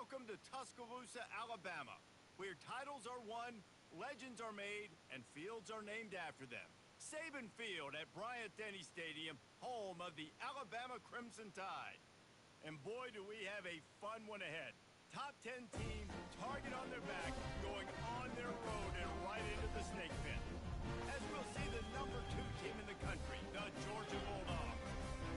Welcome to Tuscaloosa, Alabama, where titles are won, legends are made, and fields are named after them. Saban Field at Bryant-Denny Stadium, home of the Alabama Crimson Tide. And boy, do we have a fun one ahead. Top 10 team, target on their back, going on their road and right into the snake pit. As we'll see the number 2 team in the country, the Georgia Bulldogs,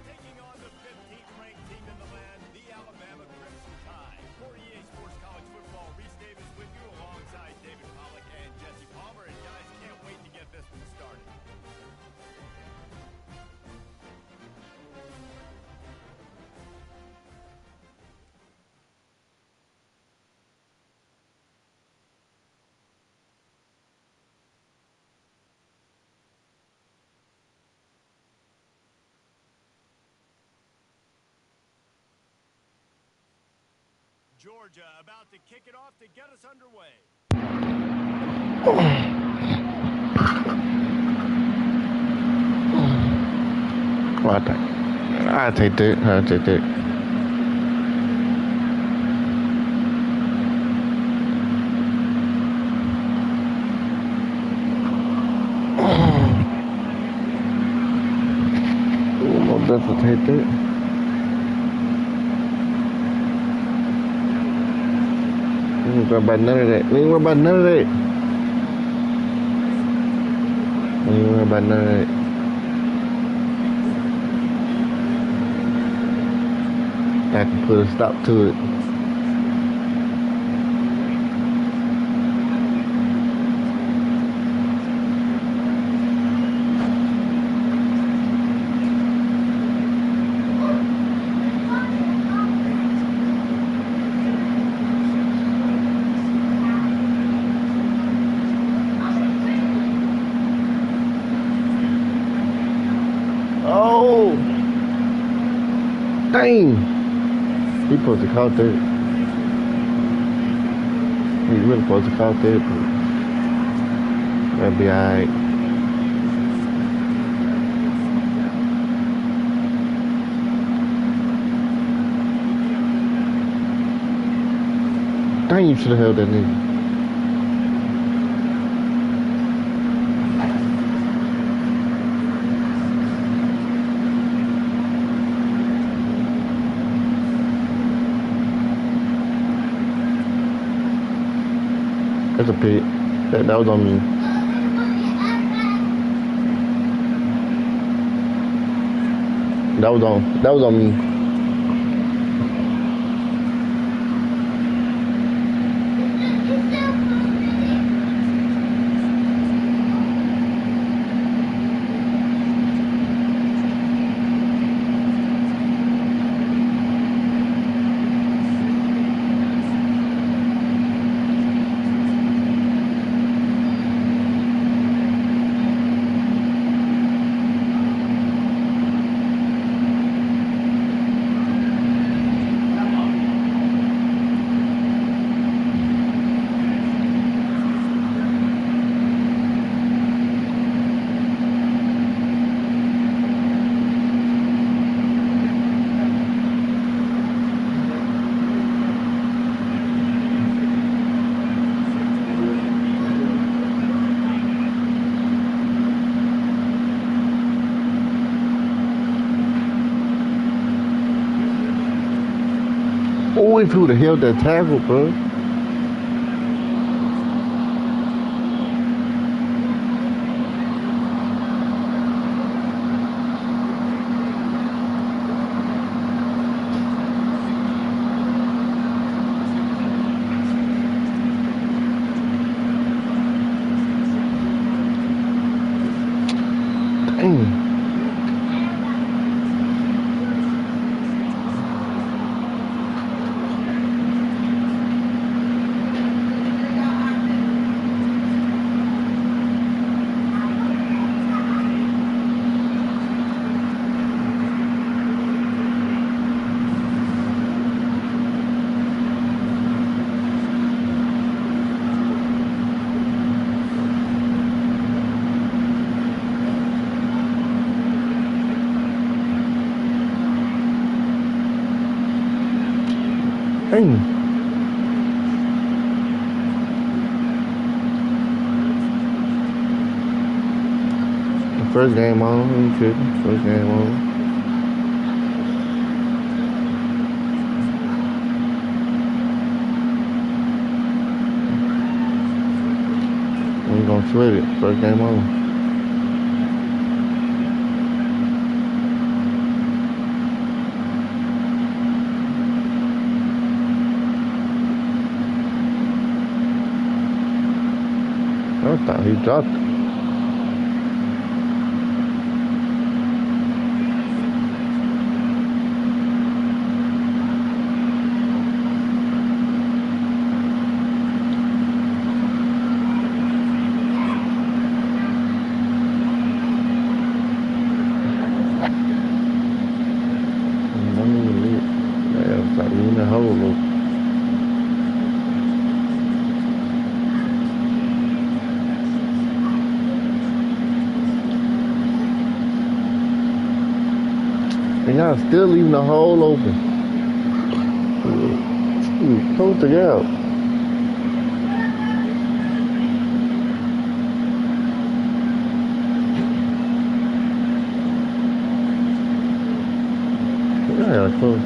taking on the 15th ranked team in the land, the Alabama Crimson Tide. For EA Sports College Football, Reese Davis with you alongside David Pollack and Jesse Palmer. And guys, can't wait to get this one started. Georgia about to kick it off to get us underway. I'll take it. I'll definitely take it. We ain't worried about none of that. I can put a stop to it. Oh, dang. He supposed to caught that. He really supposed to caught that, but that'll be alright. Dang, you should have held that nigga. That's a pit. That was on me. That was on me. Oh, if he would have held that tackle, bro. Dang. Dang. First game on, we ain't tripping. First game on. We ain't gonna sweat it. First game on. I thought he dropped it. Don't even leave. Yeah, it's like leaving the hole open. And y'all still leaving the hole open. Close it out. Yeah, close.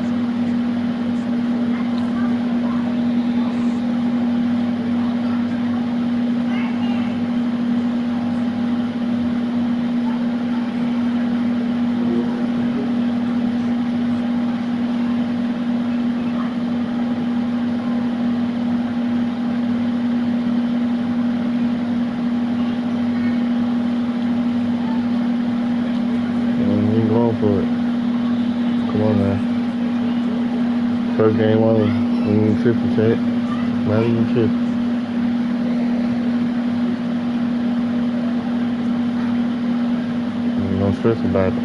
We ain't going for it. Come on now. First game on, we ain't tripping, chat. Not even tripping. No stress about it.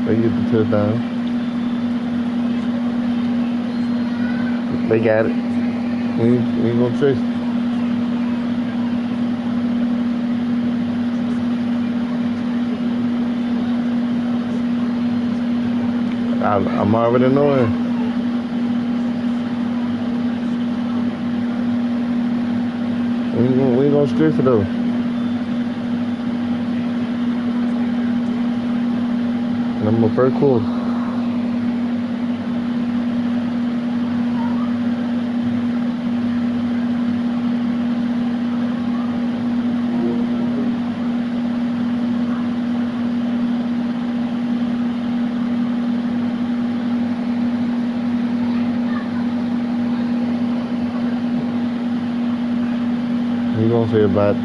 They get the touchdown. They got it. We ain't gonna chase it. I'm already knowing. We ain't gonna stress it though. Number first quarter. You gonna say about it?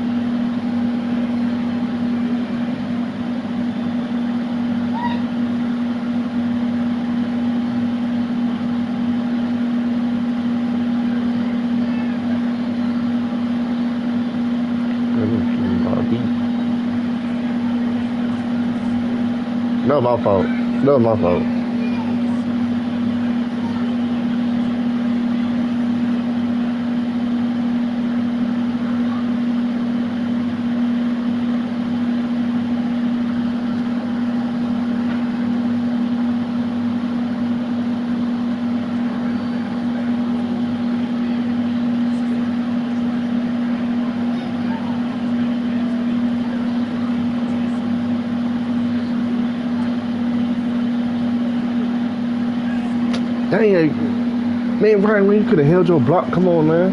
That was my fault. That was my fault. Dang, man, Brian, when you could have held your block. Come on, man.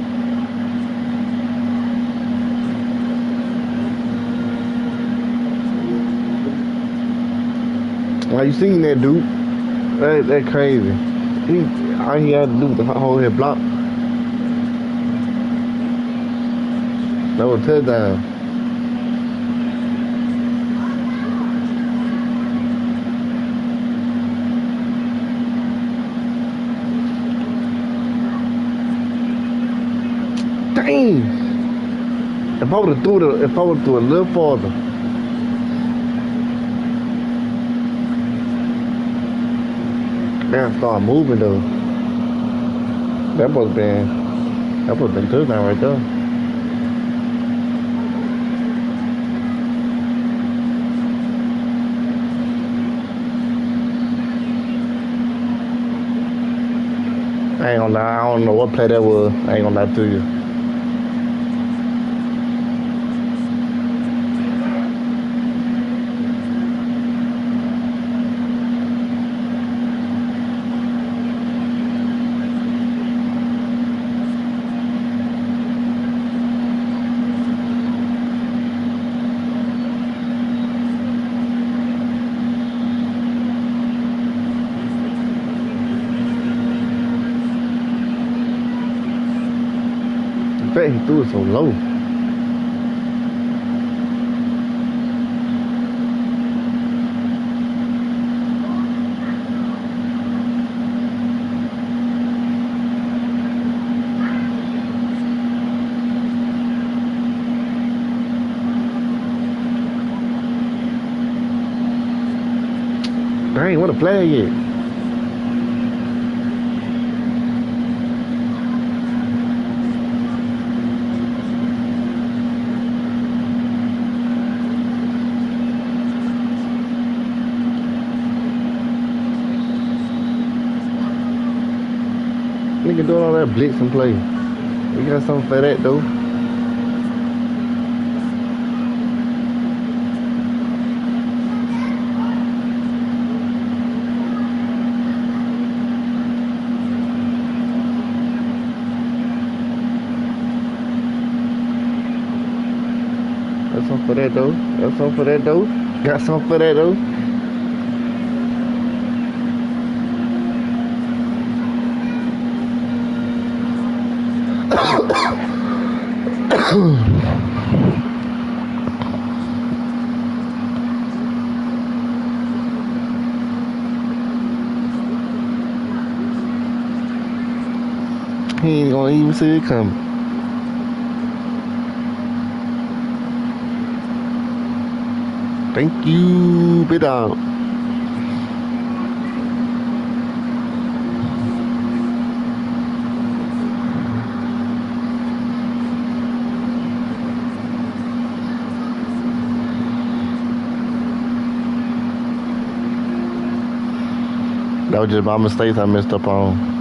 Why you seen that dude? That crazy. All he had to do was hold his block. That was a touchdown. Dang! If I would have threw it a little farther. Man, start moving though. That was been touchdown right there. I ain't gonna lie, I don't know what play that was. I ain't gonna lie to you. I bet he threw it so low. Dang, what a flag is. Nigga doing all that blitz and play. We got something for that though. Got something for that though. Got something for that though. Got something for that though. He ain't gonna even see it coming. Thank you, big dog. That was just my mistakes I messed up on.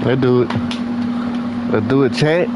Let's do it. Let's do it, chat.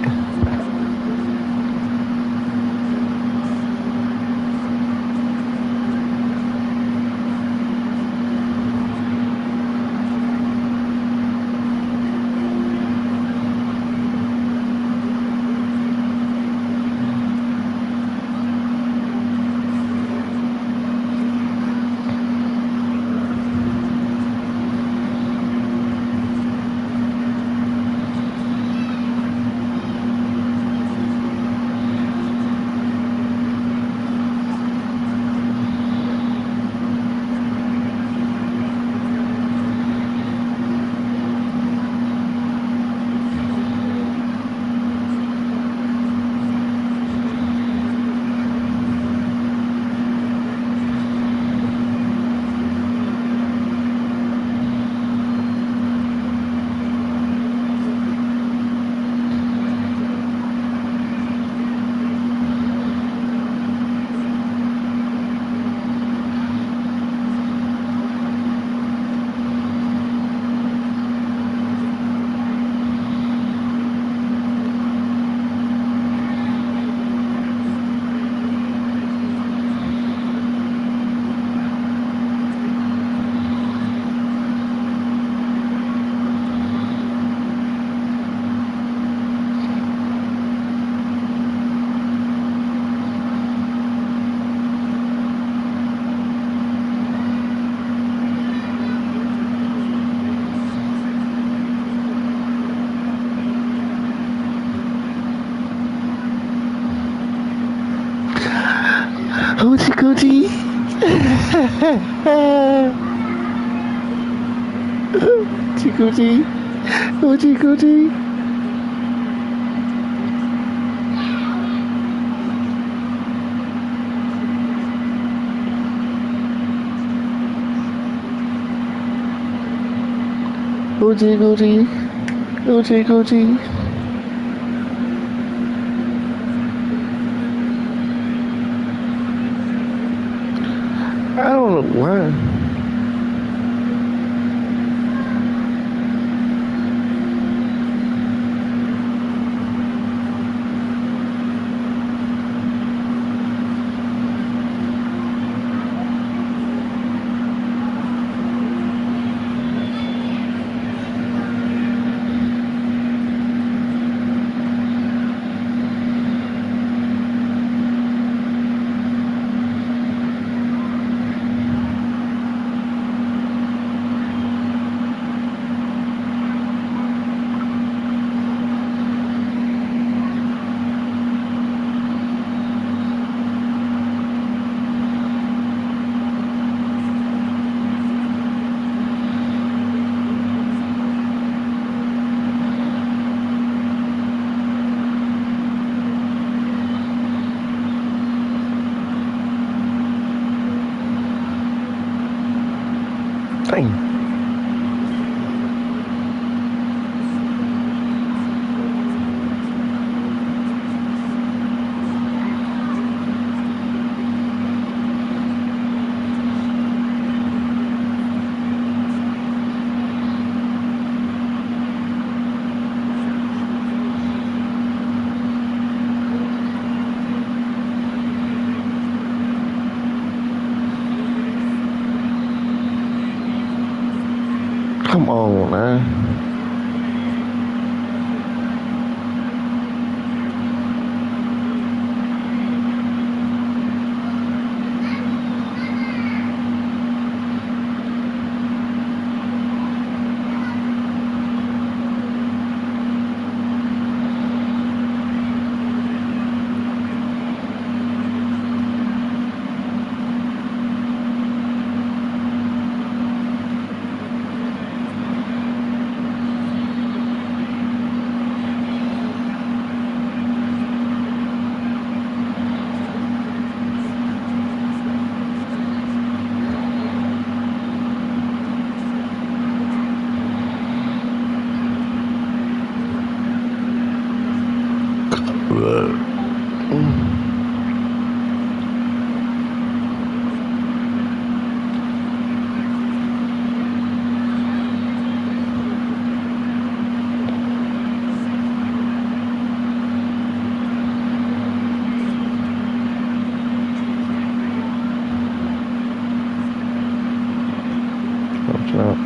Hoochie coochie. Hoochie coochie. Hoochie coochie. Hoochie coochie. Hoochie coochie. I don't know why. Dang. Come on, man. Watch out.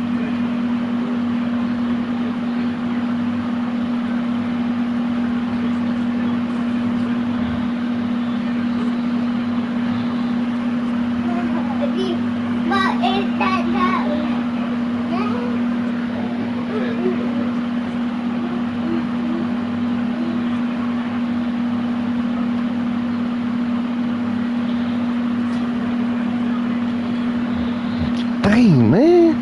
Dang, man.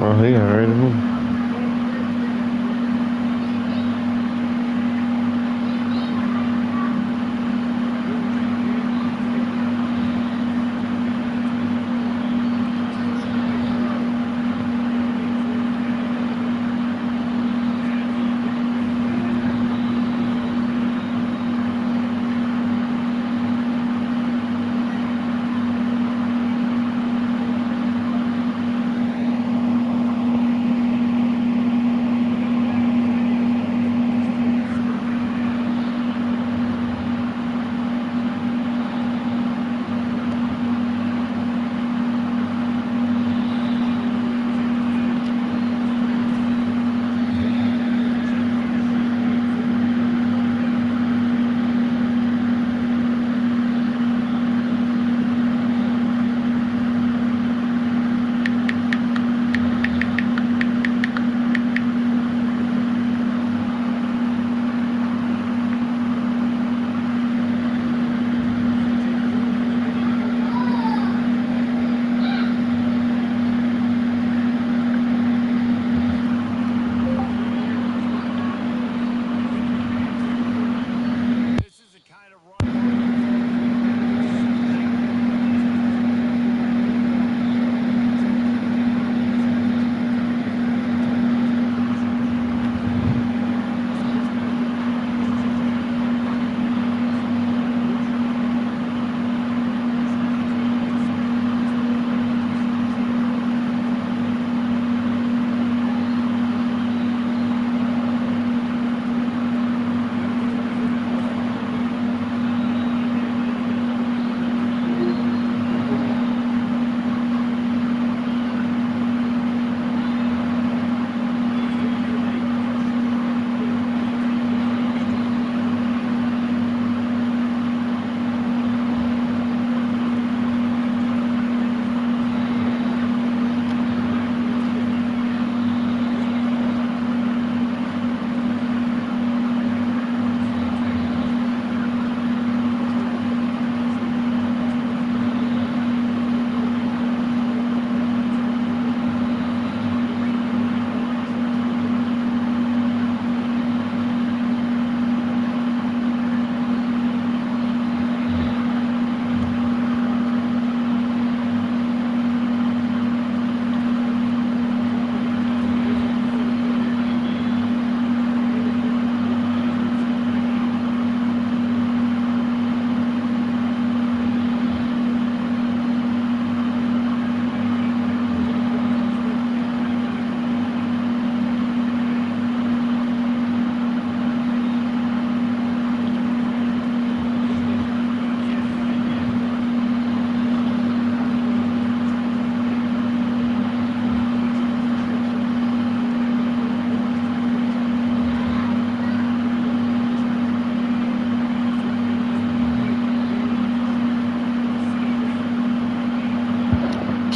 Oh, he already moved.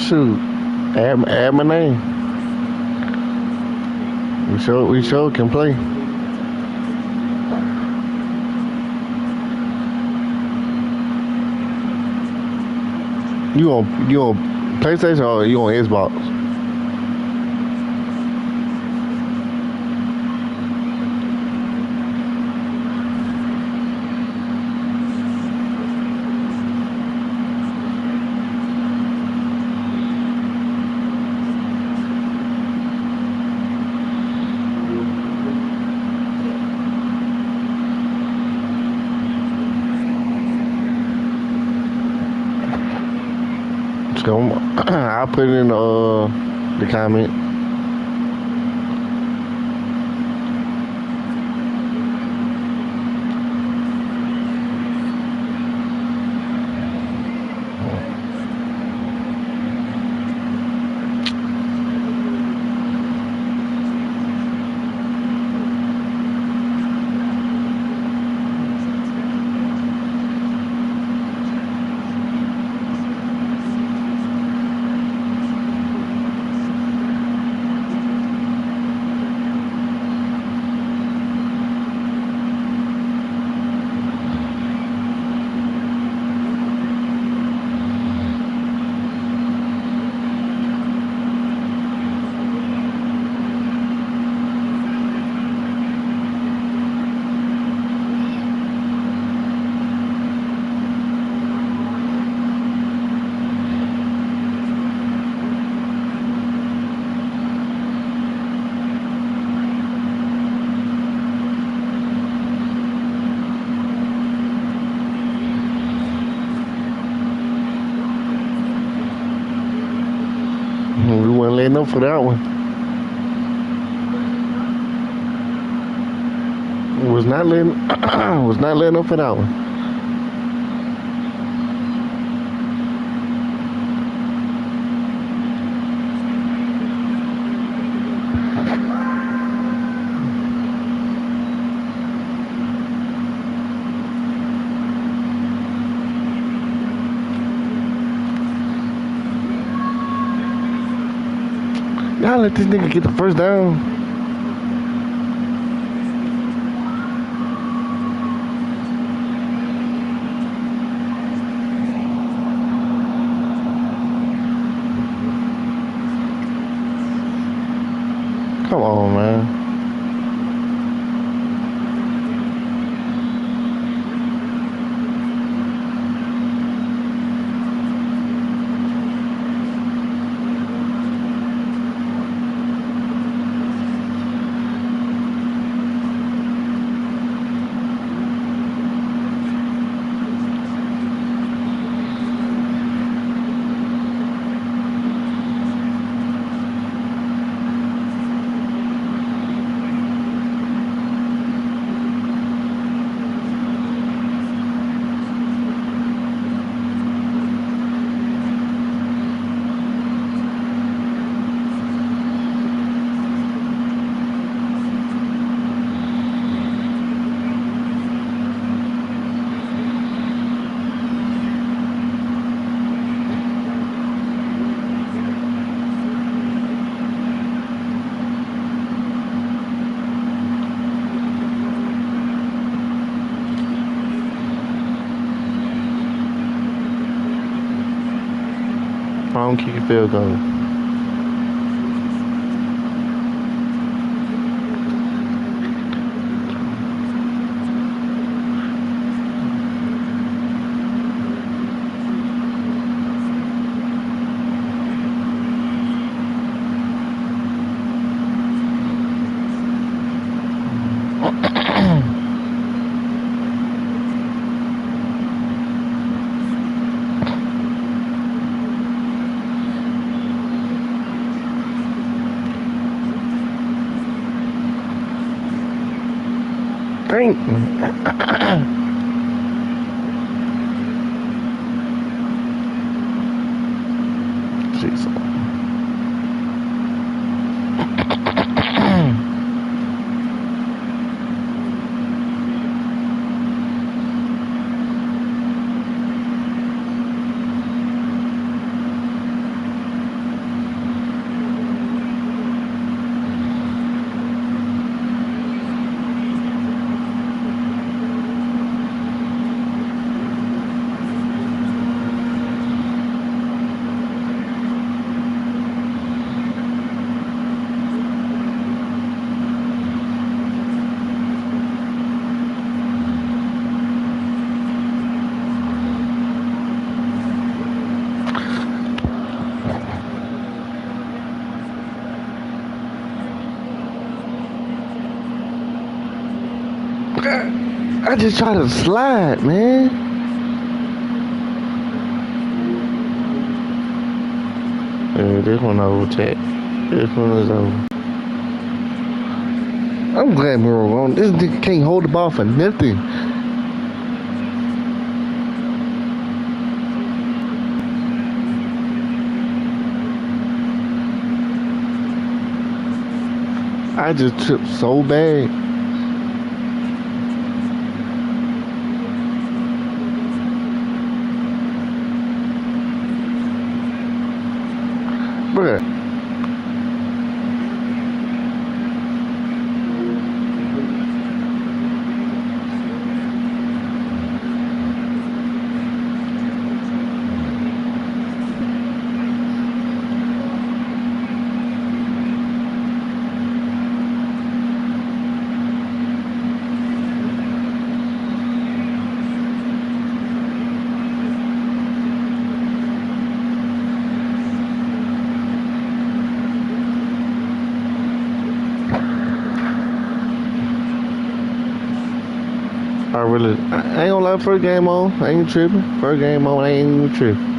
Shoot, add my name. We sure can play. You on PlayStation or you on Xbox? So I'll put it in the comment. We weren't letting up for that one. Was not letting up for that one. Y'all let this nigga get the first down. Come on, man. Wrong kick field goal. Dang. Jesus. I just try to slide, man. Yeah, this one over, chat. This one is over. I'm glad we were wrong. This nigga can't hold the ball for nothing. I just tripped so bad. Bruh. I ain't gonna lie, first game on, I ain't tripping. First game on, I ain't even tripping.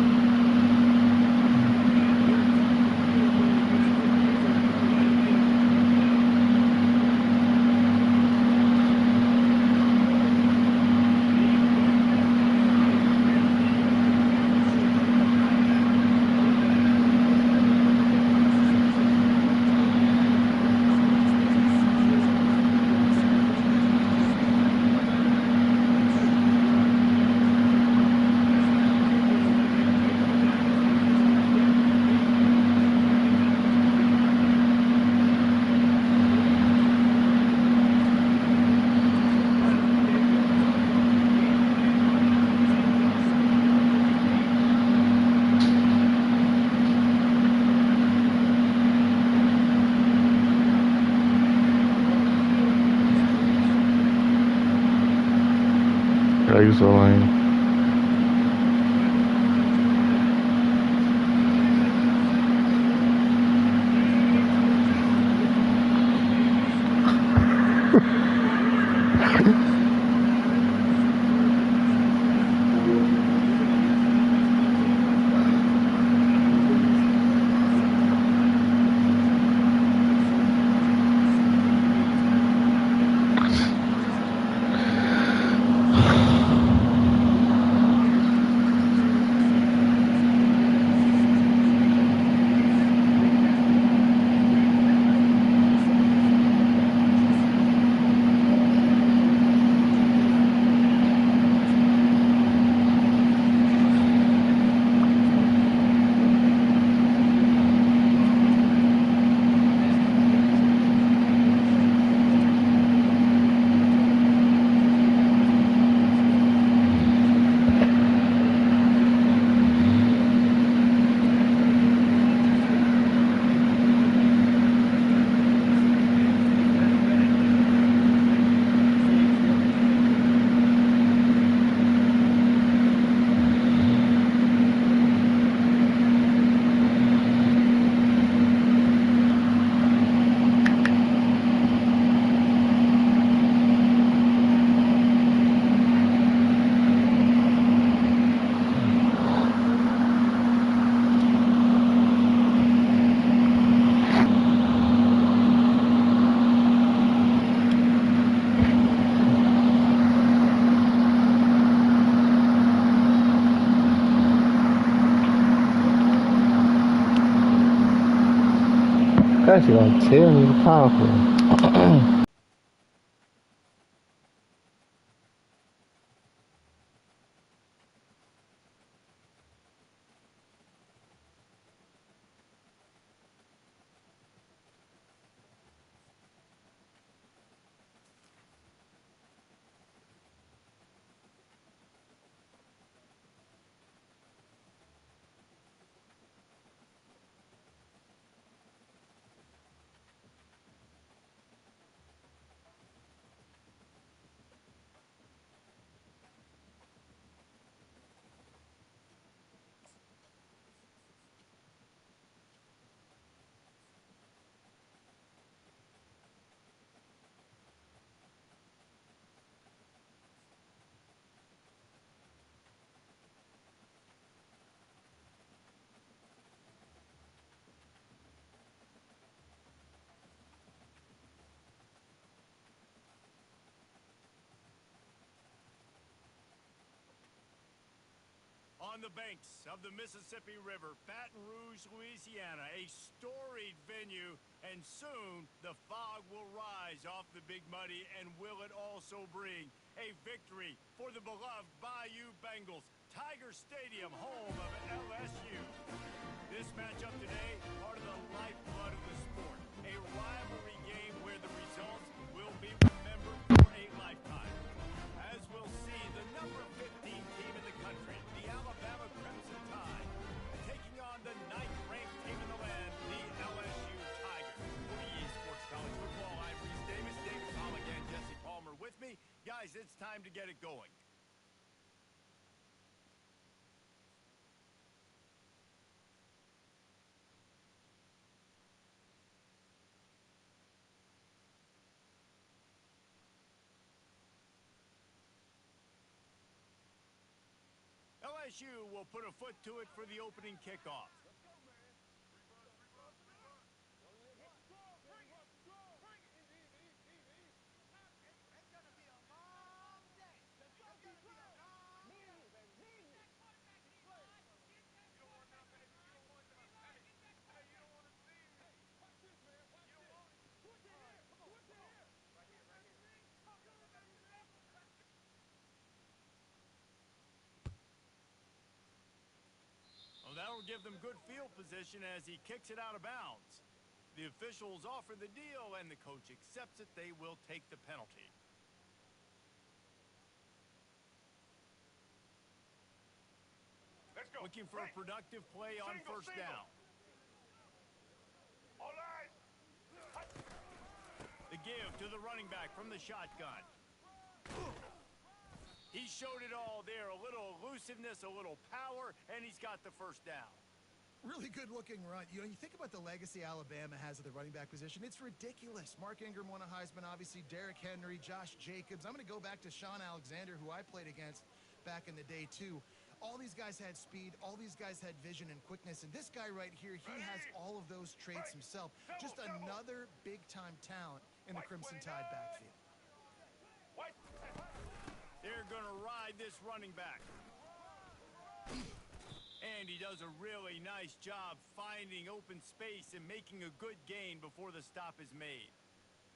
I used to lame. That's gonna tell me the powerful. On the banks of the Mississippi River, Baton Rouge, Louisiana, a storied venue, and soon the fog will rise off the Big Muddy, and will it also bring a victory for the beloved Bayou Bengals, Tiger Stadium, home of LSU. This matchup today, part of the lifeblood of the sport, a rivalry game where the results will be remembered for a lifetime. As we'll see, the number 15 team in the country, the Alabama Crimson Tide, taking on the 9th-ranked team in the land, the LSU Tigers. For EA Sports College Football, I'm Reese Davis, David Palmer, and Jesse Palmer with me. Guys, it's time to get it going. LSU will put a foot to it for the opening kickoff. That'll give them good field position as he kicks it out of bounds. The officials offer the deal, and the coach accepts it. They will take the penalty. Let's go. Looking for a productive play on first down. All eyes. The give to the running back from the shotgun. He showed it all there, a little elusiveness, a little power, and he's got the first down. Really good-looking run. You know, you think about the legacy Alabama has at the running back position. It's ridiculous. Mark Ingram won a Heisman, obviously. Derrick Henry, Josh Jacobs. I'm going to go back to Sean Alexander, who I played against back in the day, too. All these guys had speed. All these guys had vision and quickness. And this guy right here, he has all of those traits himself. Just another big-time talent in the Crimson Tide backfield. They're going to ride this running back. And he does a really nice job finding open space and making a good gain before the stop is made.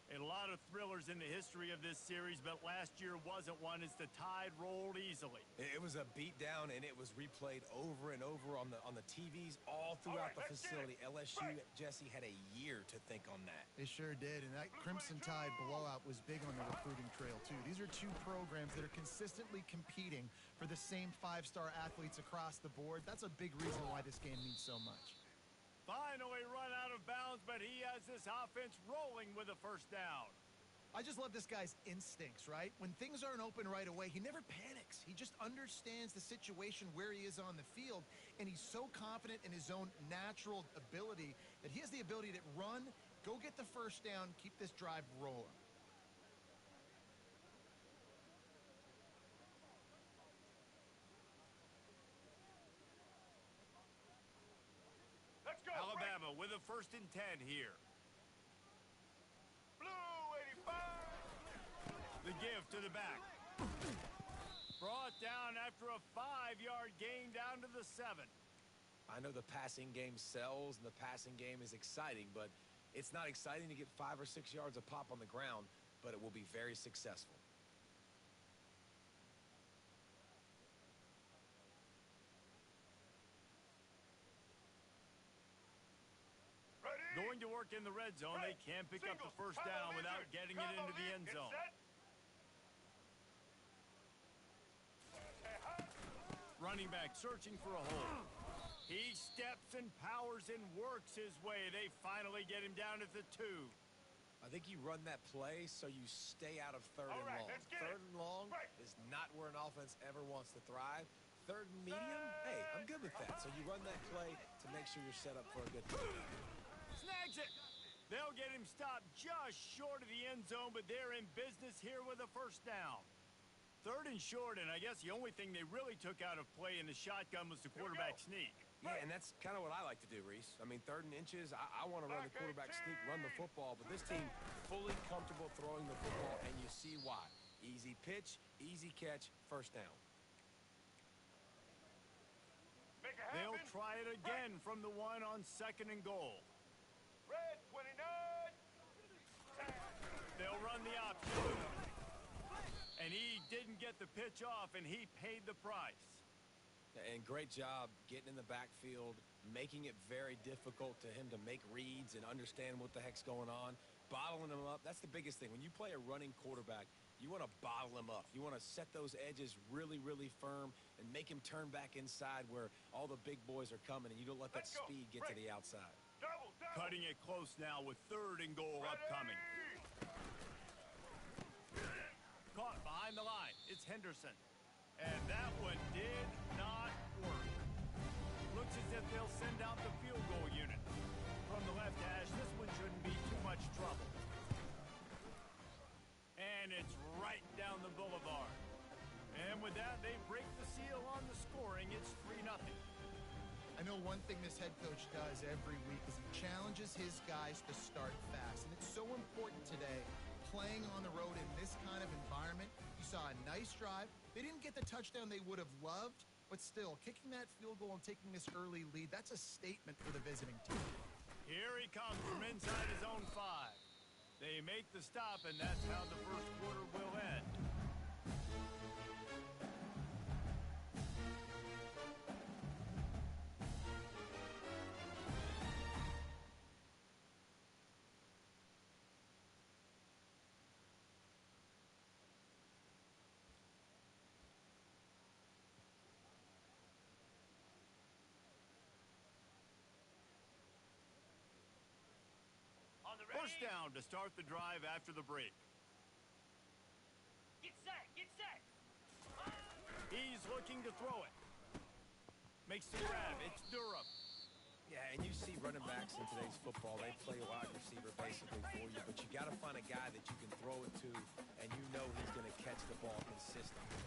A lot of thrillers in the history of this series, but last year wasn't one as the Tide rolled easily. It was a beatdown, and it was replayed over and over on the TVs all throughout the facility. LSU, Jesse, had a year to think on that. They sure did, and that Crimson Tide blowout was big on the recruiting trail, too. These are two programs that are consistently competing for the same five-star athletes across the board. That's a big reason why this game means so much. Finally run out of bounds, but he has this offense rolling with a first down. I just love this guy's instincts, right? When things aren't open right away, he never panics. He just understands the situation where he is on the field, and he's so confident in his own natural ability that he has the ability to run, go get the first down, keep this drive rolling. Alabama with a 1st and 10 here. Blue 85. The give to the back. Brought down after a 5-yard gain down to the 7. I know the passing game sells, and the passing game is exciting, but it's not exciting to get 5 or 6 yards a pop on the ground, but it will be very successful. Going to work in the red zone, they can't pick up the first down without getting it into the end zone. Running back searching for a hole. He steps and powers and works his way. They finally get him down at the 2. I think you run that play so you stay out of third and long. Third and long is not where an offense ever wants to thrive. Third and medium, hey, I'm good with that. So you run that play to make sure you're set up for a good play. Snags it. They'll get him stopped just short of the end zone, but they're in business here with a first down. 3rd and short, and I guess the only thing they really took out of play in the shotgun was the quarterback sneak. Yeah, and that's kind of what I like to do, Reese. I mean, 3rd and inches, I want to run the quarterback sneak, run the football, but this team fully comfortable throwing the football, and you see why. Easy pitch, easy catch, first down. it They'll happen. try it again from the one on 2nd and goal. Red 29. They'll run the option. And he didn't get the pitch off, and he paid the price. And great job getting in the backfield, making it very difficult to him to make reads and understand what the heck's going on, bottling him up. That's the biggest thing. When you play a running quarterback, you want to bottle him up. You want to set those edges really, really firm and make him turn back inside where all the big boys are coming, and you don't let that speed get to the outside. Double. Cutting it close now with 3rd and goal upcoming. Caught behind the line. It's Henderson. And that one did not work. Looks as if they'll send out the field goal unit. From the left hash, this one shouldn't be too much trouble. And it's right down the boulevard. And with that, they break the seal on the scoring. It's 3-0. I know one thing this head coach does every week is he challenges his guys to start fast. And it's so important today, playing on the road in this kind of environment. You saw a nice drive. They didn't get the touchdown they would have loved, but still, kicking that field goal and taking this early lead, that's a statement for the visiting team. Here he comes from inside his own 5. They make the stop, and that's how the first quarter will end. First down to start the drive after the break. Get set. He's looking to throw it. Makes the grab. It's Durham. Yeah, and you see running backs in today's football, they play wide receiver basically for you, but you got to find a guy that you can throw it to, and you know he's going to catch the ball consistently.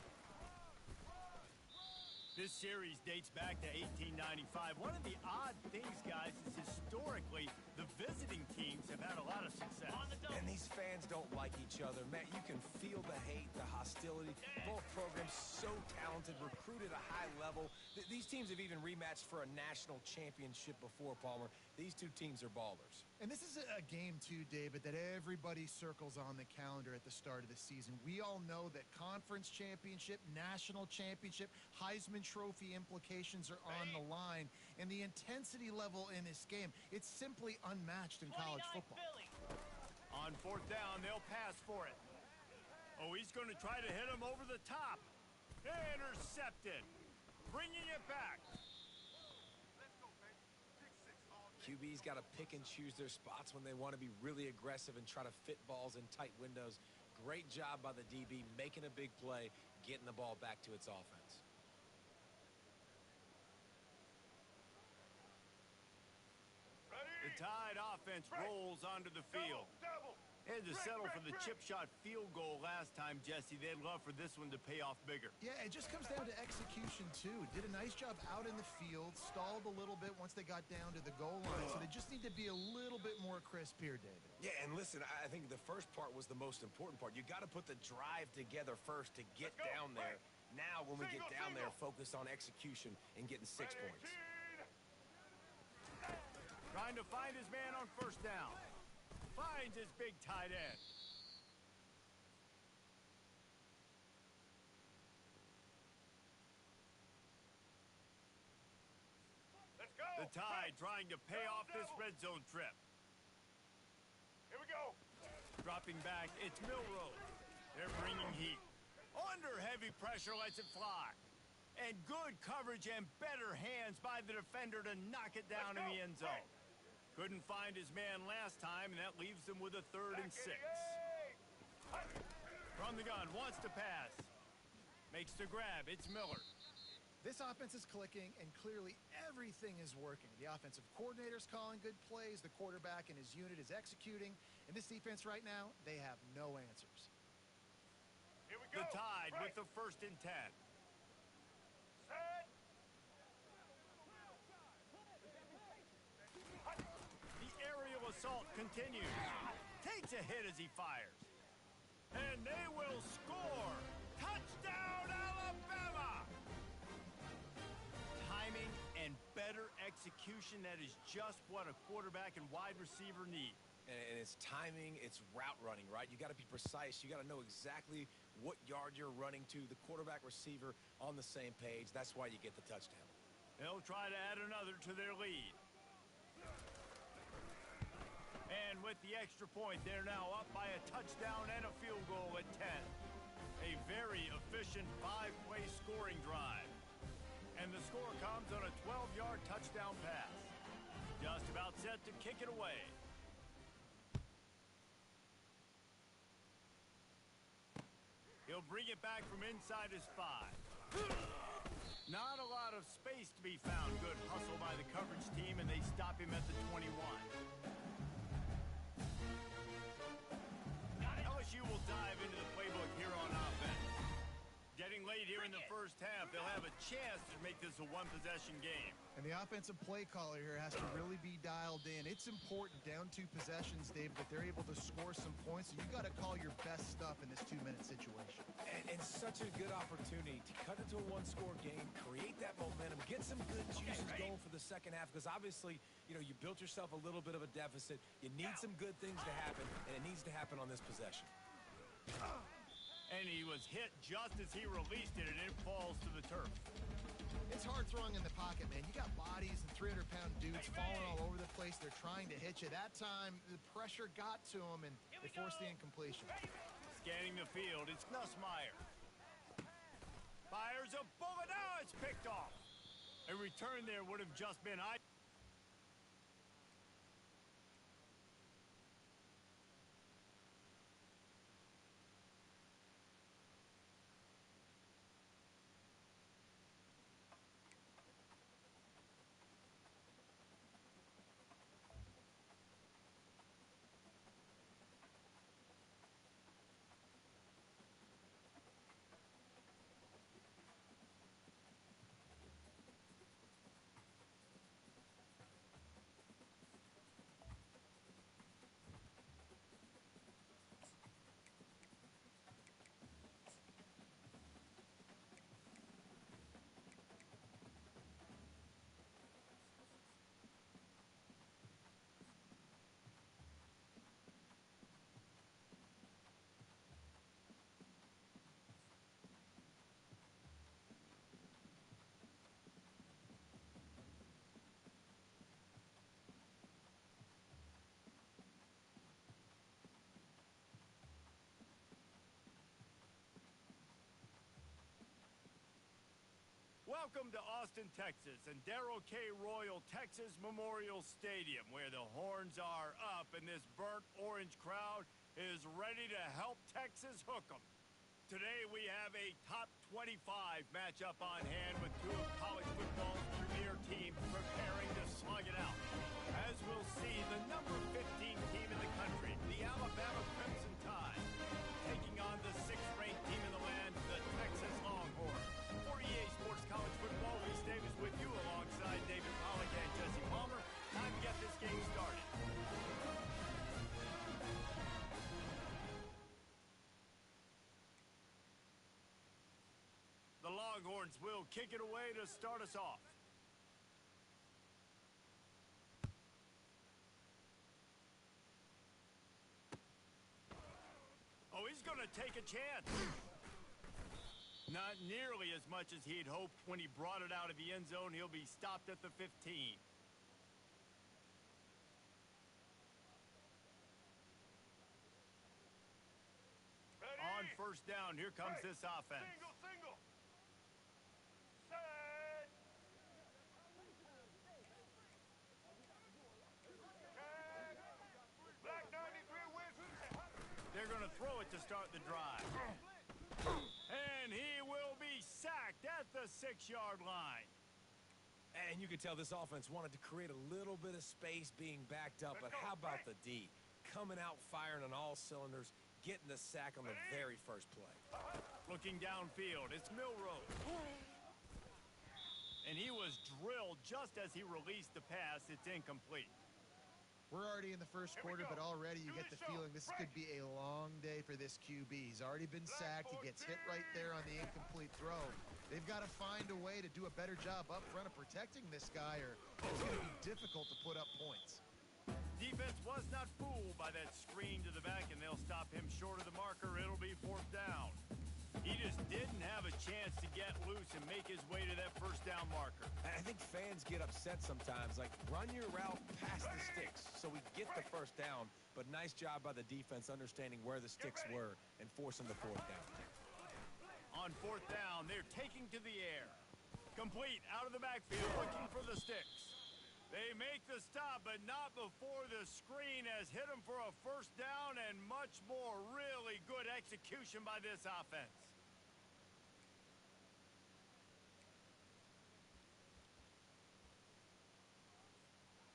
This series dates back to 1895. One of the odd things, guys, is historically the visiting teams have had a lot of success. And these fans don't like each other. Matt, you can feel the hate, the hostility. Both programs so talented, recruited at a high level. These teams have even rematched for a national championship before, Palmer. These two teams are ballers. And this is a game, too, David, that everybody circles on the calendar at the start of the season. We all know that conference championship, national championship, Heisman Trophy implications are on the line. And the intensity level in this game, it's simply unmatched in college football. On 4th down, they'll pass for it. Oh, he's going to try to hit him over the top. Intercepted. Bringing it back. QB's got to pick and choose their spots when they want to be really aggressive and try to fit balls in tight windows. Great job by the DB, making a big play, getting the ball back to its offense. The Tide offense rolls onto the field. They had to settle for the chip shot field goal last time, Jesse. They'd love for this one to pay off bigger. Yeah, it just comes down to execution, too. Did a nice job out in the field, stalled a little bit once they got down to the goal line, so they just need to be a little bit more crisp here, David. Yeah, and listen, I think the first part was the most important part. You got to put the drive together first to get down there. Now, when we get down there, focus on execution and getting 6 points. Trying to find his man on 1st down. Finds his big tight end. Let's go. The Tide trying to pay off this red zone trip. Here we go. Dropping back, it's Milrose. They're bringing heat. Under heavy pressure, lets it fly. And good coverage and better hands by the defender to knock it down in the end zone. Couldn't find his man last time, and that leaves them with a 3rd and 6. From the gun, wants to pass. Makes the grab, it's Miller. This offense is clicking, and clearly everything is working. The offensive coordinator's calling good plays, the quarterback and his unit is executing, and this defense right now, they have no answers. Here we go. The Tide with the 1st and 10. Set. Assault continues. Takes a hit as he fires. And they will score. Touchdown, Alabama! Timing and execution that is just what a quarterback and wide receiver need. And it's timing, it's route running, right? You got to be precise. You got to know exactly what yard you're running to. The quarterback receiver on the same page. That's why you get the touchdown. They'll try to add another to their lead. And with the extra point, they're now up by a touchdown and a field goal at 10. A very efficient 5-play scoring drive. And the score comes on a 12-yard touchdown pass. Just about set to kick it away. He'll bring it back from inside his 5. Not a lot of space to be found. Good hustle by the coverage team, and they stop him at the 21. LSU will dive into the playbook here on offense. Getting late here in the first half, they'll have a chance to make this a one-possession game. And the offensive play caller here has to really be dialed in. It's important down 2 possessions, Dave, that they're able to score some points. So you've got to call your best stuff in this 2-minute situation. And such a good opportunity to cut into a 1-score game, create that momentum, get some good juices going for the second half. Because obviously, you know, you built yourself a little bit of a deficit. You need some good things to happen, and it needs to happen on this possession. And he was hit just as he released it, and it falls to the turf. It's hard throwing in the pocket, man. You got bodies and 300-pound dudes falling all over the place. They're trying to hit you. That time, the pressure got to him, and they forced the incompletion. Scanning the field, it's Nussmeier. Fires a bullet. Oh, it's picked off. A return there would have just been... Welcome to Austin, Texas, and Darrell K. Royal Texas Memorial Stadium, where the horns are up and this burnt orange crowd is ready to help Texas hook 'em. Today we have a top 25 matchup on hand with 2 of college football's premier teams preparing to slug it out. As we'll see, the number 15 team in the country, the Alabama Crimson Tide, taking on the 6th-ranked team in the land, the Texas Longhorns. For EA Sports College Football, Lee Davis with you alongside David Pollack and Jesse Palmer. Time to get this game started. The Longhorns will kick it away to start us off. Oh, he's going to take a chance. Not nearly as much as he'd hoped when he brought it out of the end zone. He'll be stopped at the 15. Ready? On first down, here comes this offense. Single, single. Set. Tag. Black 93 wins. They're going to throw it to start the drive. And he will be sacked at the 6-yard line. And you could tell this offense wanted to create a little bit of space being backed up, but how about the D? Coming out firing on all cylinders, getting the sack on the very first play. Looking downfield, it's Milrose. And he was drilled just as he released the pass. It's incomplete. We're already in the first quarter, but already you get the feeling this could be a long day for this QB. He's already been sacked. He gets hit right there on the incomplete throw. They've got to find a way to do a better job up front of protecting this guy, or it's going to be difficult to put up points. Defense was not fooled by that screen to the back, and they'll stop him short of the marker. It'll be 4th down. He just didn't have a chance to get loose and make his way to that first down marker. I think fans get upset sometimes, like run your route past the sticks so we get the first down, but nice job by the defense understanding where the sticks were and forcing the 4th down. On 4th down, they're taking to the air. Complete out of the backfield, looking for the sticks. They make the stop, but not before the screen has hit them for a first down and much more. Really good execution by this offense.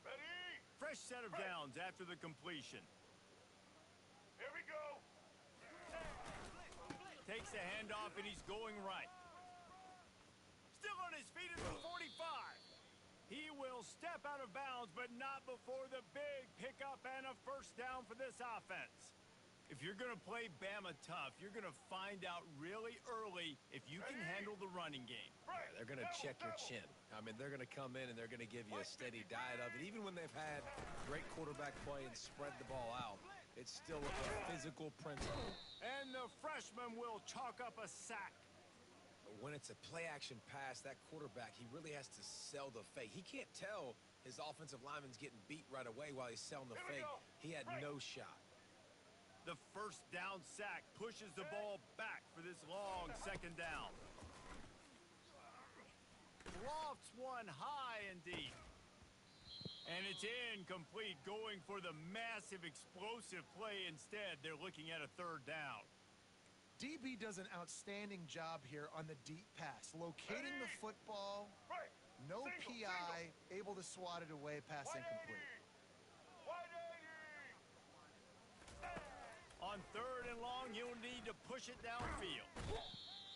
Ready? Fresh set of downs after the completion. Here we go. Takes a handoff, and he's going right. Still on his feet at the 45. He will step out of bounds, but not before the big pickup and a first down for this offense. If you're going to play Bama tough, you're going to find out really early if you can handle the running game. Yeah, they're going to check your chin. I mean, they're going to come in and they're going to give you a steady diet of it. Even when they've had great quarterback play and spread the ball out, it's still a physical principle. And the freshman will chalk up a sack. But when it's a play-action pass, that quarterback, he really has to sell the fake. He can't tell his offensive lineman's getting beat right away while he's selling the fake. He had no shot. The first down sack pushes the ball back for this long second down. Lofts one high and deep. And it's incomplete, going for the massive explosive play instead. They're looking at a 3rd down. DB does an outstanding job here on the deep pass, locating the football, no PI, able to swat it away, pass incomplete. 180. On 3rd and long, he'll need to push it downfield.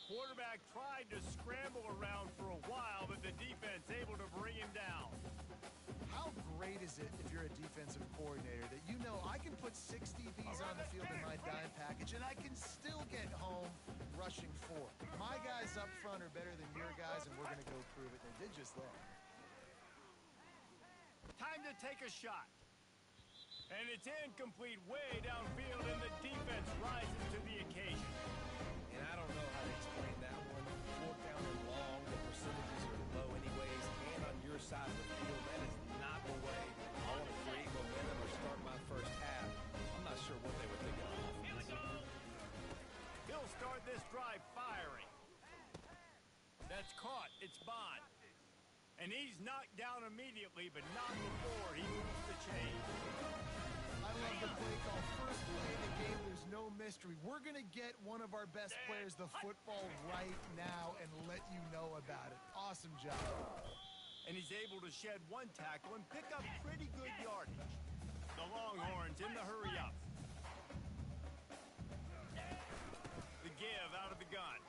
Quarterback tried to scramble around for a while, but the defense able to bring him down. How great is it if you're a defensive coordinator that you know I can put 6 DBs on the field in my dime package and I can still get home rushing 4. My guys up front are better than your guys, and we're going to go prove it. And they did just that. Time to take a shot. And it's incomplete way downfield, and the defense rises to the occasion. And I don't know how to explain that one. 4th down and long, the percentages are low anyways, and on your side of the field, that is not the way I want to create momentum or start my first half. I'm not sure what they were thinking on offense. He'll start this drive firing. That's caught. It's Bond. And he's knocked down immediately, but not before he moves the chain. I love the play call. First play of the game, there's no mystery. We're going to get one of our best players the football right now and let you know about it. Awesome job. And he's able to shed one tackle and pick up pretty good yardage. The Longhorns in the hurry up. The give out of the gun.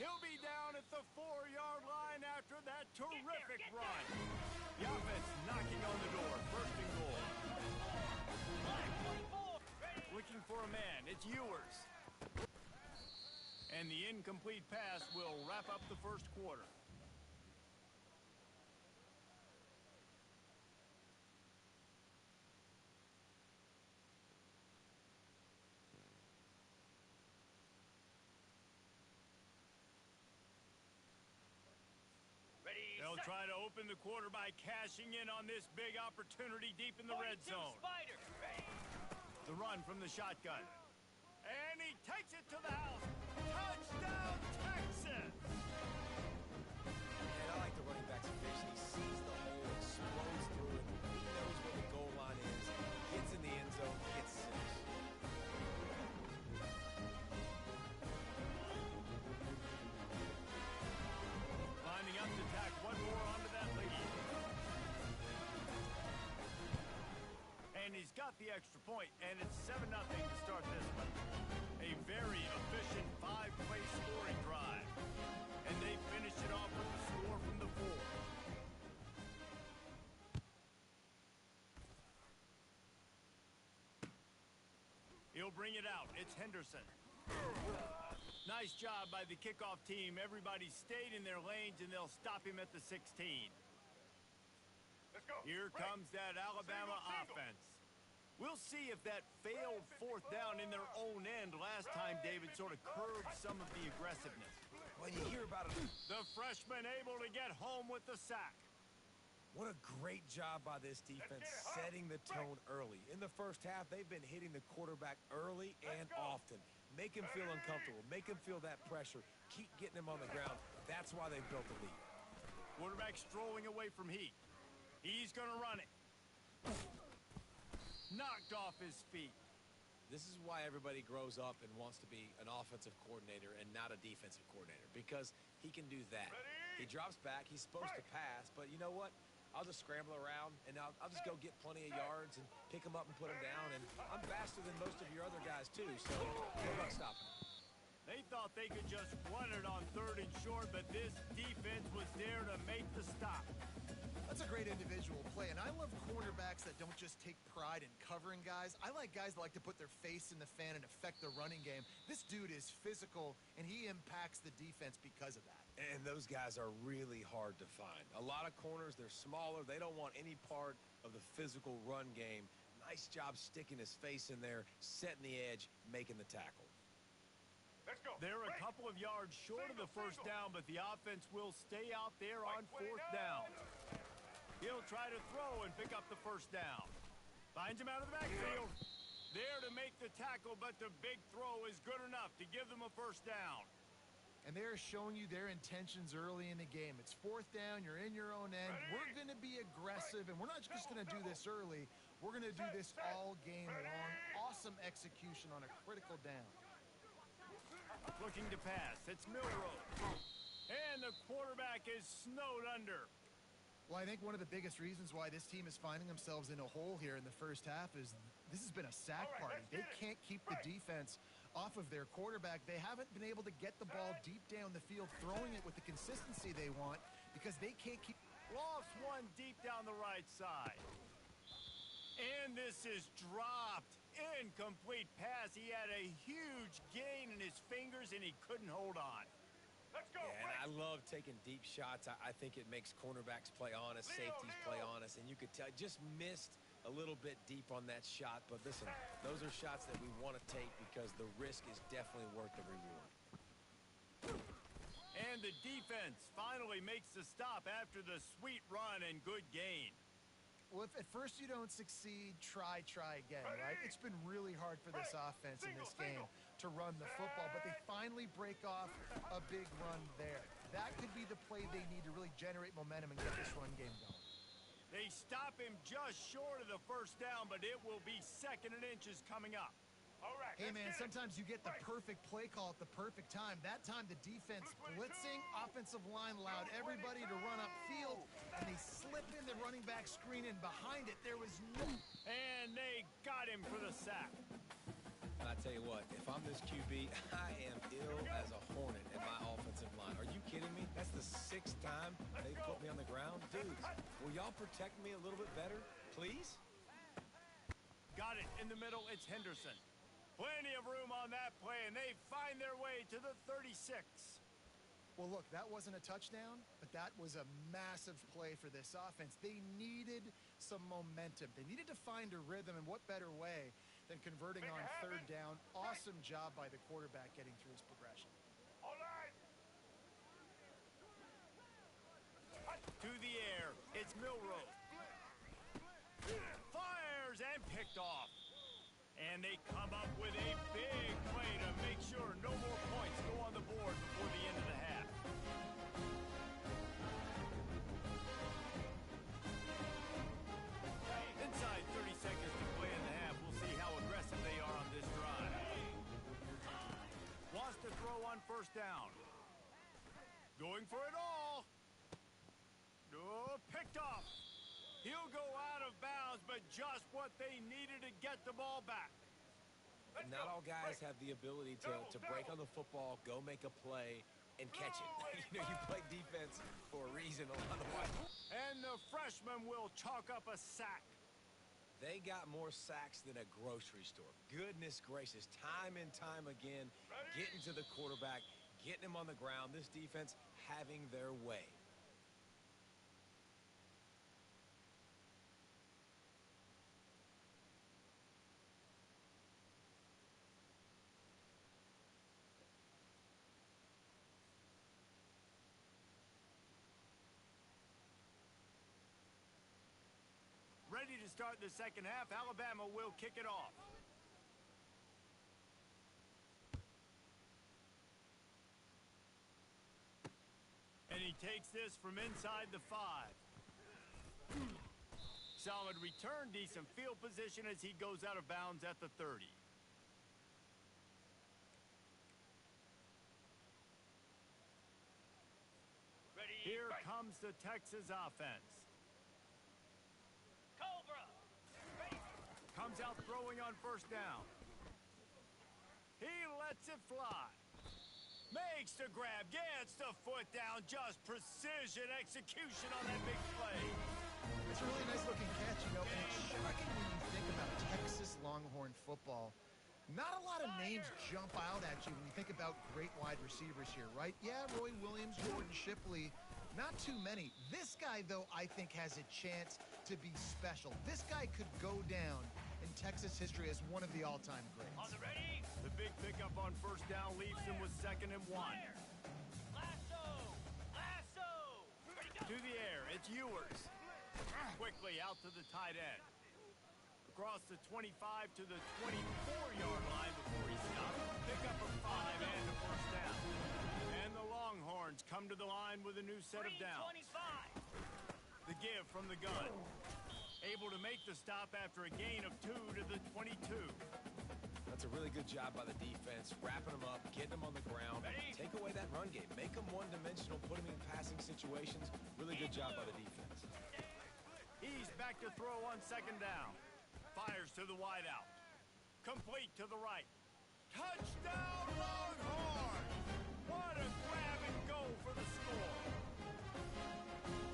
He'll be down at the 4-yard line after that terrific run. The offense knocking on the door. 1st and goal. Looking for a man. It's Ewers. And the incomplete pass will wrap up the first quarter. They'll try to open the quarter by cashing in on this big opportunity deep in the red zone. The run from the shotgun. And he takes it to the house. Touchdown, Texas! And I like the running back's vision. He sees the hole, explodes through it. He knows where the goal line is. Gets in the end zone, gets 6. Lining up to tack one more onto that lead. And he's got the extra point, and it's 7-0 to start this one. A very efficient 5-play scoring drive. And they finish it off with the score from the 4. He'll bring it out. It's Henderson. Nice job by the kickoff team. Everybody stayed in their lanes, and they'll stop him at the 16. Let's go. Here comes that Alabama offense. We'll see if that failed fourth down in their own end last time, David, sort of curbed some of the aggressiveness. When you hear about it, The freshman able to get home with the sack. what a great job by this defense setting the tone early. In the first half, they've been hitting the quarterback early and often. Make him feel uncomfortable. Make him feel that pressure. Keep getting him on the ground. That's why they've built the lead. Quarterback strolling away from heat. He's going to run it. Knocked off his feet. This is why everybody grows up and wants to be an offensive coordinator and not a defensive coordinator, because he can do that. He drops back. He's supposed to pass, but you know what? I'll just scramble around, and I'll just go get plenty of yards and pick them up and put them down, and I'm faster than most of your other guys, too, so good luck stopping him. They thought they could just run it on 3rd and short, but this defense was there to make the stop. That's a great individual play, and I love cornerbacks that don't just take pride in covering guys. I like guys that like to put their face in the fan and affect the running game. This dude is physical, and he impacts the defense because of that. And those guys are really hard to find. A lot of corners, they're smaller. They don't want any part of the physical run game. Nice job sticking his face in there, setting the edge, making the tackle. Let's go. They're a couple of yards short of the first down, but the offense will stay out there on 4th down. He'll try to throw and pick up the first down. Finds him out of the backfield. There to make the tackle, but the big throw is good enough to give them a first down. And they're showing you their intentions early in the game. It's 4th down. You're in your own end. We're going to be aggressive, and we're not just going to do this early. We're going to do this all game long. Awesome execution on a critical down. Looking to pass. It's Milroe. And the quarterback is snowed under. Well, I think one of the biggest reasons why this team is finding themselves in a hole here in the first half is this has been a sack party. They can't keep the defense off of their quarterback. They haven't been able to get the ball deep down the field, throwing it with the consistency they want, because they can't keep... Lost one deep down the right side. And this is dropped. Incomplete pass. He had a huge gain in his fingers, and he couldn't hold on. Let's go. Yeah, and I love taking deep shots. I think it makes cornerbacks play honest, safeties play honest, and you could tell just missed a little bit deep on that shot. But listen, those are shots that we want to take because the risk is definitely worth the reward. And the defense finally makes the stop after the sweet run and good gain. Well, if at first you don't succeed, try again, right? It's been really hard for this offense in this game to run the football, but they finally break off a big run there. That could be the play they need to really generate momentum and get this run game going. They stop him just short of the first down, but it will be 2nd and inches coming up. All right. Hey, man, sometimes you get the perfect play call at the perfect time. That time, the defense blitzing, offensive line allowed everybody to run upfield, and they slip in the running back screen, and behind it, there was no... And they got him for the sack. And I tell you what, if I'm this QB, I am ill as a hornet in my offensive line. Are you kidding me? That's the 6th time they put me on the ground. Dudes, will y'all protect me a little bit better, please? Got it in the middle. It's Henderson. Plenty of room on that play, and they find their way to the 36. Well, look, that wasn't a touchdown, but that was a massive play for this offense. They needed some momentum. They needed to find a rhythm, and what better way than converting on 3rd down. Awesome job by the quarterback getting through his progression. All right. To the air, it's Milroe. Fires and picked off. And they come up with a big play to make sure no more points go on the board before the end of the half. Inside 30 seconds to play in the half. We'll see how aggressive they are on this drive. Wants to throw on 1st down. Going for it all. Oh, picked off. He'll go out of bounds, but just what they needed to get the ball back. Not all guys have the ability to break on the football, go make a play, and catch it. You know, you play defense for a reason a lot of the way. And the freshman will chalk up a sack. They got more sacks than a grocery store. Goodness gracious, time and time again, getting to the quarterback, getting him on the ground. This defense having their way. Ready to start the second half. Alabama will kick it off. And he takes this from inside the 5. Solid return, decent field position as he goes out of bounds at the 30. Here comes the Texas offense. Comes out throwing on first down. He lets it fly. Makes the grab, gets the foot down, just precision execution on that big play. It's a really nice looking catch, you know, and it's shocking when you think about Texas Longhorn football. Not a lot of names jump out at you when you think about great wide receivers here, right? Yeah, Roy Williams, Jordan Shipley, not too many. This guy, though, I think has a chance to be special. This guy could go down in Texas history as one of the all-time greats. On the ready? The big pickup on first down leaves him with 2nd and 1. Lasso! To the air, it's Ewers. Quickly out to the tight end. Across the 25 to the 24-yard line before he stopped. Pick up a 5 and a first down. And the Longhorns come to the line with a new set of downs. 25. The give from the gun. Able to make the stop after a gain of 2 to the 22. That's a really good job by the defense, wrapping them up, getting them on the ground. Take away that run game. Make them one-dimensional, put them in passing situations. Really good job by the defense. He's back to throw on 2nd down. Fires to the wideout. Complete to the right. Touchdown, Longhorn! What a grab and go for the score.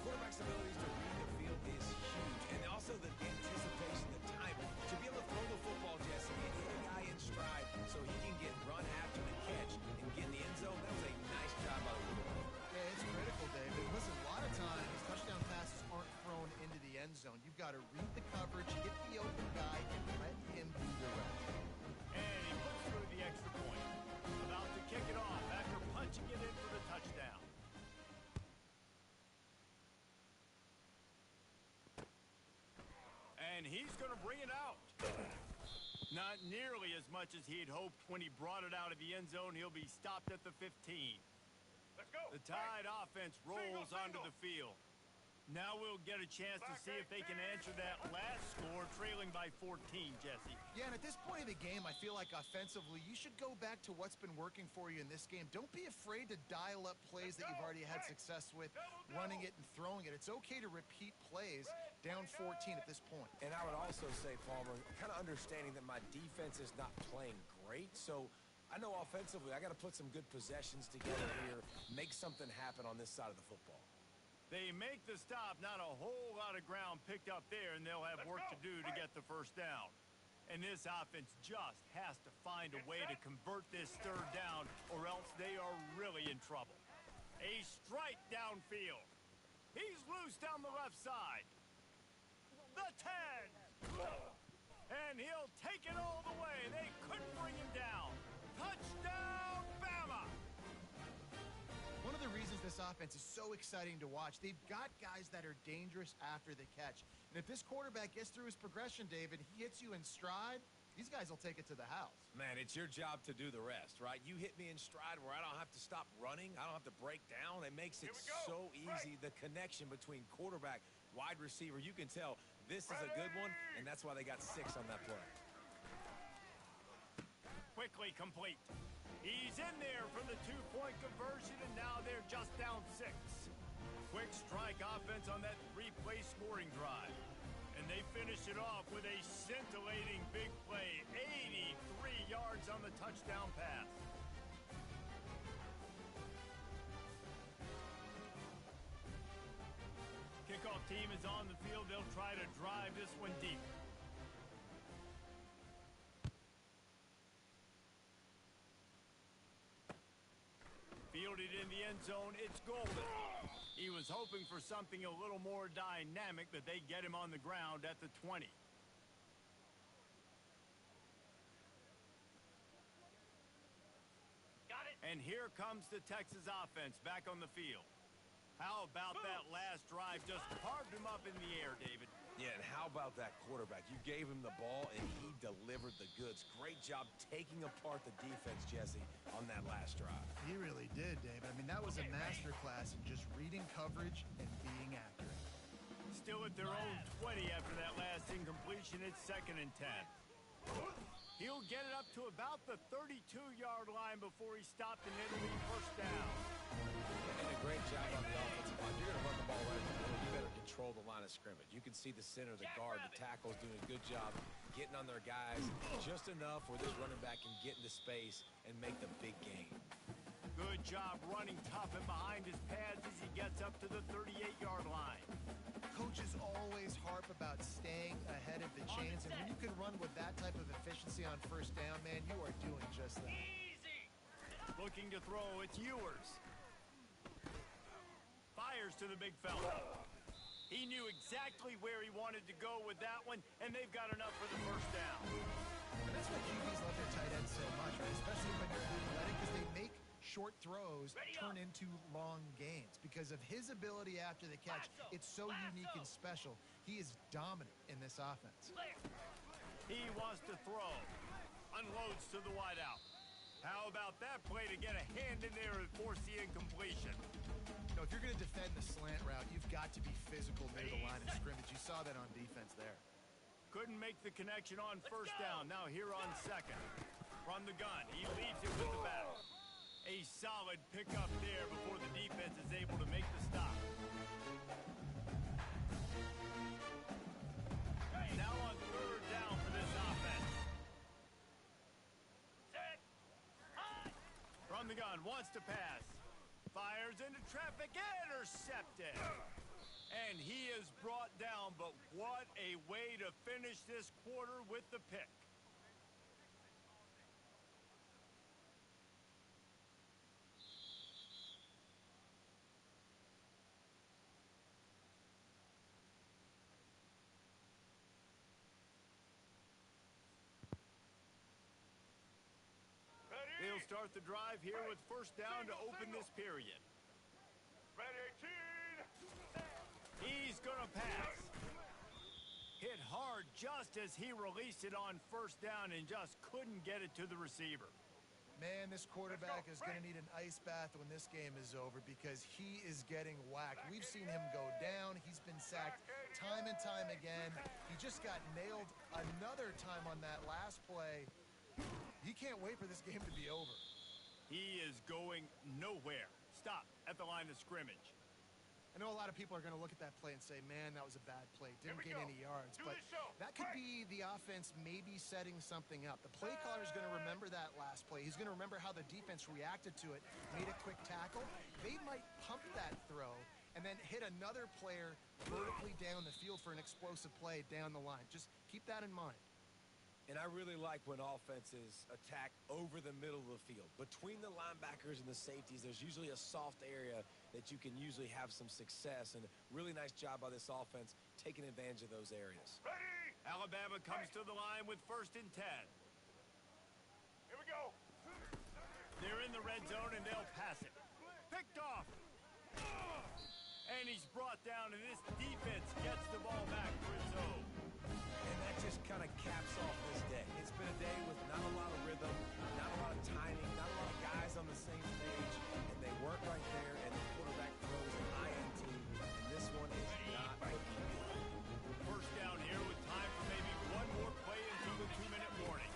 Quarterback's abilities to read the field is huge. And also the anticipation, the timing. To be able to throw the football, Jesse, and hit a guy in stride so he can get run after the catch and get in the end zone, that was a nice job by the quarterback. Yeah, it's critical, David. Listen, a lot of times touchdown passes aren't thrown into the end zone. You've got to read the coverage, hit the open guy, and let him do the rest. And he puts through the extra point. About to kick it off after punching it in for the touchdown. And he's going to bring it out. Not nearly as much as he had hoped when he brought it out of the end zone. He'll be stopped at the 15. Let's go. The Tide offense rolls onto the field. Now we'll get a chance to see if they can answer that last score, trailing by 14, Jesse. Yeah, and at this point of the game, I feel like offensively, you should go back to what's been working for you in this game. Don't be afraid to dial up plays that you've already had success with, running it and throwing it. It's okay to repeat plays down 14 at this point. And I would also say, Palmer, kind of understanding that my defense is not playing great, so I know offensively I got to put some good possessions together here, make something happen on this side of the football. They make the stop, not a whole lot of ground picked up there, and they'll have work to do to get the first down. And this offense just has to find a way to convert this 3rd down, or else they are really in trouble. A strike downfield. He's loose down the left side. The 10. And he'll take it all the way. They couldn't bring him down. Touchdown, Bama! One of the reasons this offense is so exciting to watch, they've got guys that are dangerous after the catch. And if this quarterback gets through his progression, David, he hits you in stride, these guys will take it to the house. Man, it's your job to do the rest, right? You hit me in stride where I don't have to stop running. I don't have to break down. It makes it so easy. The connection between quarterback, wide receiver, you can tell this is a good one, and that's why they got 6 on that play. Quickly complete. He's in there for the 2-point conversion, and now they're just down 6. Quick strike offense on that 3-play scoring drive. And they finish it off with a scintillating big play. 83 yards on the touchdown pass. Kickoff team is on the field. They'll try to drive this one deep. put it in the end zone, it's golden. He was hoping for something a little more dynamic, but they get him on the ground at the 20. Got it. And here comes the Texas offense back on the field. How about that last drive? Just carved him up in the air, David. Yeah, and how about that quarterback? You gave him the ball, and he delivered the goods. Great job taking apart the defense, Jesse, on that last drive. He really did, David. I mean, that was a masterclass in just reading coverage and being accurate. Still at their own 20 after that last incompletion. It's 2nd and 10. He'll get it up to about the 32-yard line before he stopped, and it'll be first down. And a great job on the offensive line. You're going to run the ball right in the middle. You better control the line of scrimmage. You can see the center, the guard, the tackles doing a good job getting on their guys just enough where this running back can get into space and make the big game. Good job running tough and behind his pads as he gets up to the 38-yard line. Coaches always harp about staying ahead of the chains, and when you can run with that type of efficiency on first down, man, you are doing just that. Easy. Looking to throw, it's Ewers. Fires to the big fella. He knew exactly where he wanted to go with that one, and they've got enough for the first down. And that's why QBs love their tight ends so much, right? Especially when you're athletic, because they make short throws turn into long gains. Because of his ability after the catch, it's so unique and special. He is dominant in this offense. He wants to throw. Unloads to the wideout. How about that play to get a hand in there and force the incompletion? You know, if you're going to defend the slant route, you've got to be physical near the line of scrimmage. You saw that on defense there. Couldn't make the connection on first down. Now here on 2nd. From the gun, he leaves it with the back. A solid pickup there before the defense is able to make the stop. Now on 3rd down for this offense. Set. Hot. From the gun, wants to pass. Fires into traffic, intercepted. And he is brought down, but what a way to finish this quarter with the pick. They'll start the drive here with first down to open this period. Ready, 18. He's going to pass. Hit hard just as he released it on first down and just couldn't get it to the receiver. Man, this quarterback is going to need an ice bath when this game is over because he is getting whacked. We've seen him go down. He's been sacked time and time again. He just got nailed another time on that last play. He can't wait for this game to be over. He is going nowhere. Stop at the line of scrimmage. I know a lot of people are going to look at that play and say, man, that was a bad play. Didn't gain any yards. But that could be the offense maybe setting something up. The play caller is going to remember that last play. He's going to remember how the defense reacted to it, made a quick tackle. They might pump that throw and then hit another player vertically down the field for an explosive play down the line. Just keep that in mind. And I really like when offenses attack over the middle of the field. Between the linebackers and the safeties, there's usually a soft area that you can usually have some success. And a really nice job by this offense taking advantage of those areas. Ready. Alabama comes to the line with 1st and 10. Here we go. They're in the red zone and they'll pass it. Picked off. And he's brought down, and this defense gets the ball back for its own. And that just kind of caps off this day. It's been a day with not a lot of rhythm, not a lot of timing, not a lot of guys on the same page, and they work right there, and the quarterback throws an INT, and this one is not looking good. First down here with time for maybe one more play until the 2-minute warning.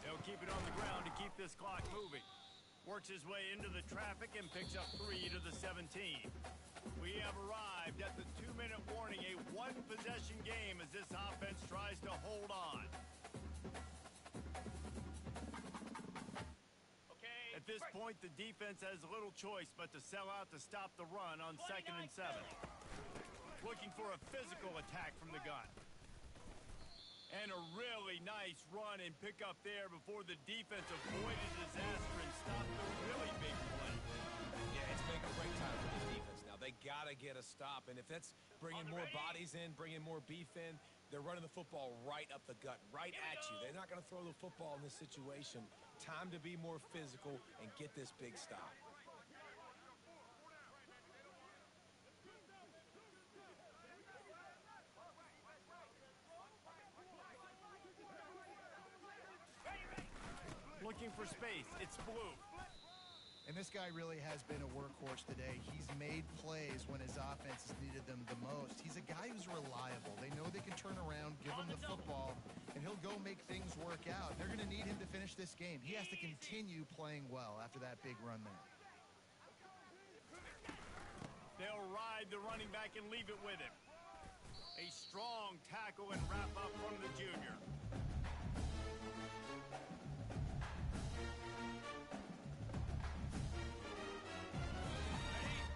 They'll keep it on the ground to keep this clock moving. Works his way into the traffic and picks up 3 to the 17. We have arrived at the 2-minute warning, a one-possession game as this offense tries to hold on. Okay. At this point, the defense has little choice but to sell out to stop the run on 2nd and 7. Looking for a physical attack from the gun. And a really nice run and pick up there before the defense avoided disaster and stopped the really big play. Yeah, to get a stop. And if that's bringing more bodies in, bringing more beef in, they're running the football right up the gut, right at you. They're not going to throw the football in this situation. Time to be more physical and get this big stop. Looking for space. It's Blue. And this guy really has been a workhorse today. He's made plays when his offense has needed them the most. He's a guy who's reliable. They know they can turn around, give him the football, and he'll go make things work out. They're going to need him to finish this game. He has to continue playing well after that big run there. They'll ride the running back and leave it with him. A strong tackle and wrap up from the junior.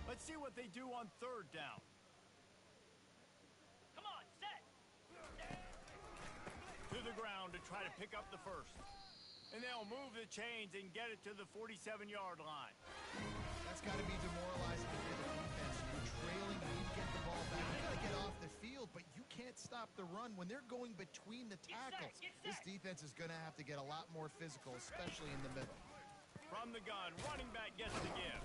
Let's see what they do on third down. Come on, set. To the ground to try to pick up the first. And they'll move the chains and get it to the 47-yard line. That's got to be demoralizing for the defense. You're trailing, you need to get the ball back. You got to get off the field, but you can't stop the run. When they're going between the tackles, this defense is going to have to get a lot more physical, especially in the middle. From the gun, running back gets the give.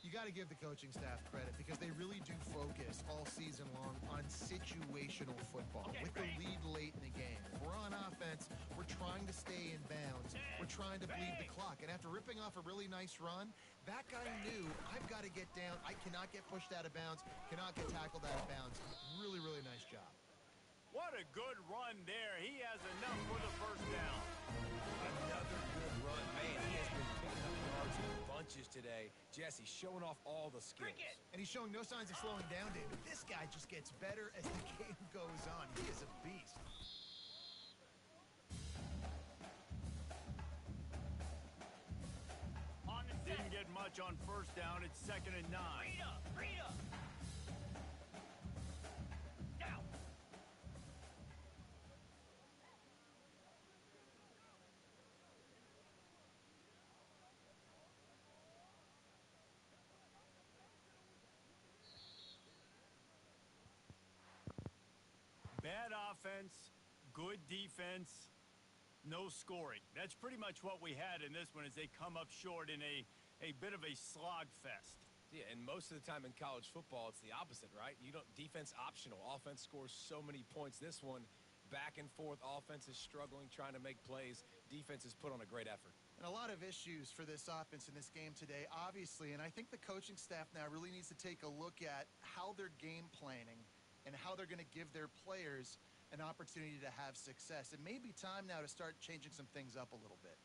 You got to give the coaching staff credit because they really do focus all season long on situational football. With the lead late in the game, if we're on offense, we're trying to stay in bounds. We're trying to bleed the clock. And after ripping off a really nice run, that guy knew, I've got to get down. I cannot get pushed out of bounds, cannot get tackled out of bounds. Really, really nice job. What a good run there. He has enough for the first down. Another good run. Man, he has been picking up yards in bunches today. Jesse showing off all the skills. And he's showing no signs of slowing down, David. This guy just gets better as the game goes on. He is a beast. On the set. Didn't get much on first down. It's 2nd and 9. Read up. Read up. Now. Bad offense, good defense, no scoring. That's pretty much what we had in this one as they come up short in a bit of a slog fest. Yeah, and most of the time in college football, it's the opposite, right? You don't defense optional. Offense scores so many points. This one, back and forth. Offense is struggling, trying to make plays. Defense has put on a great effort. And a lot of issues for this offense in this game today, obviously. And I think the coaching staff now really needs to take a look at how they're game planning and how they're going to give their players an opportunity to have success. It may be time now to start changing some things up a little bit.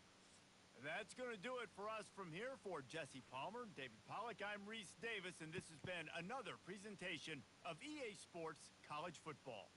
That's going to do it for us from here. For Jesse Palmer, David Pollack, I'm Reese Davis, and this has been another presentation of EA Sports College Football.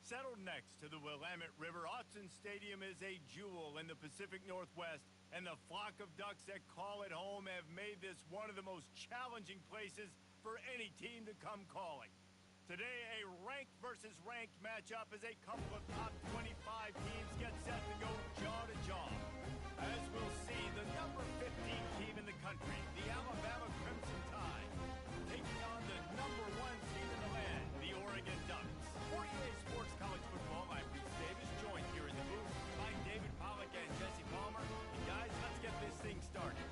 Settled next to the Willamette River, Autzen Stadium is a jewel in the Pacific Northwest, and the flock of ducks that call it home have made this one of the most challenging places for any team to come calling. Today, a ranked versus ranked matchup as a couple of top 25 teams get set to go jaw to jaw. As we'll see, the number 15 team in the country, the Alabama Crimson Tide, taking on the number 1 team in the land, the Oregon Ducks. For EA Sports College Football, I'm Reese Davis, joined here in the booth by David Pollack and Jesse Palmer. And guys, let's get this thing started.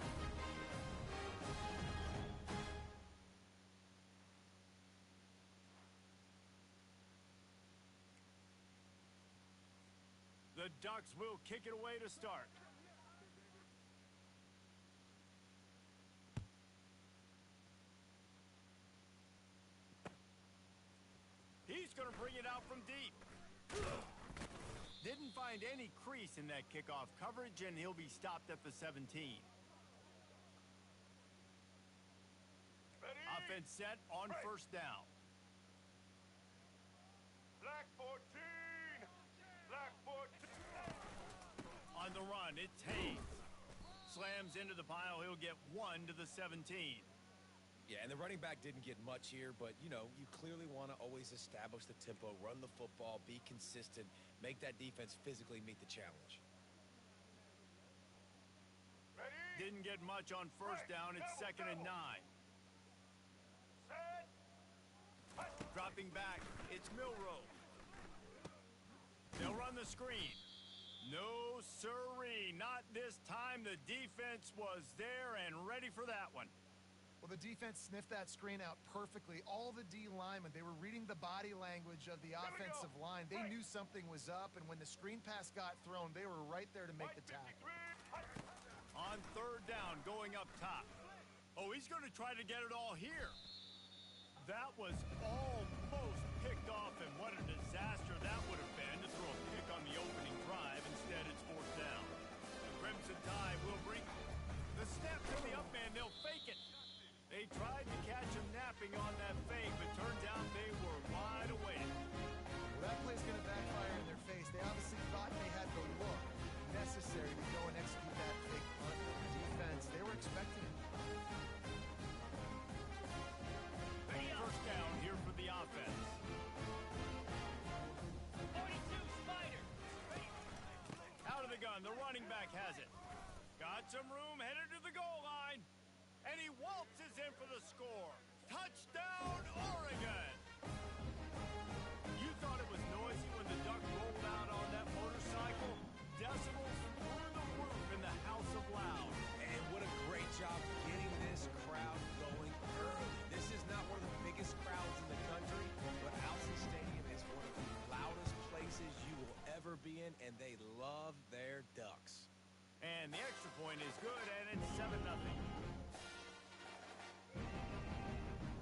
The Ducks will kick it away to start. He's going to bring it out from deep. Didn't find any crease in that kickoff coverage, and he'll be stopped at the 17. Ready? Offense set on Right. first down. Black 14. Black 14. On the run, it's Hayes. Slams into the pile. He'll get 1 to the 17. Yeah, and the running back didn't get much here, but, you know, you clearly want to always establish the tempo, run the football, be consistent, make that defense physically meet the challenge. Ready? Didn't get much on first down. It's second and 9. Set. Dropping back, it's Milrow. They'll run the screen. No siree, not this time. The defense was there and ready for that one. Well, the defense sniffed that screen out perfectly. All the D linemen, they were reading the body language of the offensive line. They knew something was up, and when the screen pass got thrown, they were right there to make the tackle. On third down, going up top. Oh, he's going to try to get it all here. That was almost picked off, and what a disaster that would have been to throw a pick on the opening drive. Instead, it's fourth down. The Crimson Tide will bring the snap to the up man. They'll fake it. They tried to catch him napping on that fake, but turned out they were wide awake. Well, that play's going to backfire in their face. They obviously thought they had the look necessary to go and execute that fake punt. The defense, they were expecting it. First down here for the offense. 42 Spider. Out of the gun, the running back has it. Got some room, headed to the goal line. And he waltzes in for the score. Touchdown, Oregon! You thought it was noisy when the Duck rolled out on that motorcycle? Decibels through the roof in the House of Loud. And what a great job getting this crowd going early. This is not one of the biggest crowds in the country, but Autzen Stadium is one of the loudest places you will ever be in, and they love their Ducks. And the extra point is good, and it's 7-0.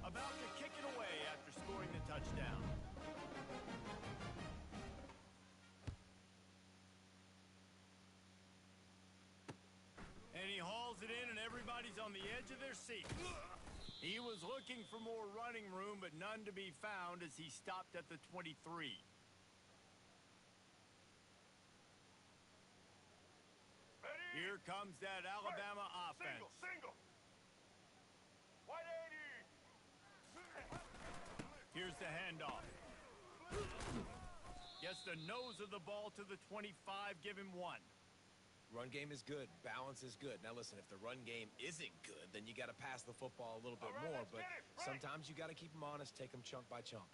About to kick it away after scoring the touchdown. And he hauls it in, and everybody's on the edge of their seat. He was looking for more running room, but none to be found as he stopped at the 23. Ready? Here comes that Alabama offense. Single. 180. Here's the handoff. Gets the nose of the ball to the 25, give him 1. Run game is good. Balance is good. Now, listen, if the run game isn't good, then you got to pass the football a little bit All right, more. let's But get it. Right. sometimes you got to keep them honest, take them chunk by chunk.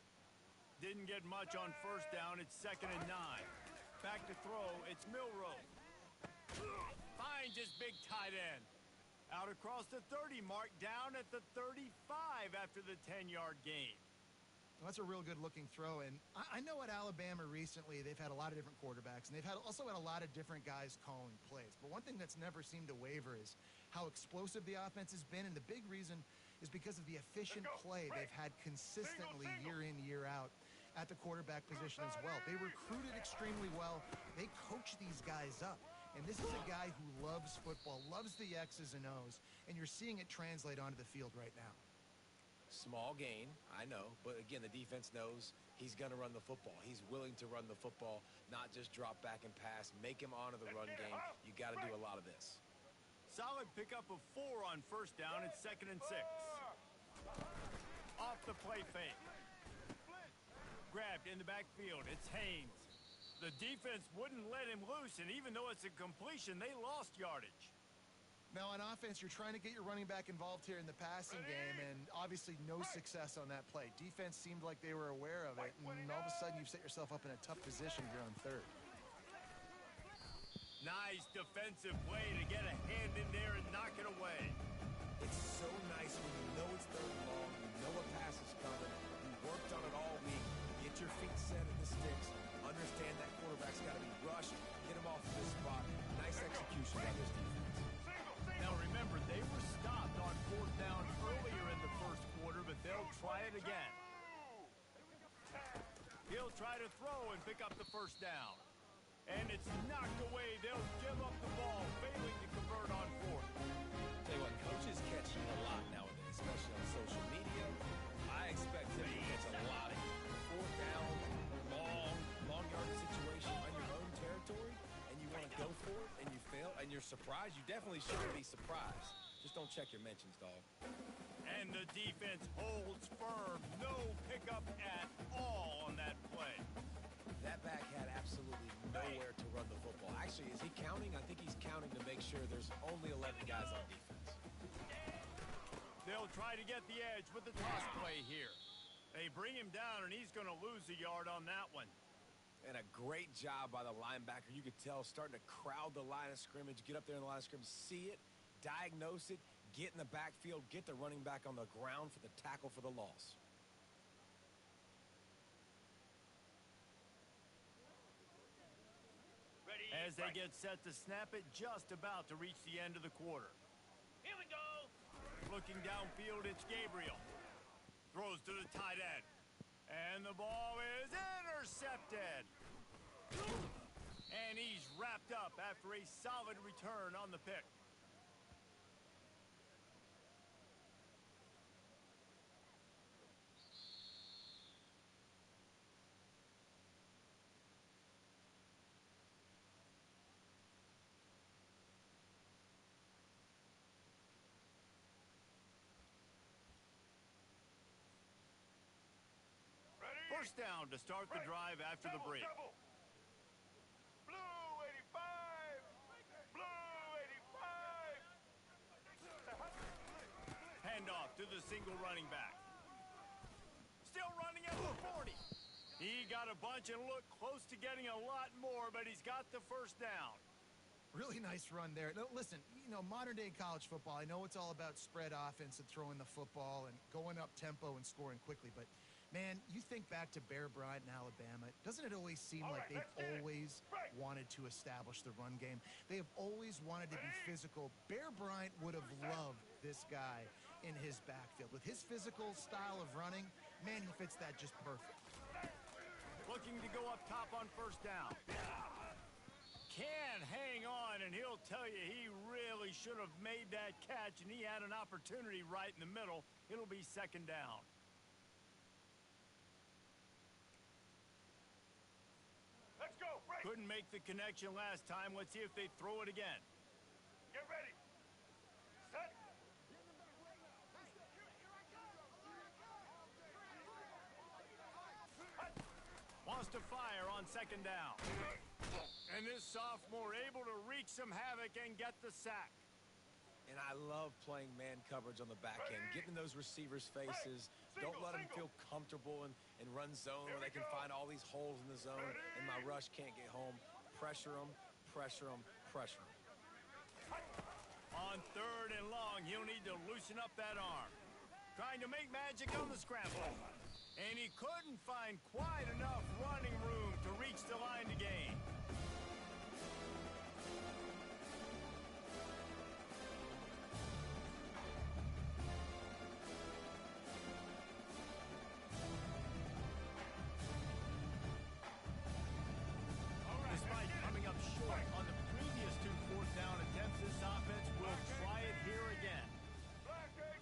Didn't get much on first down. It's second and 9. Back to throw. It's Milrow. Finds his big tight end. Out across the 30 mark, down at the 35 after the 10-yard gain. Well, that's a real good-looking throw, and I know at Alabama recently they've had a lot of different quarterbacks, and they've also had a lot of different guys calling plays. But one thing that's never seemed to waver is how explosive the offense has been, and the big reason is because of the efficient play they've had consistently year in, year out at the quarterback position as well. They recruited extremely well. They coach these guys up. And this is a guy who loves football, loves the X's and O's, and you're seeing it translate onto the field right now. Small gain, I know, but again, the defense knows he's going to run the football. He's willing to run the football, not just drop back and pass, make him honor the run game. You got to do a lot of this. Solid pickup of 4 on first down. It's 2nd and 6. Off the play fake. Grabbed in the backfield. It's Haynes. The defense wouldn't let him loose, and even though it's a completion, they lost yardage. Now, on offense, you're trying to get your running back involved here in the passing game, and obviously no success on that play. Defense seemed like they were aware of it, and all of a sudden you've set yourself up in a tough position here on 3rd. Nice defensive play to get a hand in there and knock it away. It's so nice when you know it's 3rd and long, you know a pass is coming, you worked on it all week, get your feet set in the sticks, understand that quarterback's got to be rushed, get him off of this spot. Nice execution by this defense. Now remember, they were stopped on 4th down earlier in the 1st quarter, but they'll try it again. He'll try to throw and pick up the 1st down. And it's knocked away. They'll give up the ball, failing to convert on 4th. Tell you what, coaches catch a lot nowadays, especially on social media. I expect him to catch a lot of 4th down, long yard situation on your own territory, and you want to go for it, and you fail, and you're surprised. You definitely shouldn't be surprised. Just don't check your mentions, dog. And the defense holds firm. No pickup at all on that play. That back had absolutely nowhere to run the football. Actually, is he counting? I think he's counting to make sure there's only 11 guys on defense. They'll try to get the edge with the toss play here. They bring him down, and he's going to lose a yard on that one. And a great job by the linebacker. You could tell starting to crowd the line of scrimmage, get up there in the line of scrimmage, see it, diagnose it, get in the backfield, get the running back on the ground for the tackle for the loss. As they get set to snap it, just about to reach the end of the quarter. Here we go. Looking downfield, it's Gabriel. Throws to the tight end. And the ball is intercepted. And he's wrapped up after a solid return on the pick. First down to start the drive after the break. Blue 85. Blue 85. Handoff to the single running back. Still running at the 40. He got a bunch and looked close to getting a lot more, but he's got the first down. Really nice run there. Now, listen, modern-day college football, I know it's all about spread offense and throwing the football and going up tempo and scoring quickly, but, man, you think back to Bear Bryant in Alabama, doesn't it always seem like they've always wanted to establish the run game? They have always wanted to be physical. Bear Bryant would have loved this guy in his backfield. With his physical style of running, man, he fits that just perfect. Looking to go up top on first down. Can hang on, and he'll tell you he really should have made that catch, and he had an opportunity right in the middle. It'll be second down. Let's go. Break. Couldn't make the connection last time. Let's see if they throw it again. Get ready. Set. Wants to fire on second down. And this sophomore able to wreak some havoc and get the sack. And I love playing man coverage on the back end, getting those receivers' faces. Don't let them feel comfortable and run zone where they can find all these holes in the zone and my rush can't get home. Pressure them, pressure them, pressure them. On third and long, he'll need to loosen up that arm. Trying to make magic on the scramble. And he couldn't find quite enough running room to reach the line to gain. Despite coming up short on the previous 2 fourth down attempts, this offense will try it here again. Black 18.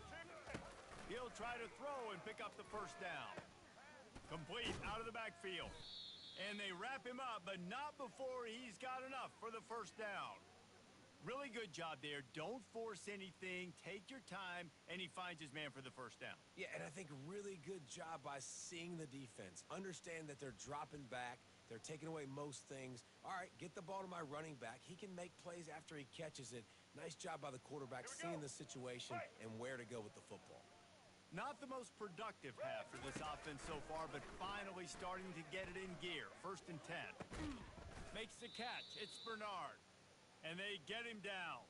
He'll They'll try to throw and pick up the first down. Complete out of the backfield. And they wrap him up, but not before he's got enough for the first down. Really good job there. Don't force anything. Take your time, and he finds his man for the first down. Yeah, and I think really good job by seeing the defense. Understand that they're dropping back. They're taking away most things. All right, get the ball to my running back. He can make plays after he catches it. Nice job by the quarterback seeing the situation and where to go with the football. Not the most productive half for this offense so far, but finally starting to get it in gear. 1st and 10. Makes the catch. It's Bernard. And they get him down.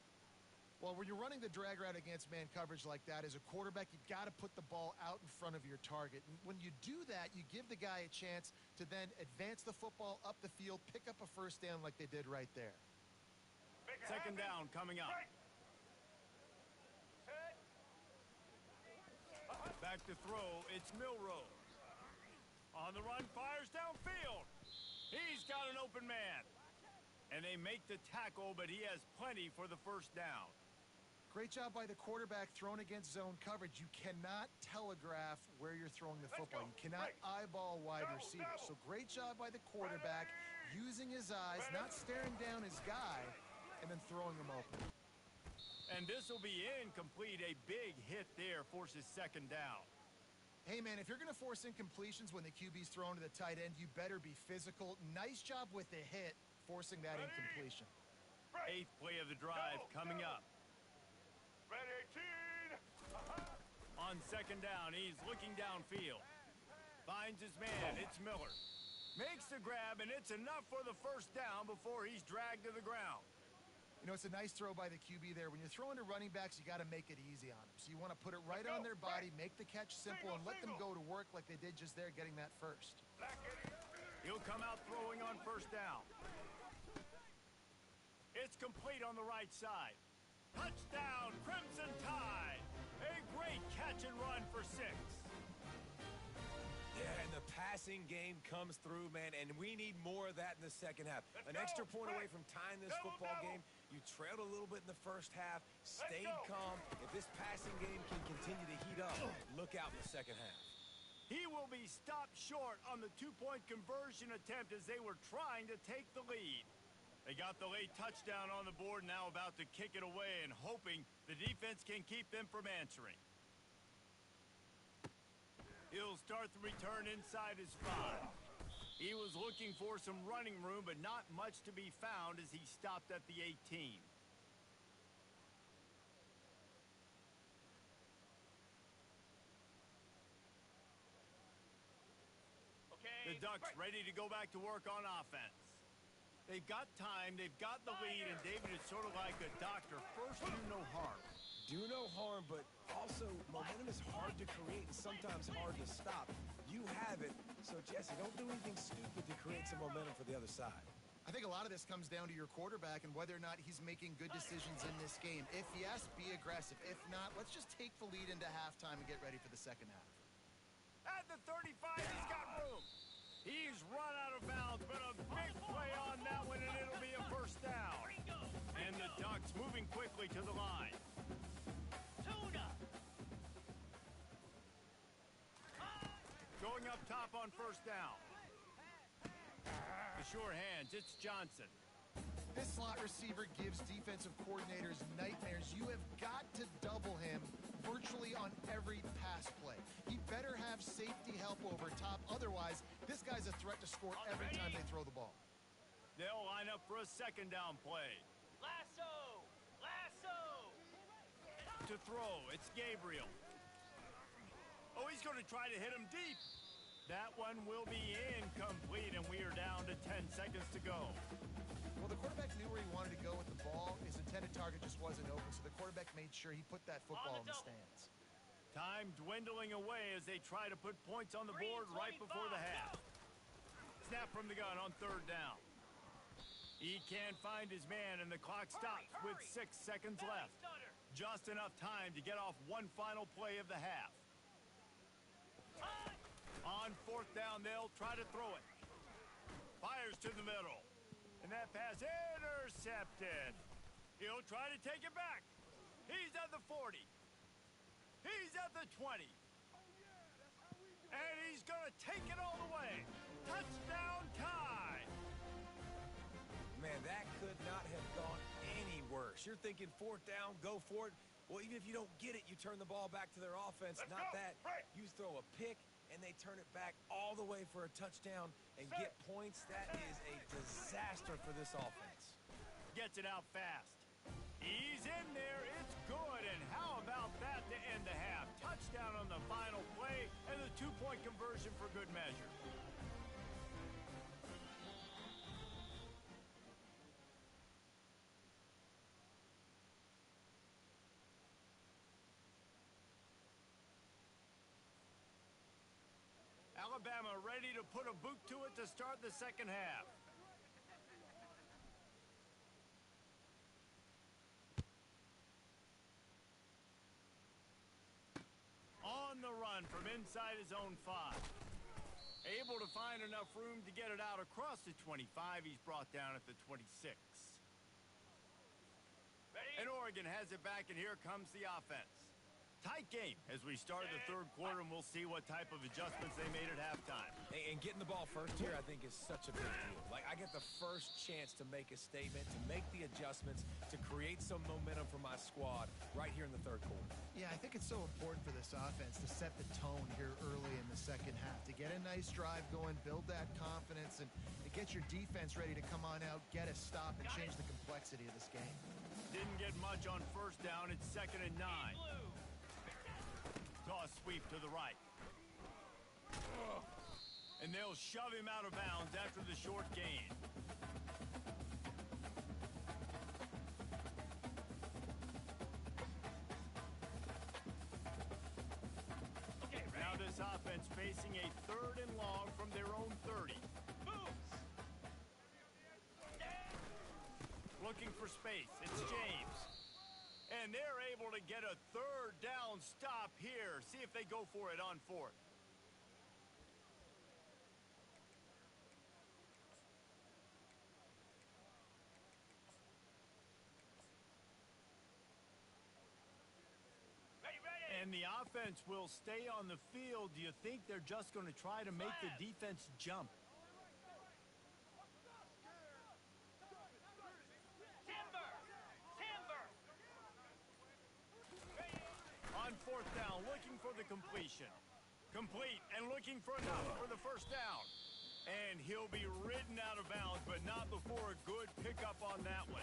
Well, when you're running the drag route against man coverage like that, as a quarterback, you've got to put the ball out in front of your target. And when you do that, you give the guy a chance to then advance the football up the field, pick up a first down like they did right there. 2nd down coming up. Back to throw, it's Milrose. On the run, fires downfield. He's got an open man. And they make the tackle, but he has plenty for the first down. Great job by the quarterback thrown against zone coverage. You cannot telegraph where you're throwing the football. You cannot eyeball wide receivers. So great job by the quarterback using his eyes, not staring down his guy, and then throwing him open. And this will be incomplete. A big hit there forces 2nd down. Hey, man, if you're going to force incompletions when the QB's thrown to the tight end, you better be physical. Nice job with the hit, forcing that incompletion. 8th play of the drive coming up. Ready, 18. On 2nd down, he's looking downfield. Finds his man. It's Miller. Makes the grab, and it's enough for the first down before he's dragged to the ground. You know, it's a nice throw by the QB there. When you're throwing to running backs, you got to make it easy on them. So you want to put it right on their body, make the catch simple, and let them go to work like they did just there, getting that first. He'll come out throwing on 1st down. It's complete on the right side. Touchdown, Crimson Tide. A great catch and run for 6. Yeah, and the passing game comes through, man, and we need more of that in the second half. An extra point away from tying this football game. You trailed a little bit in the first half, stayed calm. If this passing game can continue to heat up, look out in the second half. He will be stopped short on the 2-point conversion attempt as they were trying to take the lead. They got the late touchdown on the board, now about to kick it away and hoping the defense can keep them from answering. He'll start the return inside his 5. He was looking for some running room, but not much to be found as he stopped at the 18. The Ducks ready to go back to work on offense. They've got time, they've got the lead, and David is sort of like a doctor. First, do no harm. Do no harm, but also momentum is hard to create and sometimes hard to stop. You have it, so Jesse, don't do anything stupid to create some momentum for the other side. I think a lot of this comes down to your quarterback and whether or not he's making good decisions in this game. If yes, be aggressive. If not, let's just take the lead into halftime and get ready for the second half. At the 35, he's got room. He's run out of bounds, but a big play on that one, and it'll be a first down. And the Ducks moving quickly to the line. Going up top on first down. The sure hands, it's Johnson. This slot receiver gives defensive coordinators nightmares. You have got to double him virtually on every pass play. He better have safety help over top. Otherwise, this guy's a threat to score every time they throw the ball. They'll line up for a 2nd down play. Lasso! Lasso! To throw, it's Gabriel. Oh, he's going to try to hit him deep. That one will be incomplete, and we are down to 10 seconds to go. Well, the quarterback knew where he wanted to go with the ball. His intended target just wasn't open, so the quarterback made sure he put that football in the stands. Time dwindling away as they try to put points on the board right before the half. Snap from the gun on 3rd down. He can't find his man, and the clock stops with 6 seconds left. Just enough time to get off one final play of the half. On 4th down, they'll try to throw it. Fires to the middle. And that pass intercepted. He'll try to take it back. He's at the 40. He's at the 20. gonna take it all the way. Touchdown Tide. Man, that could not have gone any worse. You're thinking fourth down, go for it. Well, even if you don't get it, you turn the ball back to their offense. Let's Not go. that. Break. You throw a pick, and they turn it back all the way for a touchdown and get points. That is a disaster for this offense. Gets it out fast. He's in there. It's good. And how about that to end the half? Touchdown on the final play and the two-point conversion for good measure. Alabama ready to put a boot to it to start the second half. On the run from inside his own 5. Able to find enough room to get it out across the 25. He's brought down at the 26. And Oregon has it back, and here comes the offense. Tight game as we start the third quarter, and we'll see what type of adjustments they made at halftime. And getting the ball first here, I think, is such a big deal. Like, I get the first chance to make a statement, to make the adjustments, to create some momentum for my squad right here in the third quarter. Yeah, I think it's so important for this offense to set the tone here early in the second half, to get a nice drive going, build that confidence, and get your defense ready to come on out, get a stop, and change the complexity of this game. Didn't get much on first down. It's 2nd and 9. Toss sweep to the right. And they'll shove him out of bounds after the short gain. Now this offense facing a 3rd and long from their own 30. Looking for space. It's James. And they're able to get a 3rd down stop here. See if they go for it on 4th. And the offense will stay on the field. Do you think they're just going to try to make the defense jump? On 4th down, looking for the completion. Complete and looking for enough for the first down. And he'll be ridden out of bounds, but not before a good pickup on that one.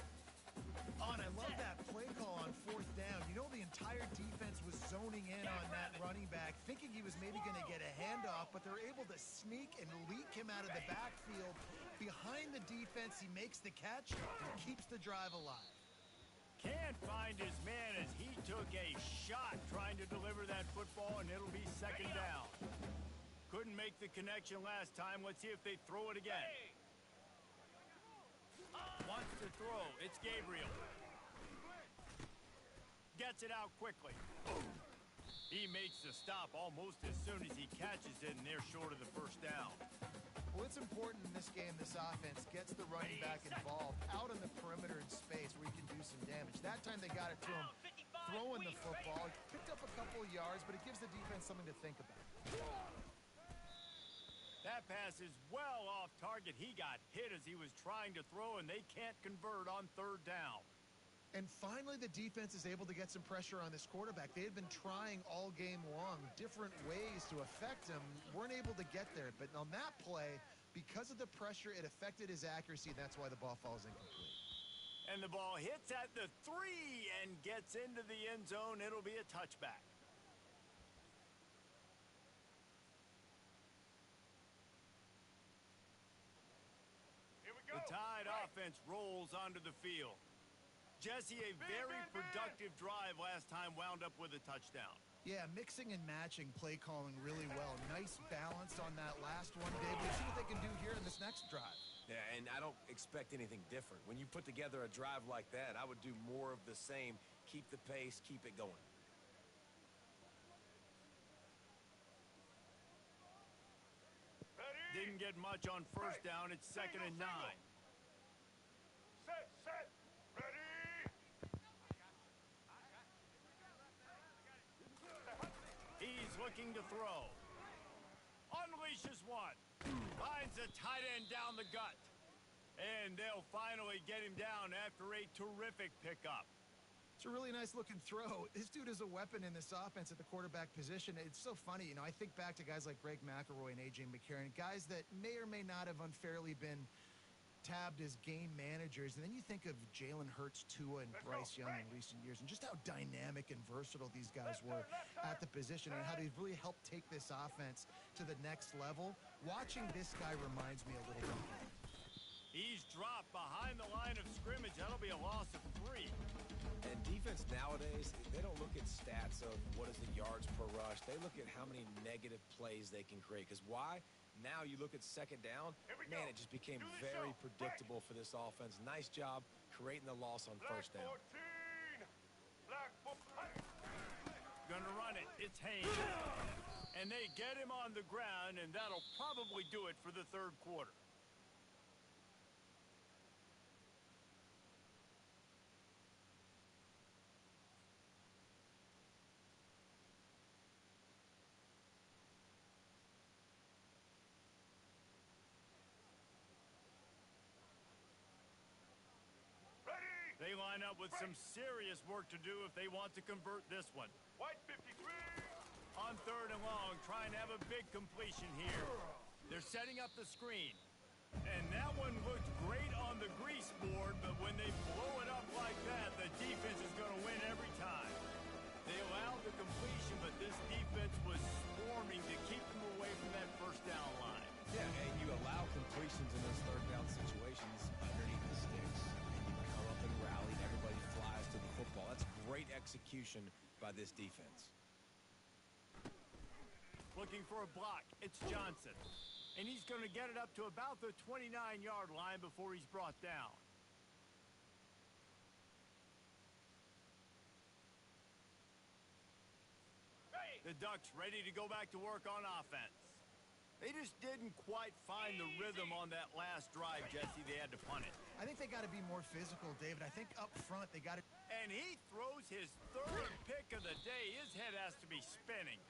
And I love that play call on 4th down. You know, the entire defense was zoning in on that running back, thinking he was maybe going to get a handoff, but they're able to sneak and leak him out of the backfield. Behind the defense, he makes the catch and keeps the drive alive. Can't find his man as he took a shot trying to deliver that football, and it'll be 2nd down. Couldn't make the connection last time. Let's see if they throw it again. Wants to throw. It's Gabriel. Gets it out quickly. He makes the stop almost as soon as he catches it, and they're short of the first down. Well, it's important in this game this offense gets the running back involved out on the perimeter in space where he can do some damage. That time they got it to him throwing the football. He picked up a couple of yards, but it gives the defense something to think about. That pass is well off target. He got hit as he was trying to throw, and they can't convert on 3rd down. And finally, the defense is able to get some pressure on this quarterback. They had been trying all game long, different ways to affect him, weren't able to get there. But on that play, because of the pressure, it affected his accuracy, and that's why the ball falls incomplete. And the ball hits at the 3 and gets into the end zone. It'll be a touchback. Here we go. The Tide offense rolls onto the field. Jesse, a very productive drive last time, wound up with a touchdown. Yeah, mixing and matching play calling really well. Nice balance on that last one, Dave. We'll see what they can do here in this next drive. Yeah, and I don't expect anything different. When you put together a drive like that, I would do more of the same. Keep the pace, keep it going. Didn't get much on first down. It's 2nd and 9. Set, ready. He's looking to throw. unleashes one. Finds a tight end down the gut. And they'll finally get him down after a terrific pickup. It's a really nice looking throw. This dude is a weapon in this offense at the quarterback position. It's so funny, I think back to guys like Greg McElroy and A.J. McCarron, guys that may or may not have unfairly been tabbed as game managers. And then you think of Jalen Hurts, Tua, and Bryce Young in recent years, and just how dynamic and versatile these guys were at the position and how they've really helped take this offense to the next level. Watching this guy reminds me a little bit of him. He's dropped behind the line of scrimmage. That'll be a loss of 3. And defense nowadays, they don't look at stats of what is the yards per rush. They look at how many negative plays they can create. Because why? Now you look at second down, man, it just became very predictable for this offense. Nice job creating the loss on first down. Gonna run it. It's Haynes. And they get him on the ground, and that'll probably do it for the third quarter. They line up with some serious work to do if they want to convert this one. White 53. On third and long, trying to have a big completion here. They're setting up the screen. And that one looked great on the grease board, but when they blow it up like that, the defense is going to win every time. They allowed the completion, but this defense was swarming to keep them away from that first down line. Yeah, and you allow completions in those third down situations underneath the sticks. And rally, and everybody flies to the football. That's great execution by this defense. Looking for a block. It's Johnson. And he's going to get it up to about the 29-yard line before he's brought down. The Ducks ready to go back to work on offense. They just didn't quite find the rhythm on that last drive, Jesse. They had to punt it. I think they got to be more physical, David. I think up front they got to... And he throws his third pick of the day. His head has to be spinning.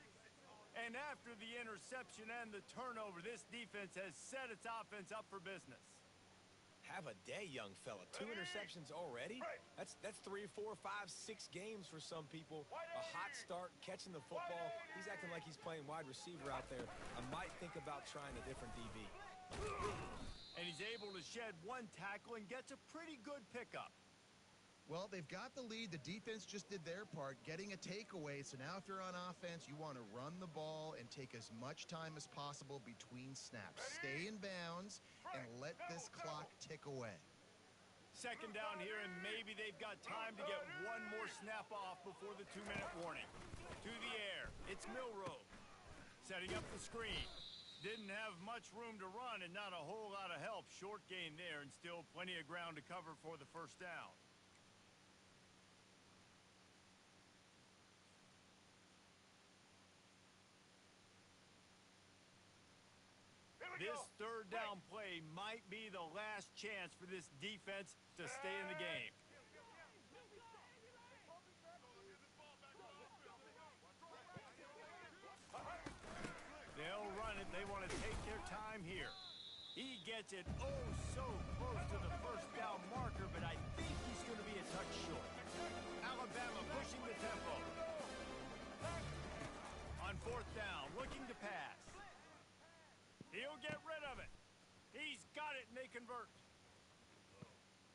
And after the interception and the turnover, this defense has set its offense up for business. Have a day, young fella. 2 interceptions already? That's 3, 4, 5, 6 games for some people. A hot start, catching the football. He's acting like he's playing wide receiver out there. I might think about trying a different DB. And he's able to shed 1 tackle and gets a pretty good pickup. Well, they've got the lead. The defense just did their part, getting a takeaway. So now if you're on offense, you want to run the ball and take as much time as possible between snaps. Stay in bounds and let this clock tick away. Second down here, and maybe they've got time to get 1 more snap off before the 2-minute warning. To the air, it's Milroe. Setting up the screen. Didn't have much room to run and not a whole lot of help. Short gain there and still plenty of ground to cover for the first down. This third down play might be the last chance for this defense to stay in the game. They'll run it. They want to take their time here. He gets it oh so close to the first down marker, but I think he's going to be a touch short. Alabama pushing the tempo. On fourth down, looking to pass. He'll get rid of it. He's got it, and they convert.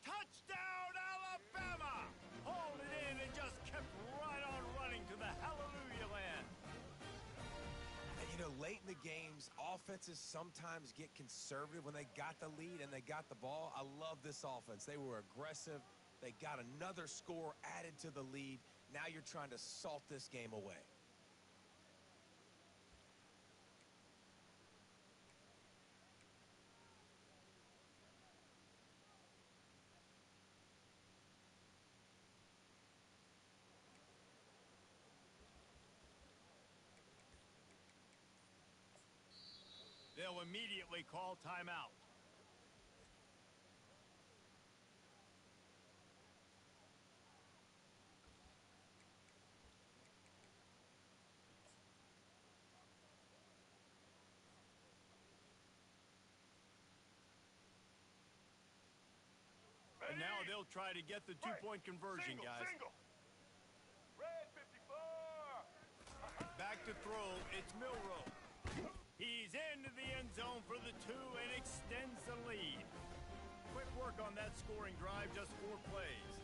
Touchdown, Alabama! Hauled it in and just kept right on running to the hallelujah land. And, late in the games, offenses sometimes get conservative when they got the lead and they got the ball. I love this offense. They were aggressive. They got another score added to the lead. Now you're trying to salt this game away. They'll immediately call timeout. They'll try to get the two-point conversion, guys. Single. Red 54. Back to throw, it's Milrow. He's into the end zone for the 2 and extends the lead. Quick work on that scoring drive, just 4 plays.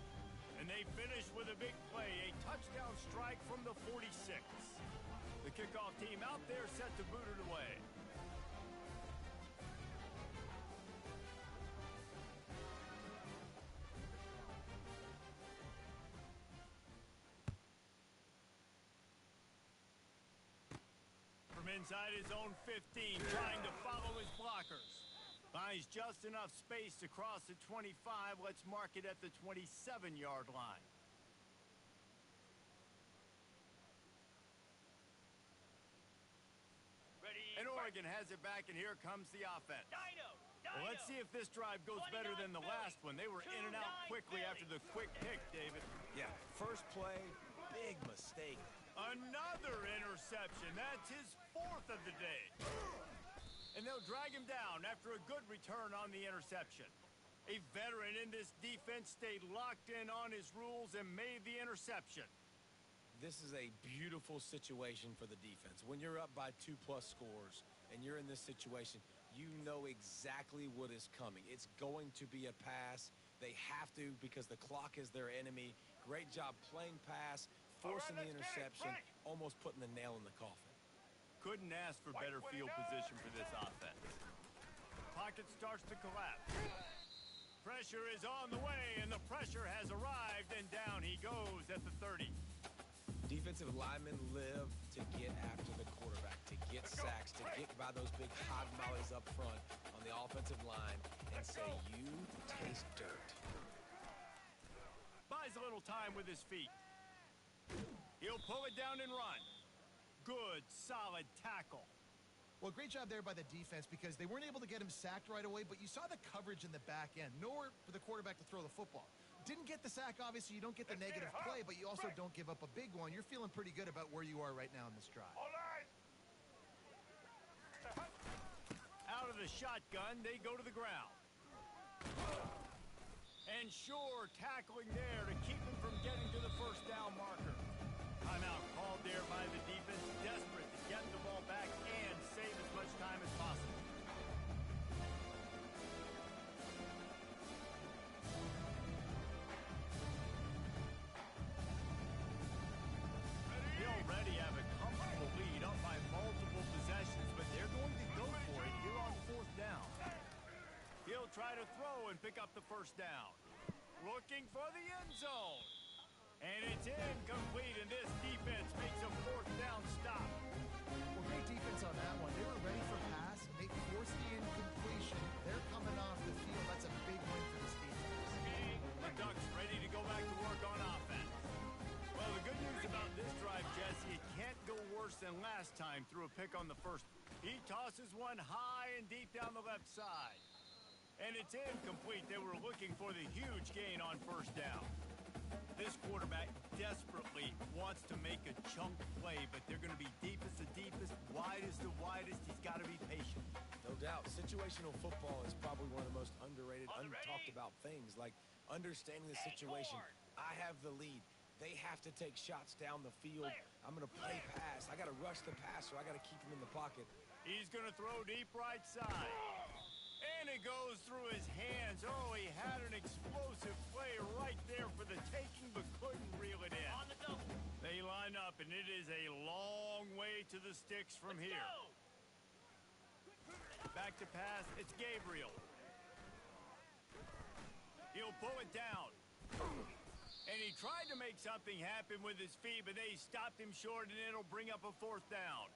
And they finish with a big play, a touchdown strike from the 46. The kickoff team out there set to boot it away. From inside his own 15, trying to follow his blockers. Finds just enough space to cross the 25. Let's mark it at the 27-yard line. Ready. And Oregon has it back, and here comes the offense. Dino. Well, let's see if this drive goes better than the last one. They were in and out quickly after the quick pick, David. Yeah, first play, big mistake. Another interception. That's his 4th of the day. And they'll drag him down after a good return on the interception. A veteran in this defense stayed locked in on his rules and made the interception. This is a beautiful situation for the defense. When you're up by 2+ scores and you're in this situation, you know exactly what is coming. It's going to be a pass. They have to because the clock is their enemy. Great job playing pass, forcing the interception, almost putting the nail in the coffin. Couldn't ask for better field position for this offense. Pocket starts to collapse. Pressure is on the way, and the pressure has arrived, and down he goes at the 30. Defensive linemen live to get after the quarterback, to get sacks, to get by those big hog mollies up front on the offensive line and say, you taste dirt. Buys a little time with his feet. He'll pull it down and run. Good, solid tackle. Well, great job there by the defense because they weren't able to get him sacked right away, but you saw the coverage in the back end. Nowhere for the quarterback to throw the football. Didn't get the sack, obviously. You don't get the negative play, but you also don't give up a big one. You're feeling pretty good about where you are right now in this drive. All eyes. Out of the shotgun, they go to the ground. And sure, tackling there to keep him from getting to the first down marker. Timeout called there by the defense, desperate to get the ball back and save as much time as possible. They already have a comfortable lead up by multiple possessions, but they're going to go for it here on 4th down. He'll try to throw and pick up the first down. Looking for the end zone. And it's incomplete, and this defense makes a 4th down stop. Well, great defense on that one. They were ready for pass, and they forced the incompletion. They're coming off the field. That's a big win for this defense. The Ducks ready to go back to work on offense. Well, the good news about this drive, Jesse, it can't go worse than last time through a pick on the first. He tosses one high and deep down the left side. And it's incomplete. They were looking for the huge gain on first down. This quarterback desperately wants to make a chunk play, but they're going to be deepest the deepest, widest the widest. He's got to be patient. No doubt. Situational football is probably one of the most underrated, untalked about things, like understanding the situation. I have the lead. They have to take shots down the field. I'm going to play pass. I got to rush the passer. I got to keep him in the pocket. He's going to throw deep right side. And it goes through his hands. Oh, he had an explosive play right there for the taking, but couldn't reel it in. On the double. They line up, and it is a long way to the sticks from here. Back to pass, it's Gabriel. He'll pull it down. And he tried to make something happen with his feet, but they stopped him short, and it'll bring up a 4th down.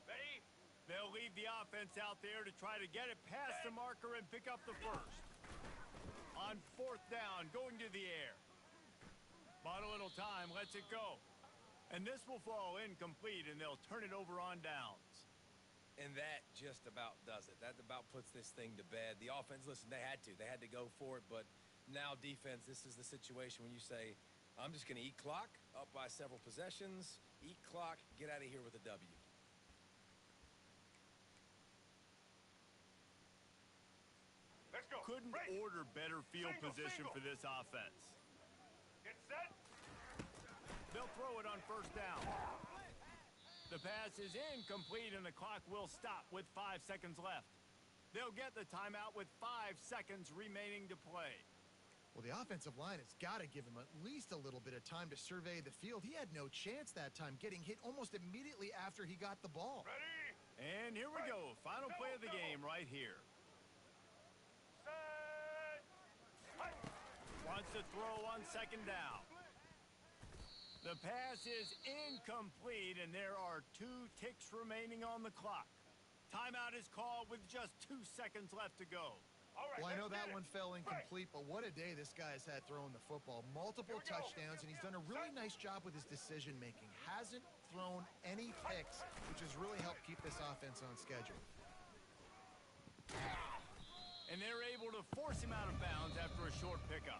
Ready. They'll leave the offense out there to try to get it past the marker and pick up the first. On 4th down, going to the air. Bought a little time, lets it go. And this will fall incomplete, and they'll turn it over on downs. And that just about does it. That about puts this thing to bed. The offense, listen, they had to go for it, but now defense, this is the situation when you say, I'm just going to eat clock, up by several possessions, eat clock, get out of here with a W. couldn't order better field position for this offense. Get set. They'll throw it on first down. The pass is incomplete, and the clock will stop with 5 seconds left. They'll get the timeout with 5 seconds remaining to play. Well, the offensive line has got to give him at least a little bit of time to survey the field. He had no chance that time, getting hit almost immediately after he got the ball. Ready. And here we go. Final play of the game right here. Set. Hut. Wants to throw on second down. The pass is incomplete, and there are 2 ticks remaining on the clock. Timeout is called with just 2 seconds left to go. All right, Well, I know let's that get one it. fell incomplete, but what a day this guy's had throwing the football. Multiple Here we go. touchdowns, and he's done a really nice job with his decision-making. Hasn't thrown any picks, which has really helped keep this offense on schedule. And they're able to force him out of bounds after a short pickup.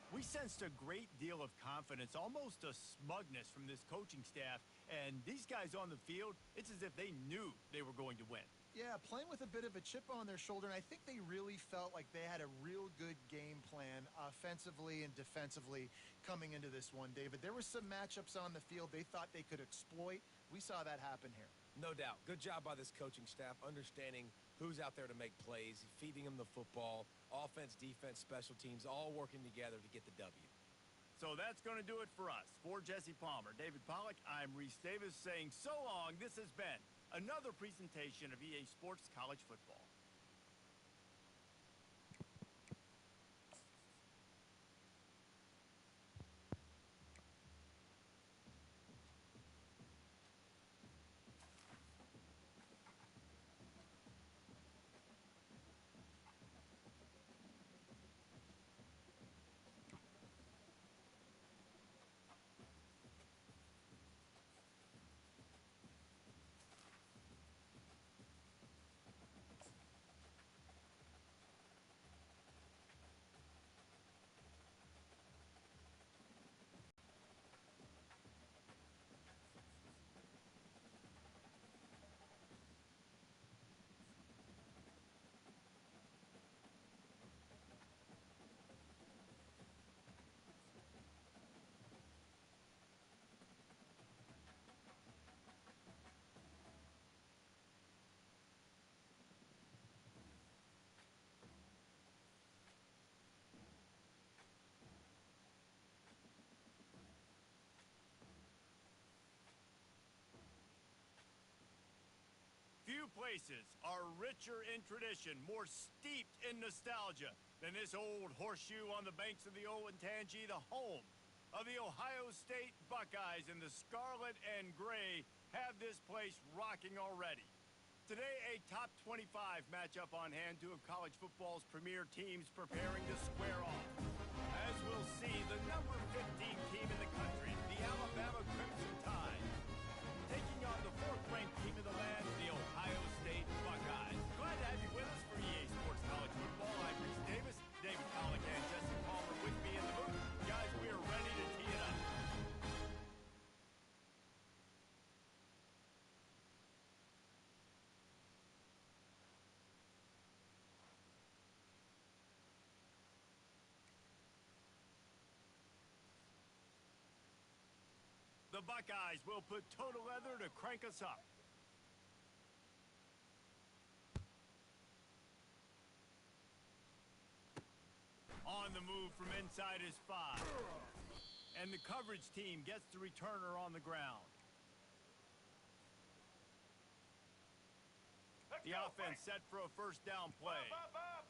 We sensed a great deal of confidence, almost a smugness from this coaching staff. And these guys on the field, it's as if they knew they were going to win. Yeah, playing with a bit of a chip on their shoulder, and I think they really felt like they had a real good game plan offensively and defensively coming into this one, David. There were some matchups on the field they thought they could exploit. We saw that happen here. No doubt. Good job by this coaching staff, understanding who's out there to make plays, feeding them the football, offense, defense, special teams, all working together to get the W. So that's going to do it for us. For Jesse Palmer, David Pollack, I'm Reese Davis saying so long. This has been another presentation of EA Sports College Football. Few places are richer in tradition, more steeped in nostalgia than this old horseshoe on the banks of the old Ncaa25, the home of the Ohio State Buckeyes, and the scarlet and gray have this place rocking already. Today, a top 25 matchup on hand, 2 of college football's premier teams preparing to square off. As we'll see, the number 15 team in the country, the Alabama Crimson Tide, taking on the 4th-ranked team in the land, the Ohio State Buckeyes. Glad to have you with us for EA Sports College Football. I'm Reese Davis, David Pollack, and Jesse Palmer with me in the booth. Guys, we are ready to tee it up. The Buckeyes will put total leather to crank us up. On the move from inside is 5. And the coverage team gets the returner on the ground. Let's The go. offense set for a first down play. Up, up, up.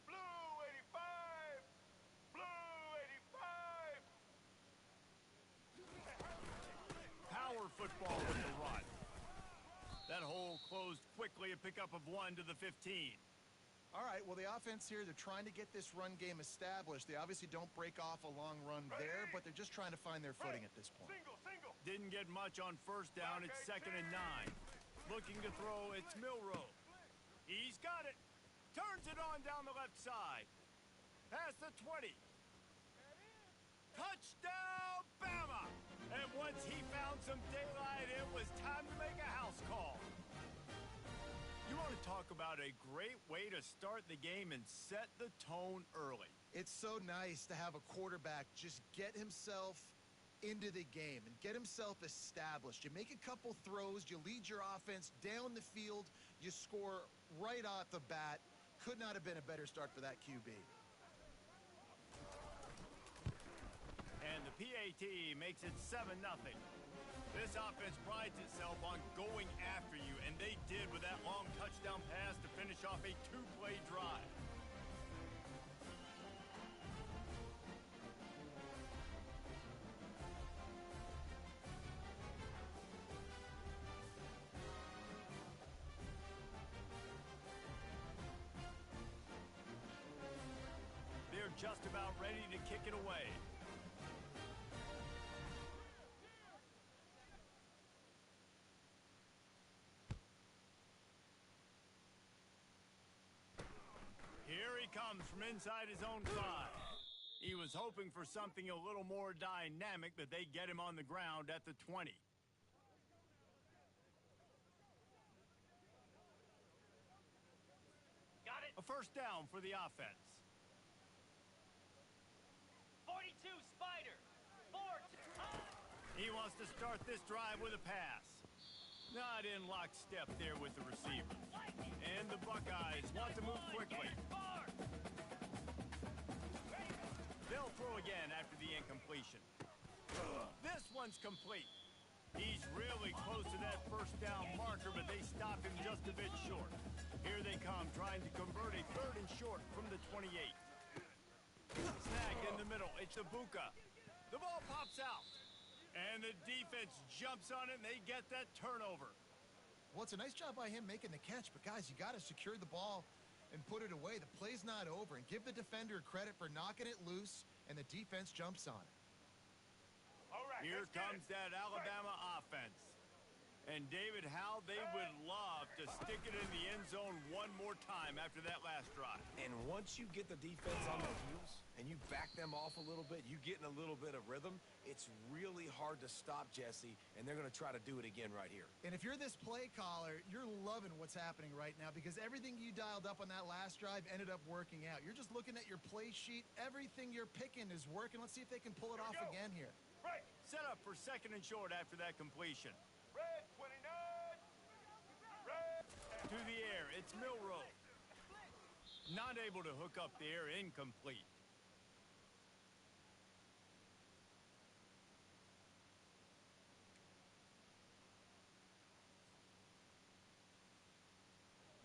Blue 85. Blue 85. Power football with the run. That hole closed quickly, a pickup of 1 to the 15. All right, well, the offense here, they're trying to get this run game established. They obviously don't break off a long run there, but they're just trying to find their footing at this point. Single, single. Didn't get much on first down. It's 2nd and 9. Looking to throw, it's Milroe. He's got it. Turns it on down the left side. Past the 20. Touchdown, Bama! And once he found some daylight, it was time to make a house call. You want to to talk about a great way to start the game and set the tone early. It's so nice to have a quarterback just get himself into the game and get himself established. You make a couple throws, you lead your offense down the field, you score right off the bat. Could not have been a better start for that QB. And the PAT makes it 7-0. This offense prides itself on going after you, and they did with that long touchdown pass to finish off a two-play drive. They're just about ready to kick it away. Here he comes from inside his own 5. He was hoping for something a little more dynamic, but they get him on the ground at the 20. Got it. A first down for the offense. 42 Spider. 4 to He wants to start this drive with a pass. Not in lockstep there with the receiver. And the Buckeyes want to move quickly. They'll throw again after the incompletion. This one's complete. He's really close to that first down marker, but they stop him just a bit short. Here they come, trying to convert a 3rd and short from the 28. Snagged in the middle. It's Ibuka. The ball pops out. And the defense jumps on it, and they get that turnover. Well, it's a nice job by him making the catch, but guys, you got to secure the ball and put it away. The play's not over, and give the defender credit for knocking it loose, and the defense jumps on it. All right, Here let's get comes it. that Alabama offense. And David, how they would love to stick it in the end zone one more time after that last drive. And once you get the defense on their heels and you back them off a little bit, you get in a little bit of rhythm, it's really hard to stop, Jesse, and they're going to try to do it again right here. And if you're this play caller, you're loving what's happening right now because everything you dialed up on that last drive ended up working out. You're just looking at your play sheet. Everything you're picking is working. Let's see if they can pull it off again here. Right. Set up for 2nd and short after that completion. Red 29. Red. To the air, it's Milroe. Not able to hook up the air, incomplete.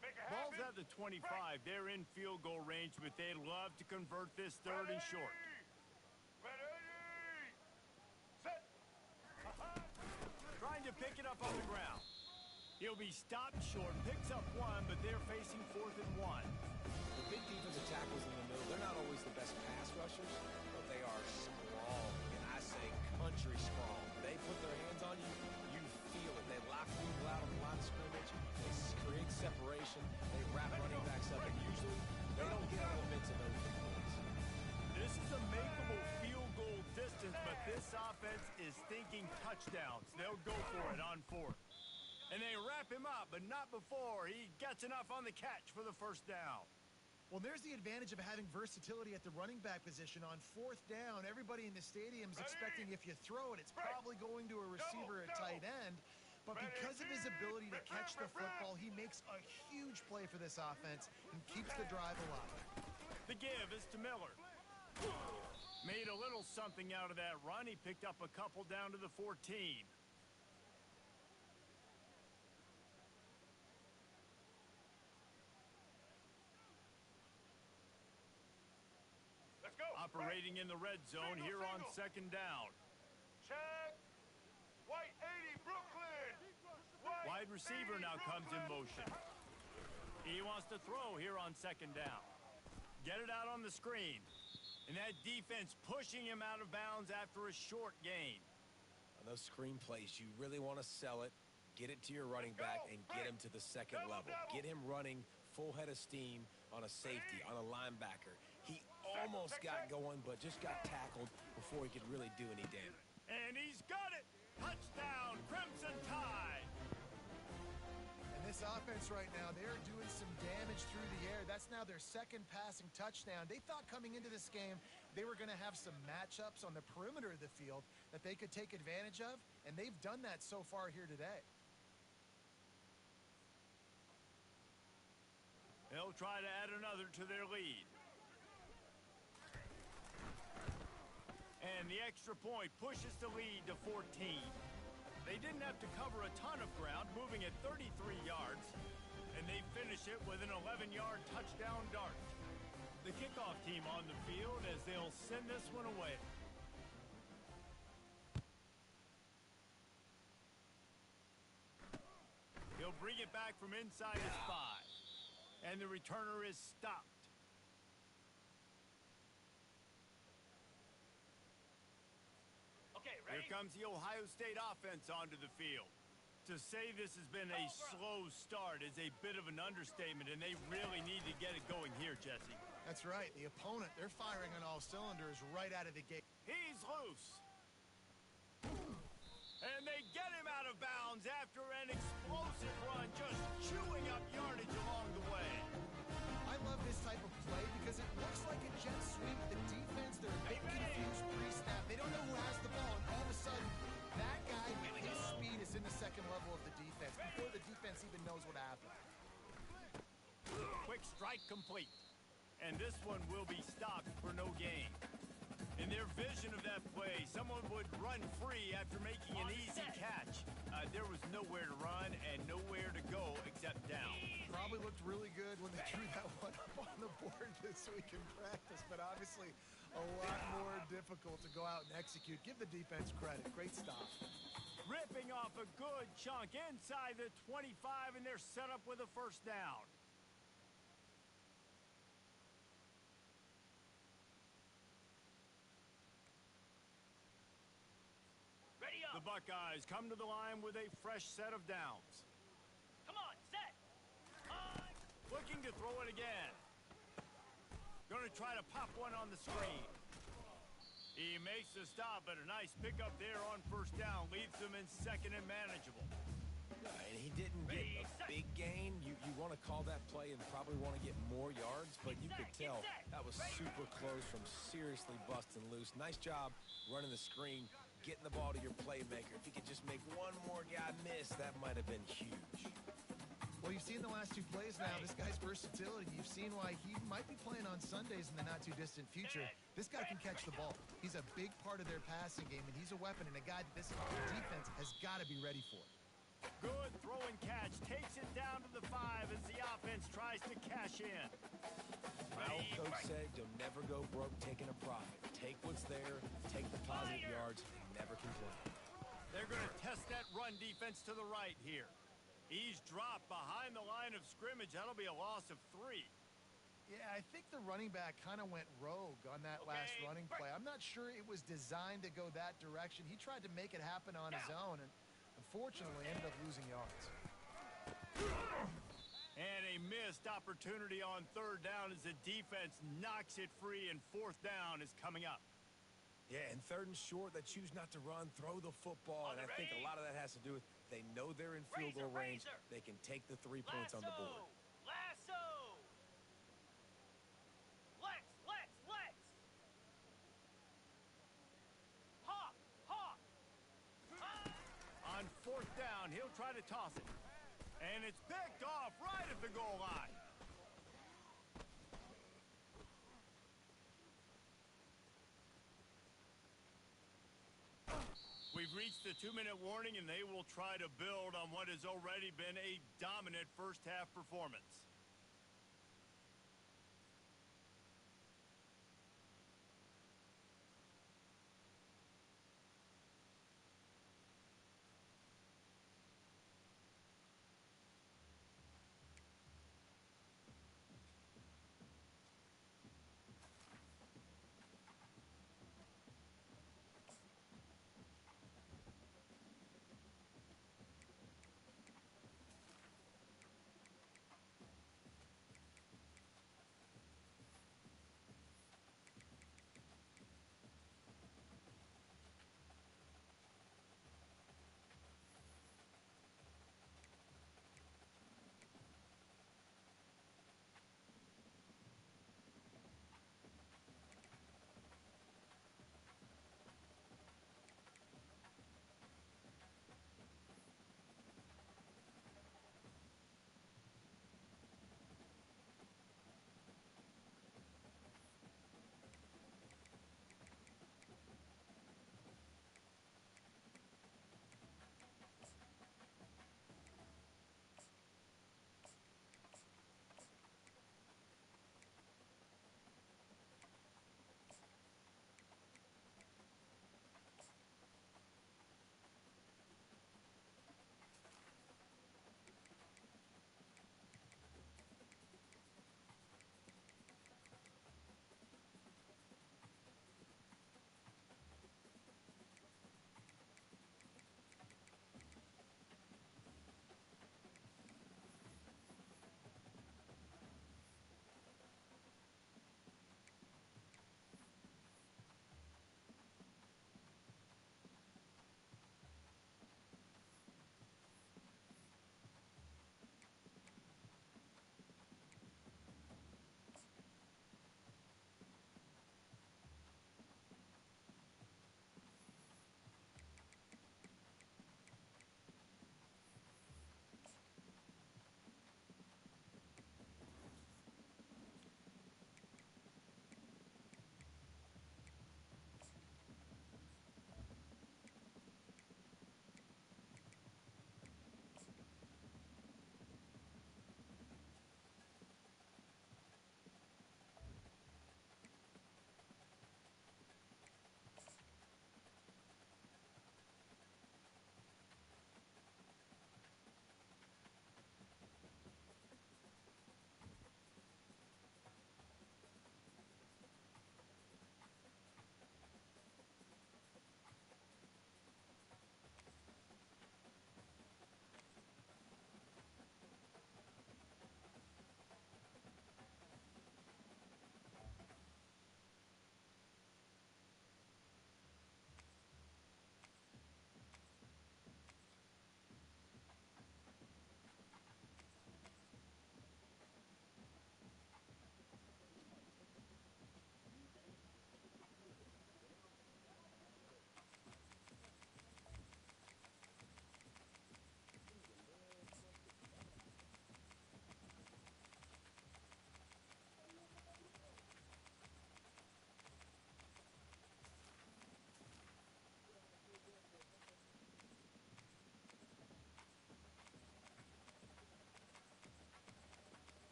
Make it Ball's happen. at the 25. They're in field goal range, but they'd love to convert this 3rd and short. Ready. Set. Trying to pick it up on the ground. He'll be stopped short, picks up 1, but they're facing 4th and 1. The big defensive tackles in the middle, they're not always the best pass rushers, but they are strong, and I say country strong. They put their hands on you, you feel it. They lock people out on the line of scrimmage, they create separation, they wrap running backs up, and usually they don't get elements of those points. This is a makeable field goal distance, but this offense is thinking touchdowns. They'll go for it on 4th. And they wrap him up, but not before he gets enough on the catch for the first down. Well, there's the advantage of having versatility at the running back position. On 4th down, everybody in the stadium is expecting if you throw it, it's probably going to a receiver at tight end. But because of his ability to catch the football, he makes a huge play for this offense and keeps the drive alive. The give is to Miller. Made a little something out of that run. He picked up a couple down to the 14. Let's go. Operating in the red zone here on 2nd down. Check. White 80, Brooklyn. White Wide receiver 80, now comes in Brooklyn. motion. He wants to throw here on 2nd down. Get it out on the screen. And that defense pushing him out of bounds after a short gain. On those screen plays, you really want to sell it, get it to your running back, and get him to the 2nd level. Get him running full head of steam on a safety, on a linebacker. He almost got going, but just got tackled before he could really do any damage. And he's got it! Touchdown, Crimson Tide! And this offense right now. They're doing some damage through the air. That's now their second passing touchdown. They thought coming into this game they were going to have some matchups on the perimeter of the field that they could take advantage of, and they've done that so far here today. They'll try to add another to their lead. And the extra point pushes the lead to 14. They didn't have to cover a ton of ground, moving at 33 yards, and they finish it with an 11-yard touchdown dart. The kickoff team on the field as they'll send this one away. He'll bring it back from inside his 5, and the returner is stopped. Here comes the Ohio State offense onto the field. To say this has been a slow start is a bit of an understatement, and they really need to get it going here, Jesse. That's right. The opponent, they're firing on all cylinders right out of the gate. He's loose. And they get him out of bounds after an explosive run, just chewing up yardage along the way. I love this type of play because it looks like a jet sweep. The defense, they're a bit confused pre-snap. They don't know who has the ball, and all of a sudden, that guy with his speed is in the second level of the defense before the defense even knows what happened. Quick strike complete. And this one will be stopped for no gain. In their vision of that play, someone would run free after making an easy catch. There was nowhere to run and nowhere to go except down. Probably looked really good when they threw that one up on the board this week in practice, but obviously a lot more difficult to go out and execute. Give the defense credit. Great stop. Ripping off a good chunk inside the 25, and they're set up with a first down. The Buckeyes come to the line with a fresh set of downs. Come on, set. On. Looking to throw it again. Going to try to pop one on the screen. He makes the stop, but a nice pickup there on first down leaves them in second and manageable. And he didn't get a big gain. You want to call that play and probably want to get more yards, but you could tell that was super close from seriously busting loose. Nice job running the screen, getting the ball to your playmaker. If he could just make one more guy miss, that might have been huge. Well, you've seen the last two plays now. This guy's versatility. You've seen why he might be playing on Sundays in the not-too-distant future. This guy can catch the ball. He's a big part of their passing game, and he's a weapon and a guy that this defense has got to be ready for. Good throw and catch. Takes it down to the 5 as the offense tries to cash in. My old coach said you'll never go broke taking a profit. Take what's there, take the positive yards, and never complain. They're going to test that run defense to the right here. He's dropped behind the line of scrimmage. That'll be a loss of 3. Yeah, I think the running back kind of went rogue on that last running play. I'm not sure it was designed to go that direction. He tried to make it happen on his own and unfortunately ended up losing yards. And a missed opportunity on third down as the defense knocks it free, and fourth down is coming up. Yeah, and third and short, they choose not to run, throw the football, and I think a lot of that has to do with they know they're in field goal range. They can take the 3 points on the board. Lasso! Lex! Hawk! On fourth down, he'll try to toss it. And it's picked off right at the goal line. We've reached the 2-minute warning, and they will try to build on what has already been a dominant first-half performance.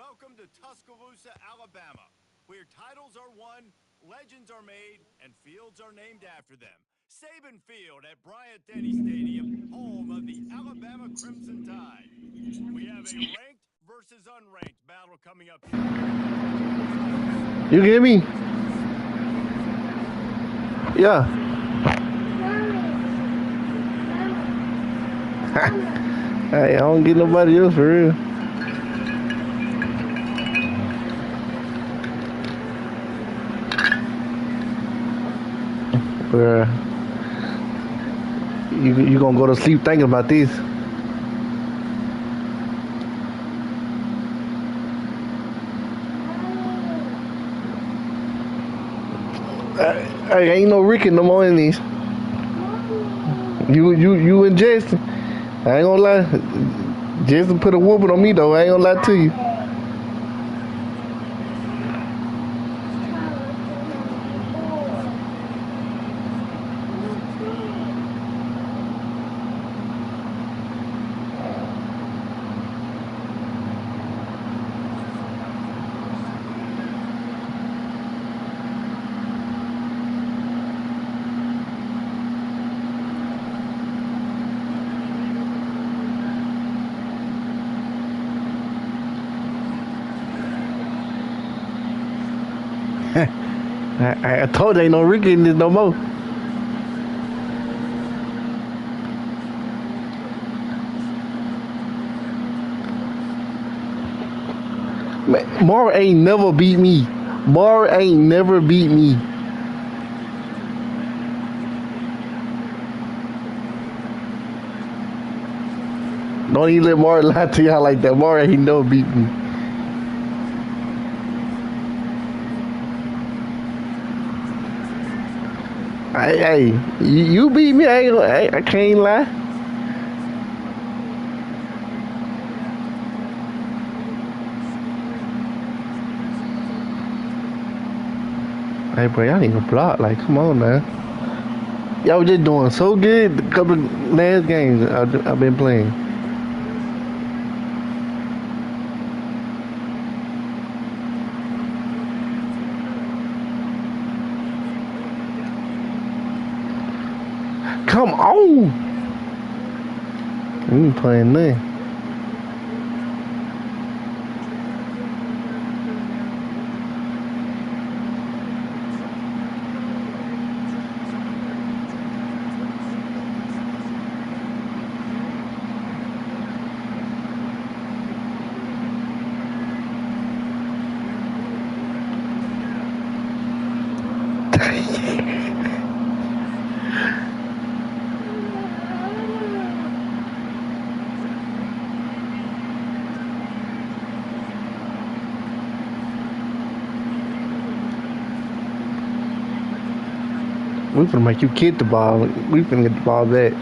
Welcome to Tuscaloosa, Alabama, where titles are won, legends are made, and fields are named after them. Saban Field at Bryant-Denny Stadium, home of the Alabama Crimson Tide. We have a ranked versus unranked battle coming up here. You get me? Yeah. Hey, I don't get nobody else for real. Bruh. You gonna go to sleep thinking about this. Hey, ain't no Ricky no more in these. You and Jason. I ain't gonna lie. Jason put a whooping on me though. I ain't gonna lie to you. I told you ain't no Ricky in this no more. Man, Mara ain't never beat me. Mara ain't never beat me. Don't even let Mara lie to y'all like that. Mara ain't never beat me. Hey, you beat me. I can't lie. Hey, bro, y'all need to block. Like, come on, man. Y'all was just doing so good the couple of last games I've been playing. Come on! We ain't playing nothing. We finna make you kick the ball. We finna get the ball back.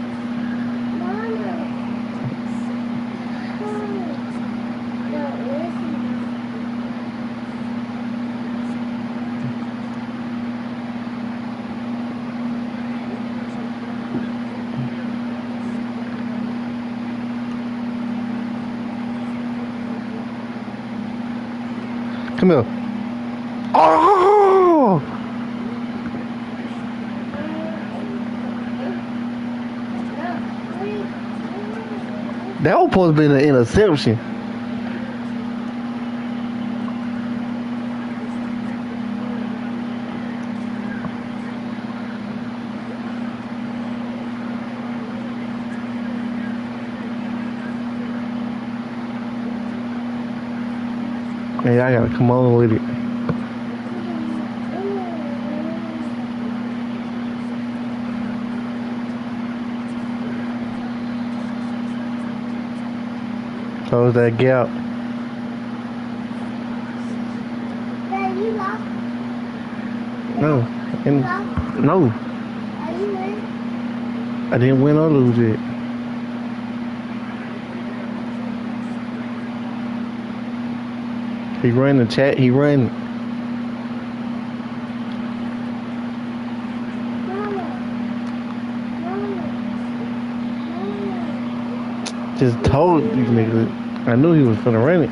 Come here. Oh! That was supposed to be an interception. Hey, I gotta come on with it. Close that gap. No. No. I didn't win or lose it. He ran the chat. He ran. Just told these niggas. I knew he was finna run it.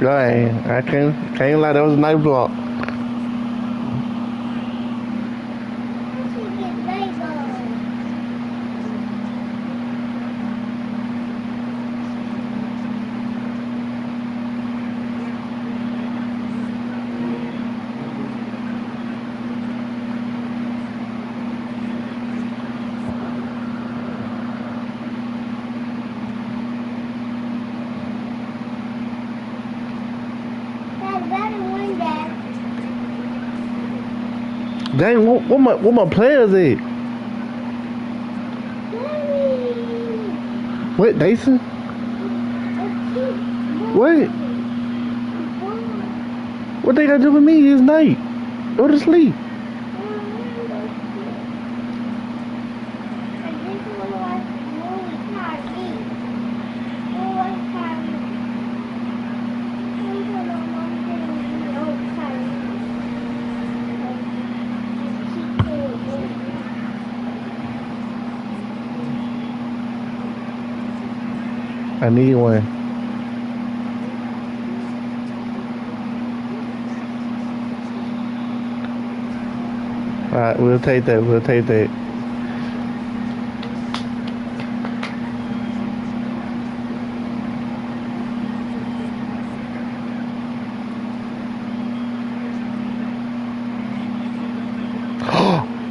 I can't lie, that was a nice block. Dang, what my players at? What, Dyson? What? What they got to do with me? It's night. Go to sleep. I need one. Alright, we'll take that. We'll take that.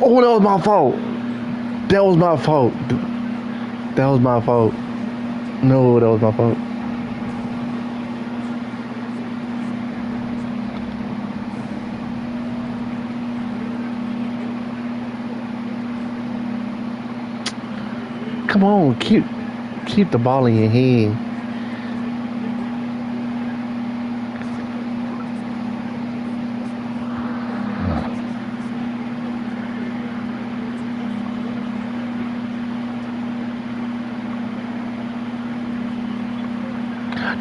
Oh, that was my fault. That was my fault. That was my fault. No, that was my fault. Come on, keep the ball in your hand.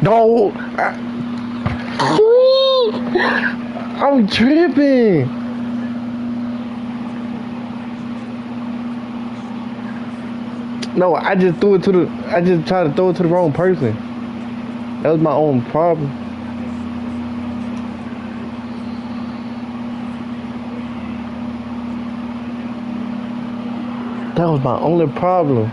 No, I'm tripping. No, I just tried to throw it to the wrong person. That was my own problem. That was my only problem.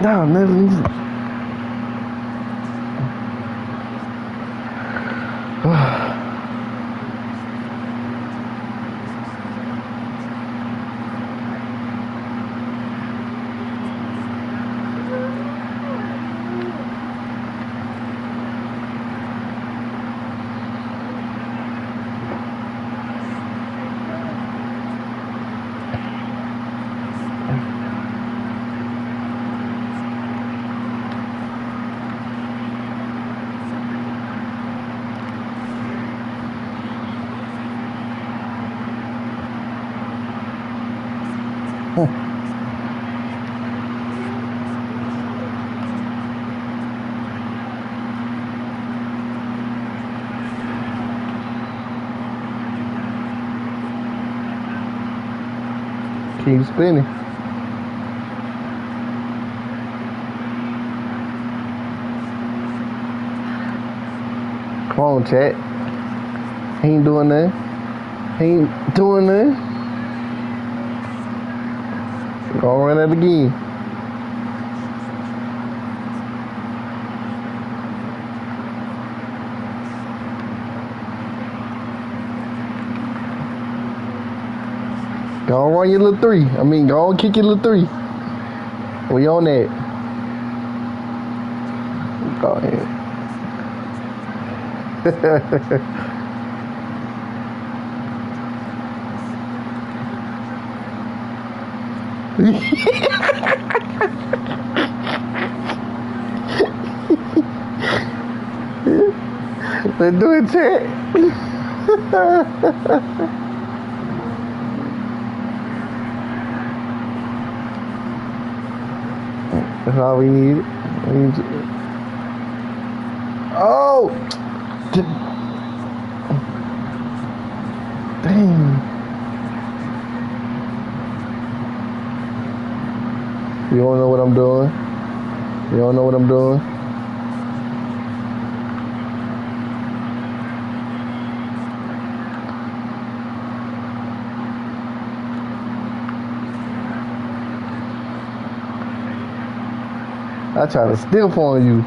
No, never. Keep spinning. Come on, chat. He ain't doing nothing. He ain't doing nothing. Gonna run it again. Go on, run your little three. Go on, kick your little three. We on that. Go ahead. Let's do it, chat. That's all we need. Oh! Dang. You don't know what I'm doing? You don't know what I'm doing? I try to stiff on you.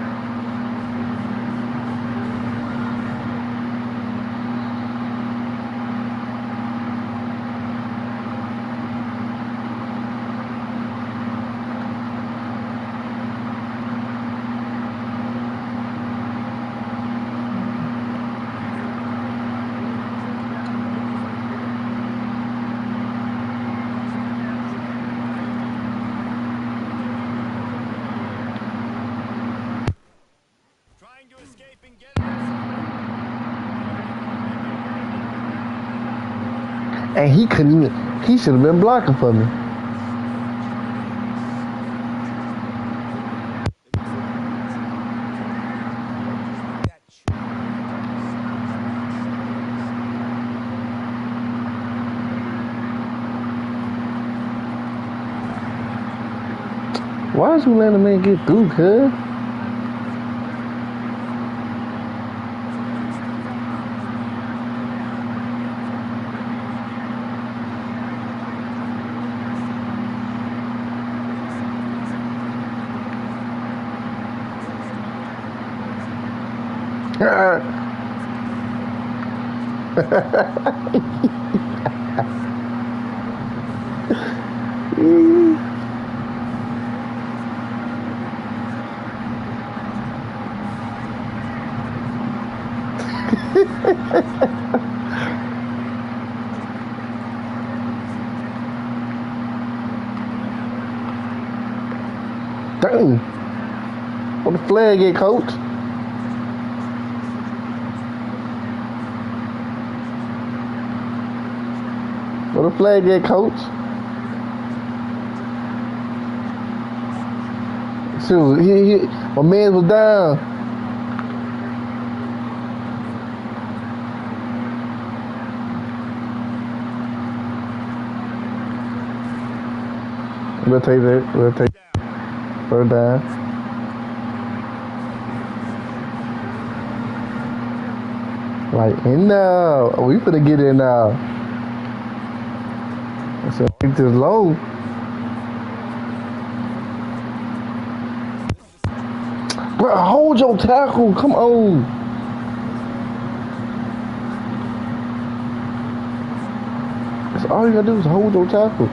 Trying to escape and get it. And he couldn't even, he should have been blocking for me. Why is you letting the man get through, cuz? Dang. What the flag at, coach? What the flag at, coach? Shoot, my man was down. We'll take that. We'll take third down. Like, in now. We finna get in now. So, it's just low. Bro, hold your tackle. Come on. That's all you gotta do is hold your tackle.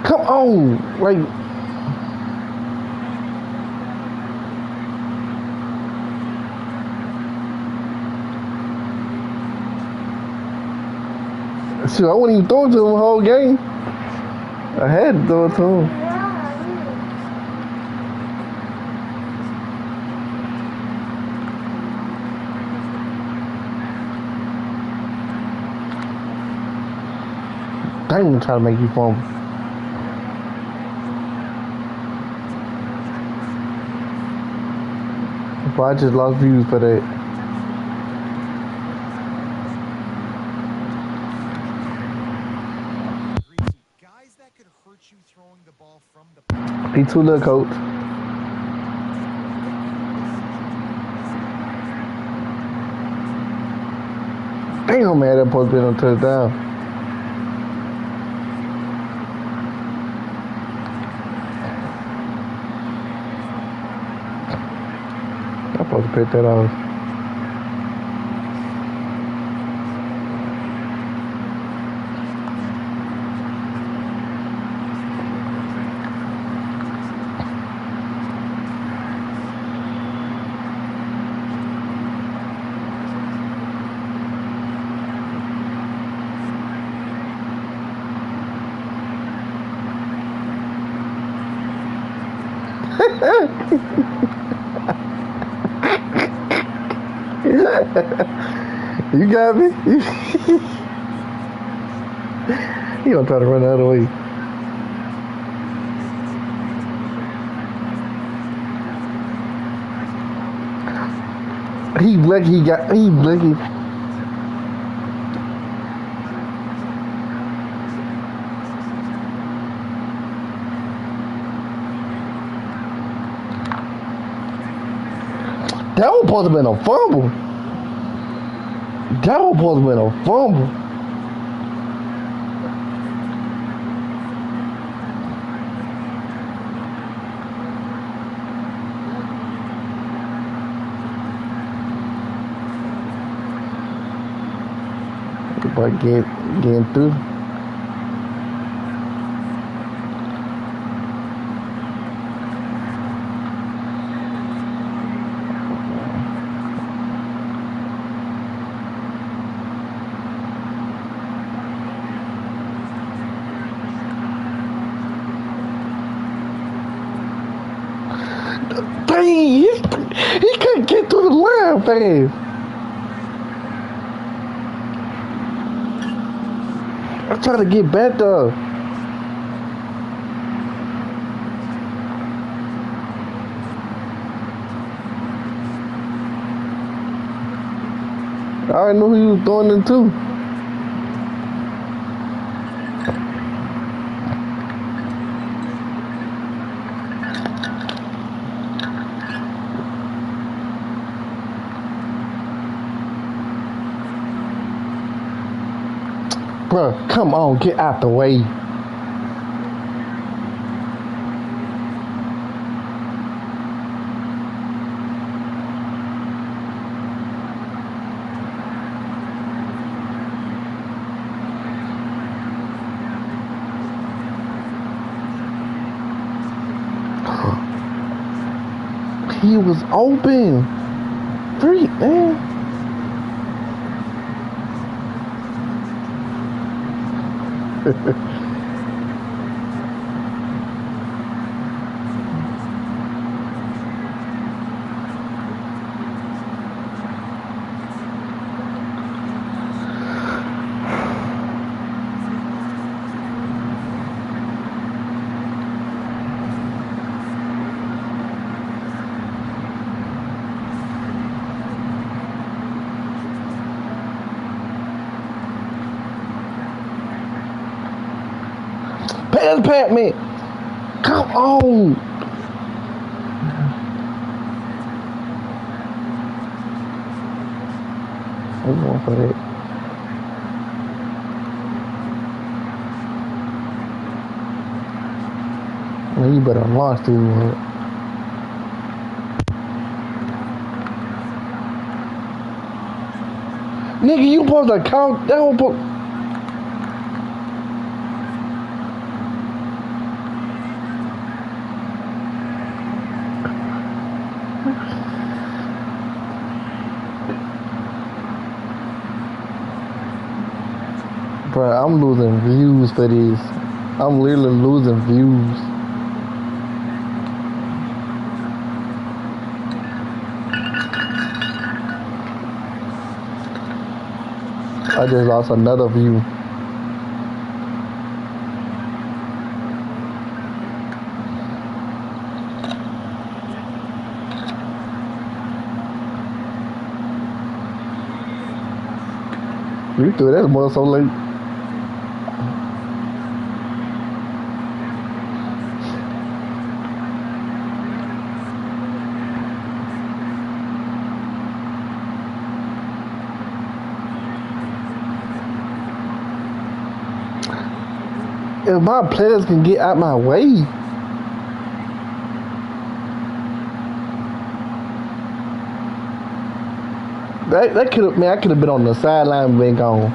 Come on, like. Shoot, I wouldn't even throw it to him the whole game. I had to throw it to him. Dang, I'm trying to make you fumble. But I just lost views for that. Guys that could hurt you throwing the ball from the He too little, coach. Damn, man, that supposed to be on touchdown. I'm supposed to pick that off. You got me. He gonna try to run the other way. He lucky. He lucky. That was supposed to have been a fumble. That was supposed to have been a fumble. But getting through. Dang, he couldn't get through the line fast. I'm trying to get back there. I already knew he was going into. Bruh, come on, get out the way. He was open. Freak, man. Pass Pat, man. Come on. I'm going for that. Man, you better launch through it. Nigga, you supposed to count that one. Bro, I'm losing views for this. I'm literally losing views. I just lost another view. You threw that ball so late. If my players can get out my way. That could have, man, I could have been on the sideline and been gone.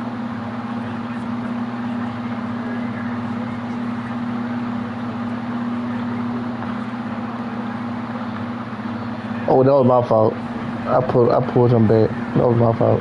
Oh, that was my fault. I pulled him back. That was my fault.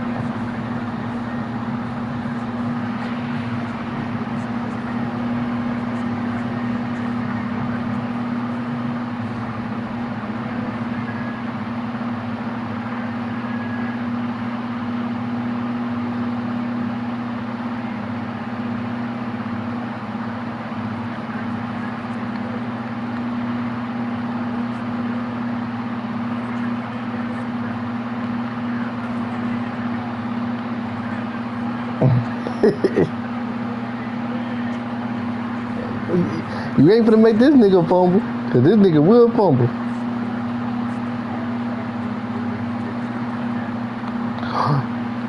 You ain't finna make this nigga fumble, cause this nigga will fumble.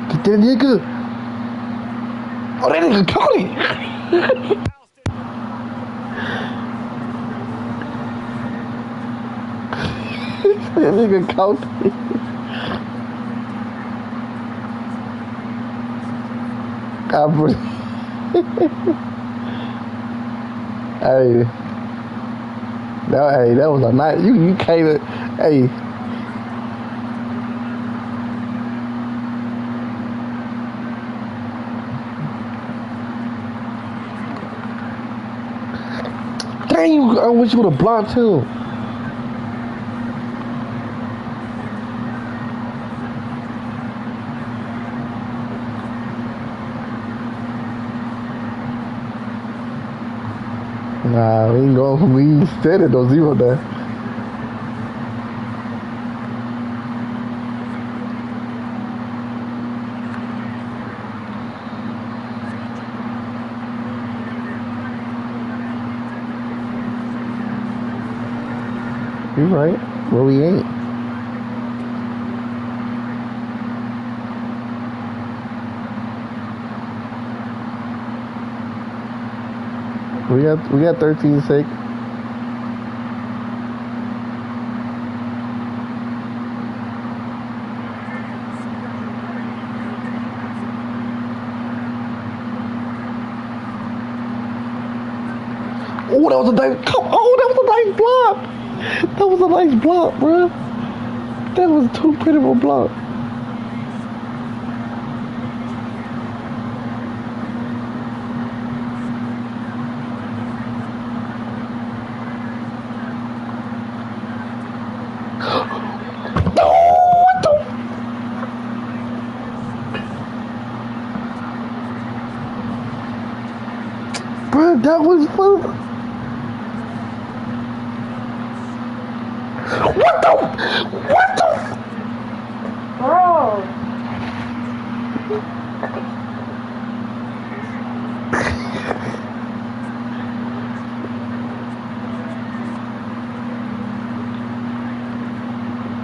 Get that nigga. Oh, that nigga caught it. That nigga caught it. Hey, that was a nice. You can't. Hey. Dang, I wish you would have blocked him. Nah, we ain't going. We said it though, 0 there. You right. Well, we ain't. We got 13 seconds. Oh, that was a nice. Oh, that was a nice block. That was a nice block, bro. That was too pretty of a block. Bro, that was fun. What the? Bro.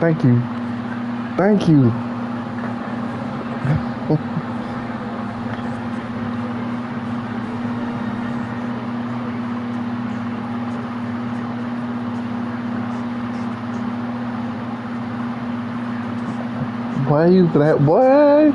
Thank you. Thank you. Why you that boy?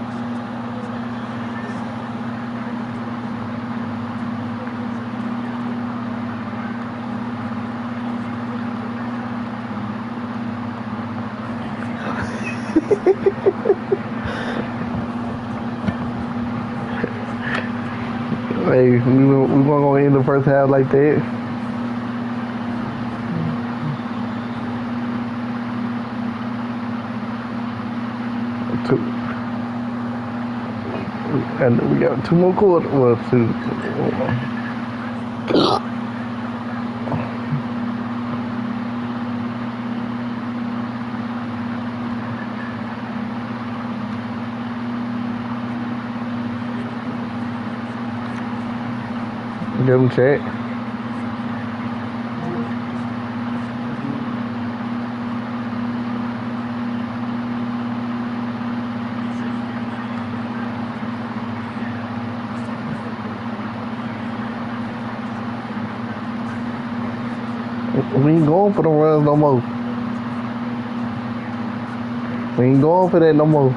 Hey, we weren't gonna end the first half like that. And we got 2 more quarters. Well, 2. Give him check. We ain't going for the runs no more. We ain't going for that no more.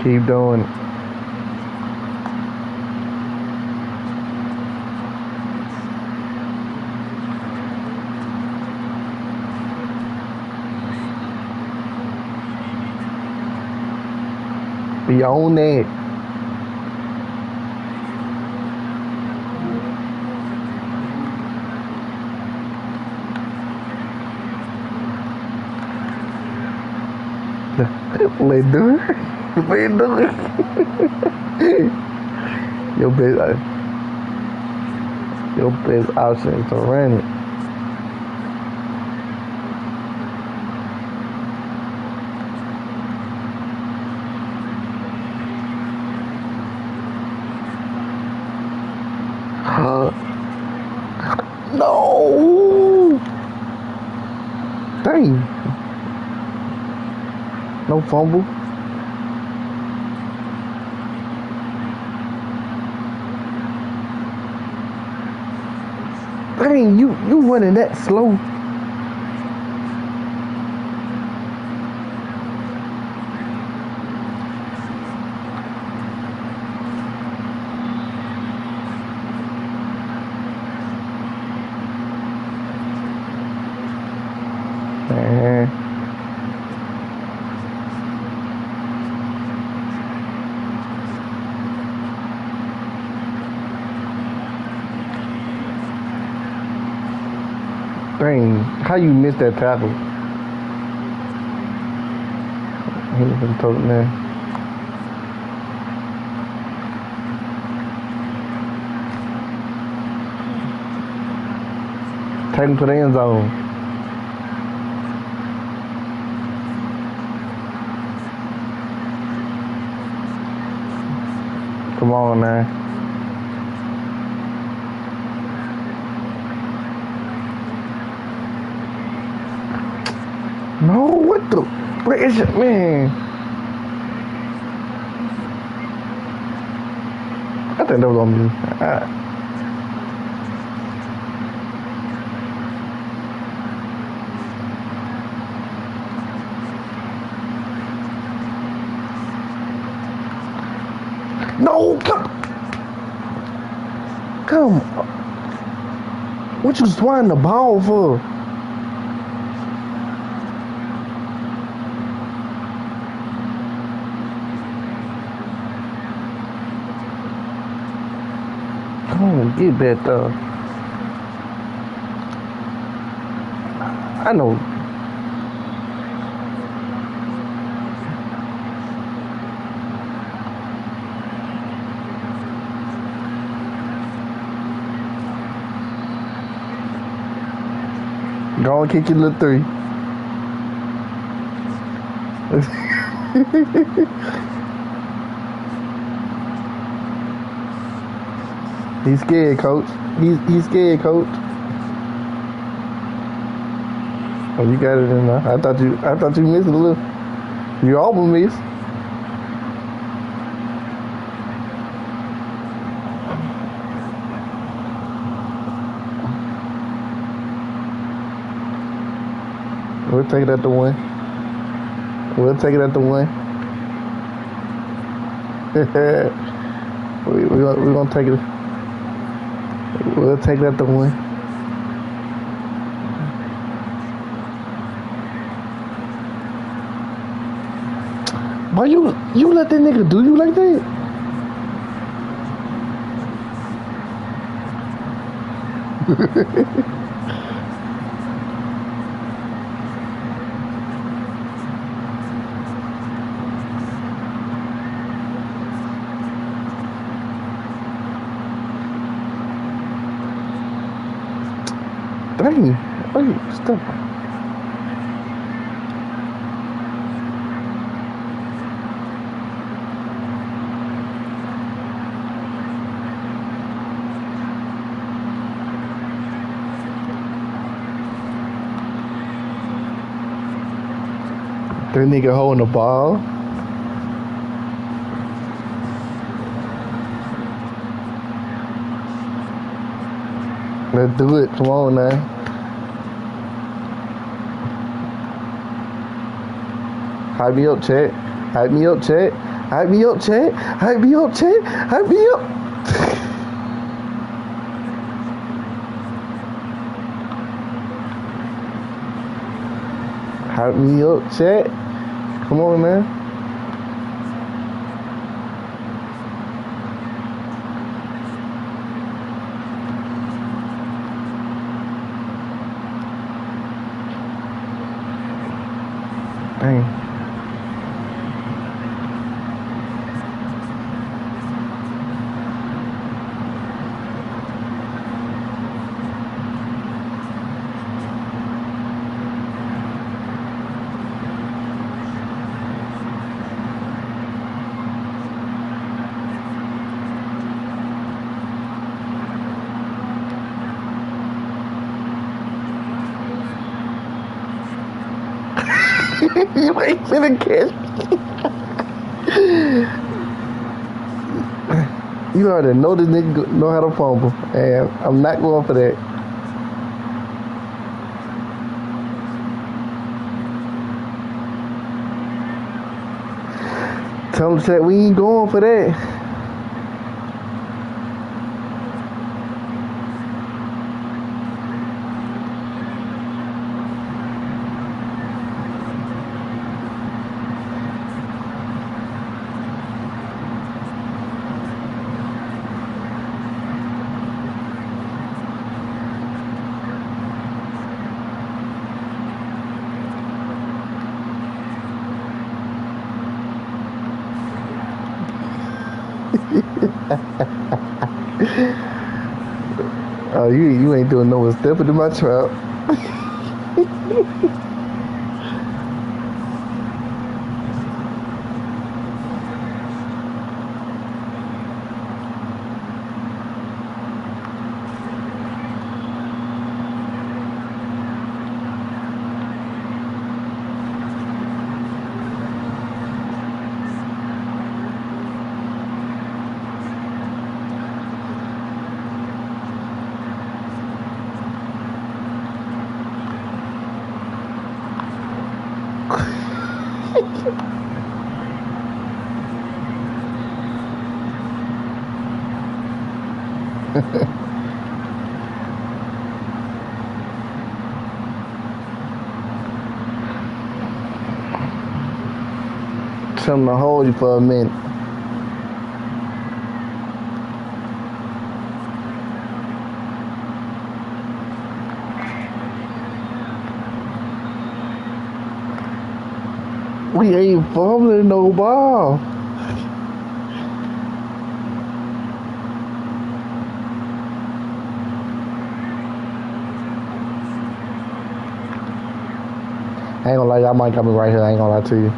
Keep doing it. He own that. Let's do it. Let's do it. Your best option is to run it. No. Dang. No fumble. Dang, you running that slow. Man. Dang, how you missed that tackle? He was been told man. Take him to the end zone. Come on, man. No, what the? Where is it, man? I think that was on me. No, come. What you swatting the ball for? Come on, get back there. I know. Go and kick your little three. He's scared, coach. He's scared, coach. Oh, you got it in there. I thought you missed a little. You almost missed. We'll take it at the one. We'll take it at the one. We're gonna take it. We'll take it at the one. Why you let that nigga do you like that? Dang, wait, stop. That nigga holding the ball. Let's do it. Come on now. Hype me up, chat. Hype me up, chat. Hype me up, chat. Hype me up, chat. Hype me up. Hype me up, chat. Come on, man. Dang. You ain't finna catch me. You already know this nigga know how to fumble, and I'm not going for that. Tell him that we ain't going for that. Oh, you ain't doing no stepping in my trap. Tell him to hold you for a minute. We ain't fumbling no ball. I ain't gonna lie, y'all might got me right here. I ain't gonna lie to you.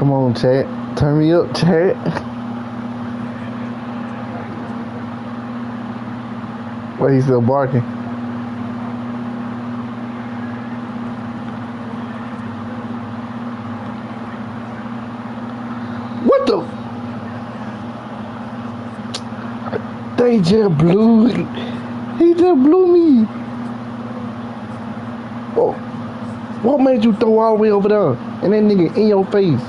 Come on, chat. Turn me up, chat. Wait, he's still barking. What the? They just blew. He just blew me. Oh, what made you throw all the way over there? And that nigga in your face.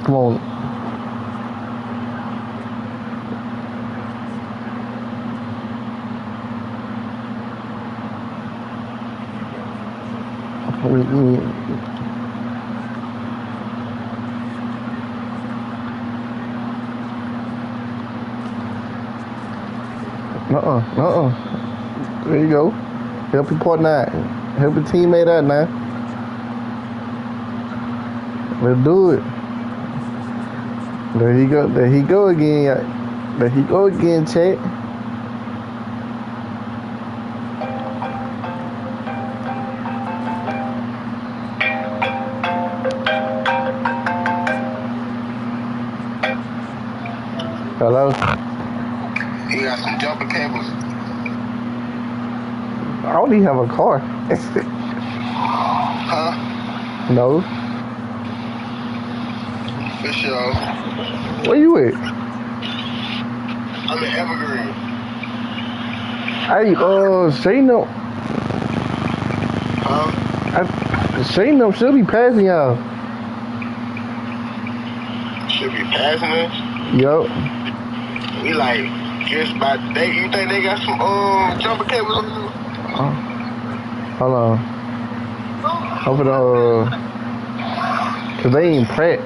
Come on. There you go. Help your partner out. Help your teammate out now. Let's do it. There he go. There he go again. There he go again, chat. Hello? You got some jumper cables. I don't even have a car. Huh? No. For sure. Where you at? I'm in Evergreen. Hey, Shane them, Shane them should be passing y'all. Should be passing us. Yup. We like just about they. You think they got some jumper cables on them? Hold on. Over the cause they ain't Pratt.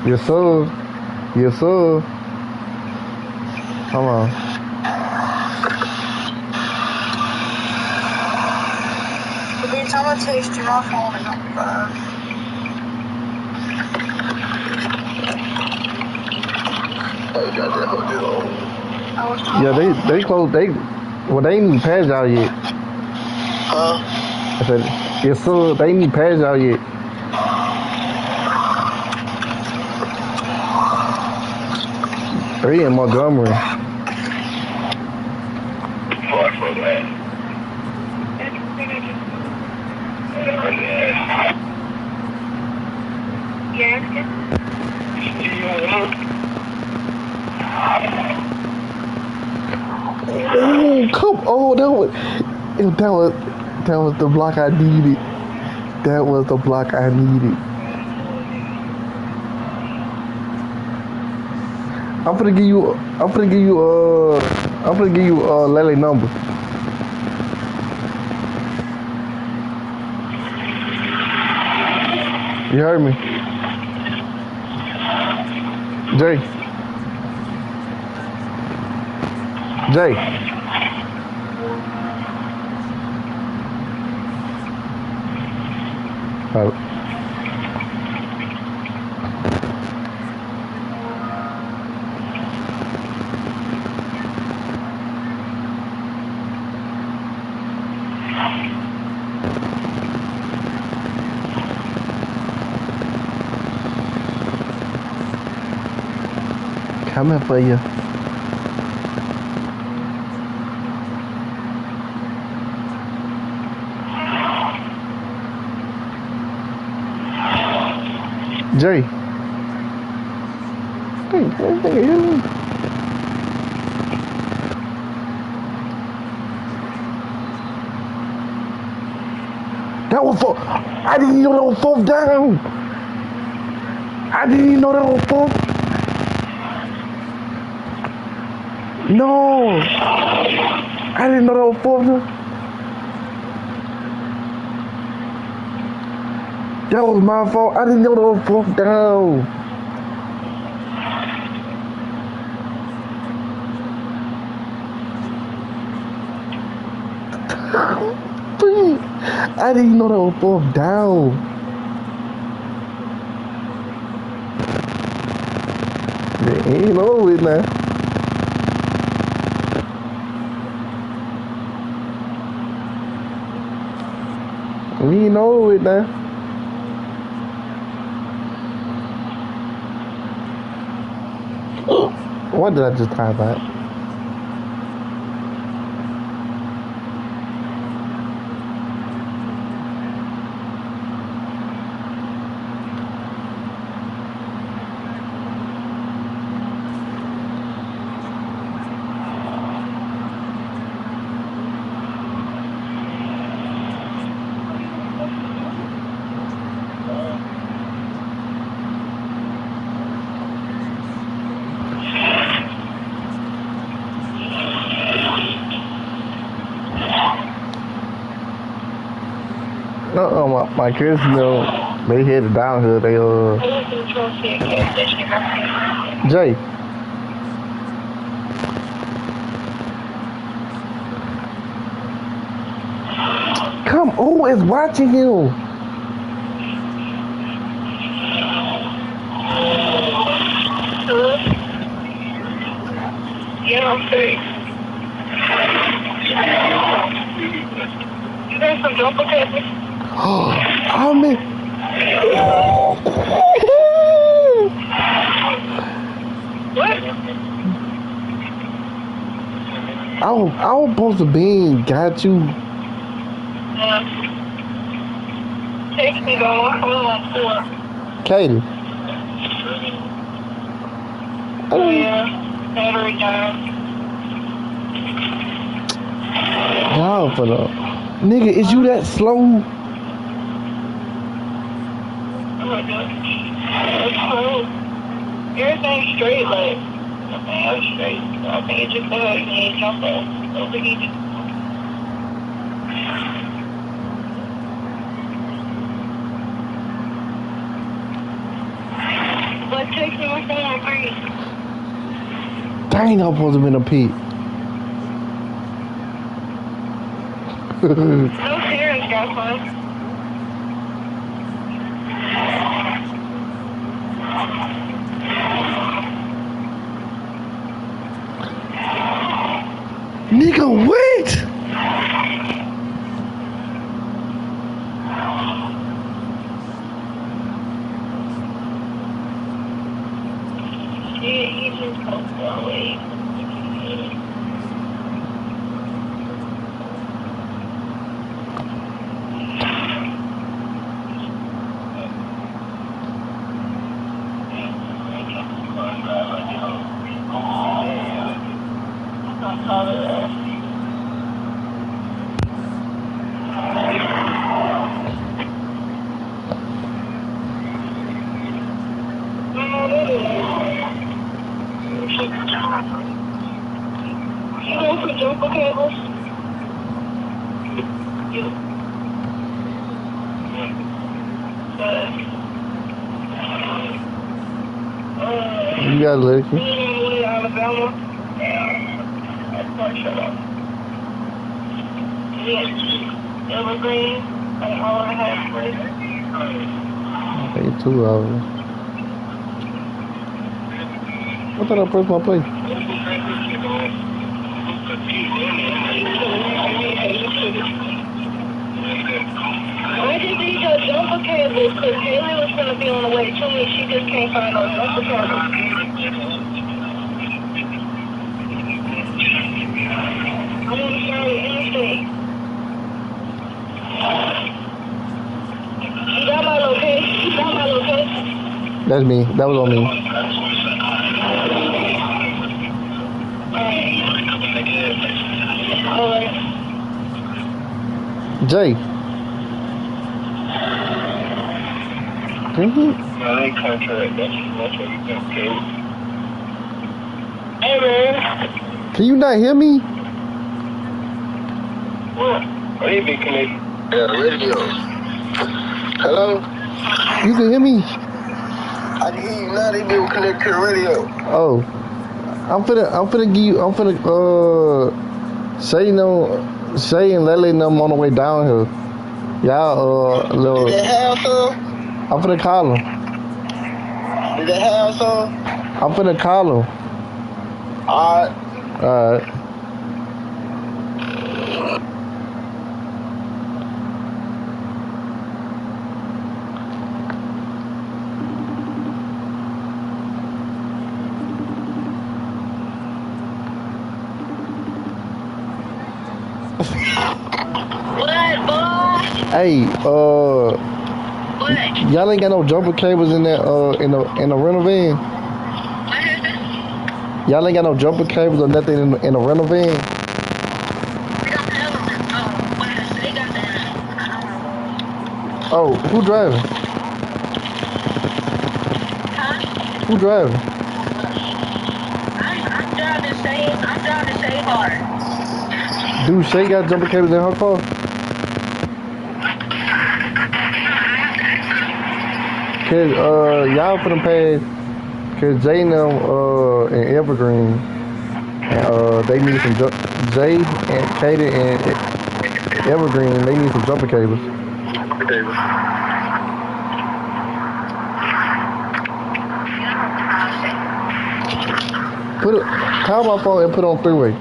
Yes sir. Yes sir. Hold on. Bitch, I'm gonna text you my phone number. Yeah, they close. They ain't even passed y'all yet. Huh? I said, yes sir. They ain't even passed y'all yet. They in Montgomery. Far from that. Yes. Oh, come on! That was the block I needed. That was the block I needed. I'm gonna give you Lele number. You heard me? Jay. Coming for you. Jay. Hey, that was fourth. I didn't even know that was fourth down. I didn't even know that was fourth. No. I didn't know that was fourth down. That was my fault. I didn't know that was fourth down. I didn't know that was fourth down. They ain't over it now. We ain't over it now. What did I just type out? No, my kids, you know, they headed down here. They Jay. Come on, it's watching you. Yeah, I'm free. You got some jumper cables? Oh man. What? I was supposed to be got you. Text me though. I'm on 4. Katie. Oh. Yeah, battery down. Y'all for the nigga, is you that slow? Oh my god. That's cool. Everything's straight, like, nothing else straight. I think it's just that you need jump off. I don't think he just. But text me my phone, please. Dang, I'm supposed to be in a peak. No serious, got fun. Nigga, what? Yeah, he just goes away. You going for jumper cables? You. You got lucky. You in Alabama? Yeah. That's quite shut up. Yeah. Evergreen, an hour and a half break. Hey, 2 hours. I thought I pressed my play. I just need your jumper cables because Haley was going to be on the way to me. She just can't find no jumper cables. I'm on the Charlotte Interstate. You got my location? You got my location? That's me. That was on me. Alright. Jay. Mm-hmm. Hey, man. Can you not hear me? What? Are you be connected? Yeah, radio. Hello? You can hear me? I can hear you now. They be connected to the radio. Oh. I'm finna give you, Shay and Lele and them on the way down here. Y'all, little. Did they have some? I'm finna call them. Did they have some? I'm finna call them. Alright. Alright. What, boy? Hey, What? y'all ain't got no jumper cables in that in the rental van? Y'all ain't got no jumper cables or nothing in the rental van? We don't have them. They got that. Oh, who driving? Huh? Who driving? I'm driving safe hard. Dude, Shay got jumper cables in her car? Cause y'all finna pay. Cause Jay and them in Evergreen, and they need some Jay and Katie and Evergreen, they need some jumper cables. Call my phone and put on 3-way.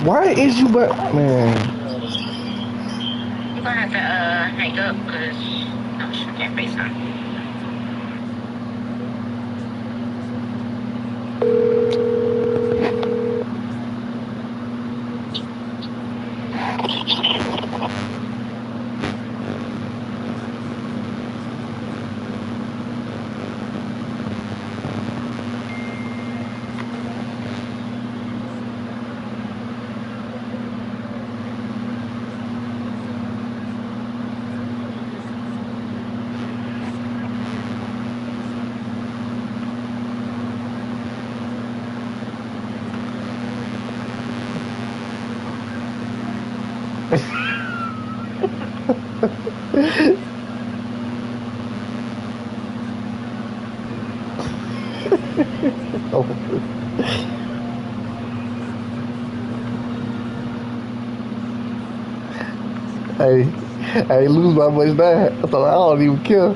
Why is you but man? You're gonna have to hang up because I can't FaceTime. Oh. Hey, I ain't lose my much that. So I don't even care.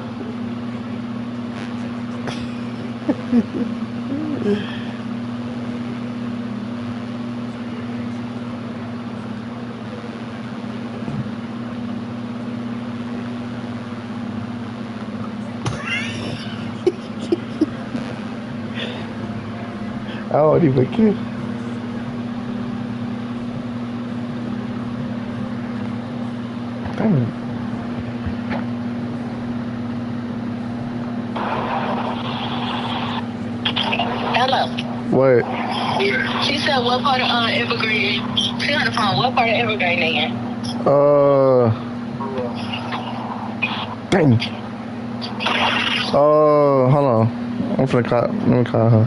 I don't even care. Damn. Hello. What? She said, what part of Evergreen? She on the phone. What part of Evergreen they in? Dang. Hold on. I'm finna call. Let me call her.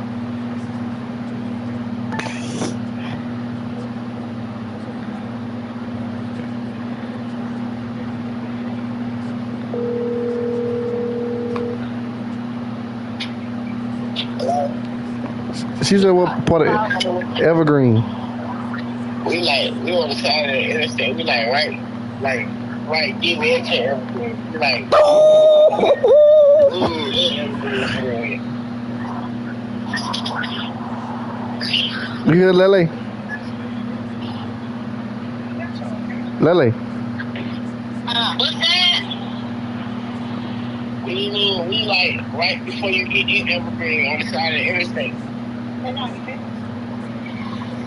She said, what part of Evergreen? We on the side of the interstate. We right getting into everything. We everything. You hear Lele? Lele. What's that? We right before you get in Evergreen on the side of the interstate.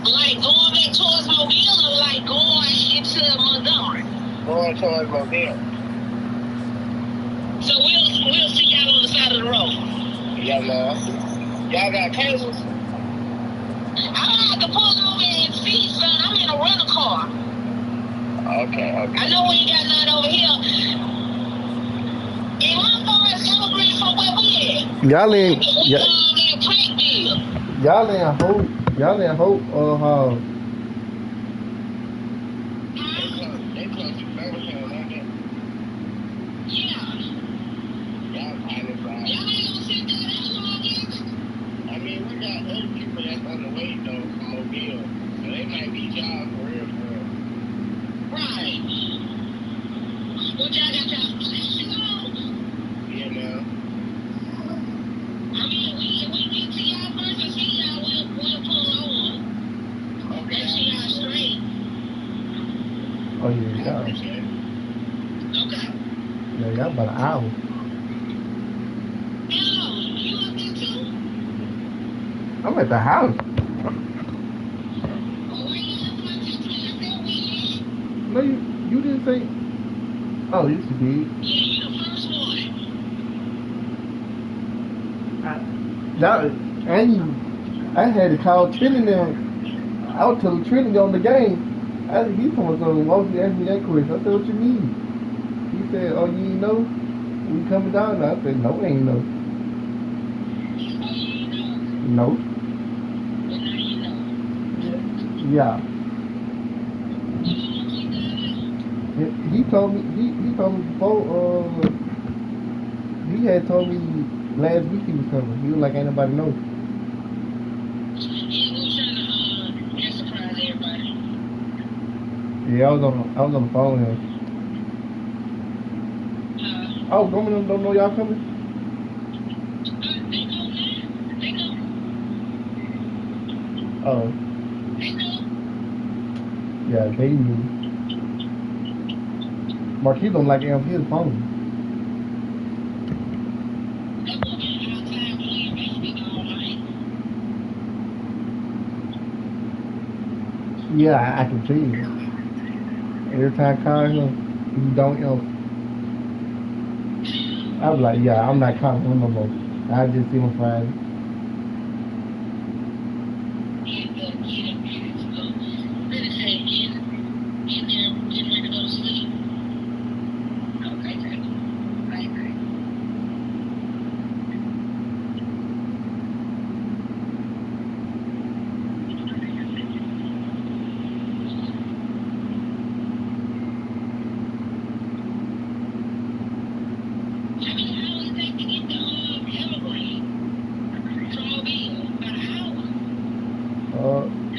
Like going back towards Mobile or like going into Montgomery? Going towards Mobile. So we'll see y'all on the side of the road. Yeah, man. Y'all got cables? I don't have to pull over and see, son. I'm in a rental car. Okay. I know we ain't got none over here. And my car is Evergreen from where we at. Y'all in. Y'all in Hope. Y'all in Hope. They close to Birmingham, ain't they? Yeah. Y'all pilot fly. Y'all ain't gonna sit there that long, is it? I mean, we got other people that's on the way, though, from Mobile. So they might be y'all for real. Right. What y'all got y'all flashing on? Yeah, man. I mean, we get to y'all first and see y'all, we'll pull over. Okay. Make sure y'all straight. Oh, yeah, y'all. Okay. Yeah, y'all about an hour. Hello, you up there too? I'm at the house. Oh, where you at? I just said we in. No, you didn't say. Oh, yes, you did. Yeah, you the first one. I had to call Trinity now. I was telling Trinity on the game. He told me something. Why would you ask me that question? I said, what you mean? He said, oh, you ain't know? We coming down now. I said, no, we ain't know. No. Yeah. He told me before he had told me last week he was coming. He was like, ain't nobody know. Yeah, I was on the phone with him. Oh, Gomen don't know y'all coming? Oh. Yeah, they knew. Marquis don't like answer his phone. Yeah, I can tell you. Every time I call him, he don't answer. I was like, yeah, I'm not calling him no more. I just see him Friday.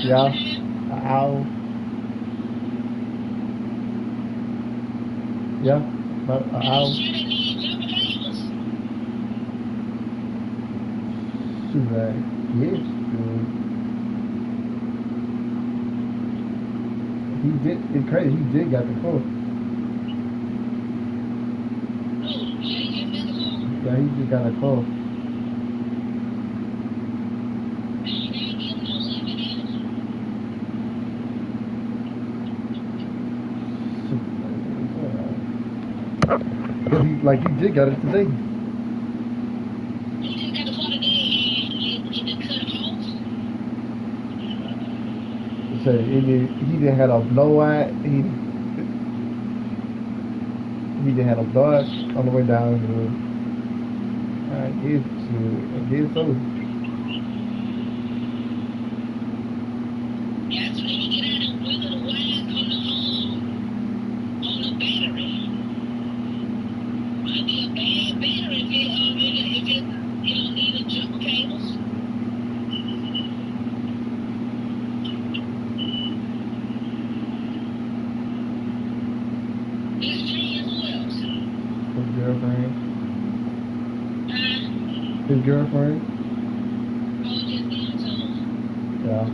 Yeah, an hour. Yeah, about an hour. She's like, yes, dude. He did, it's crazy, he did got the call. Yeah, he just got a call. Like he did got it today. So he didn't have a blowout. He didn't have a blowout on the way down. I guess so. His girlfriend? Yeah.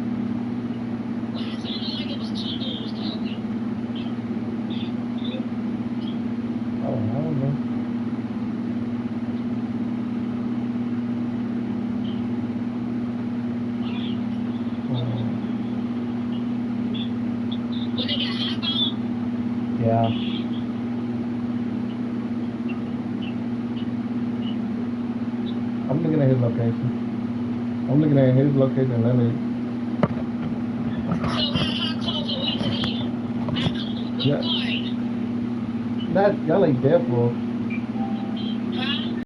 I don't know. Yeah. I'm looking at his location. I'm looking at his location, Lily. Yeah. Y'all ain't there for.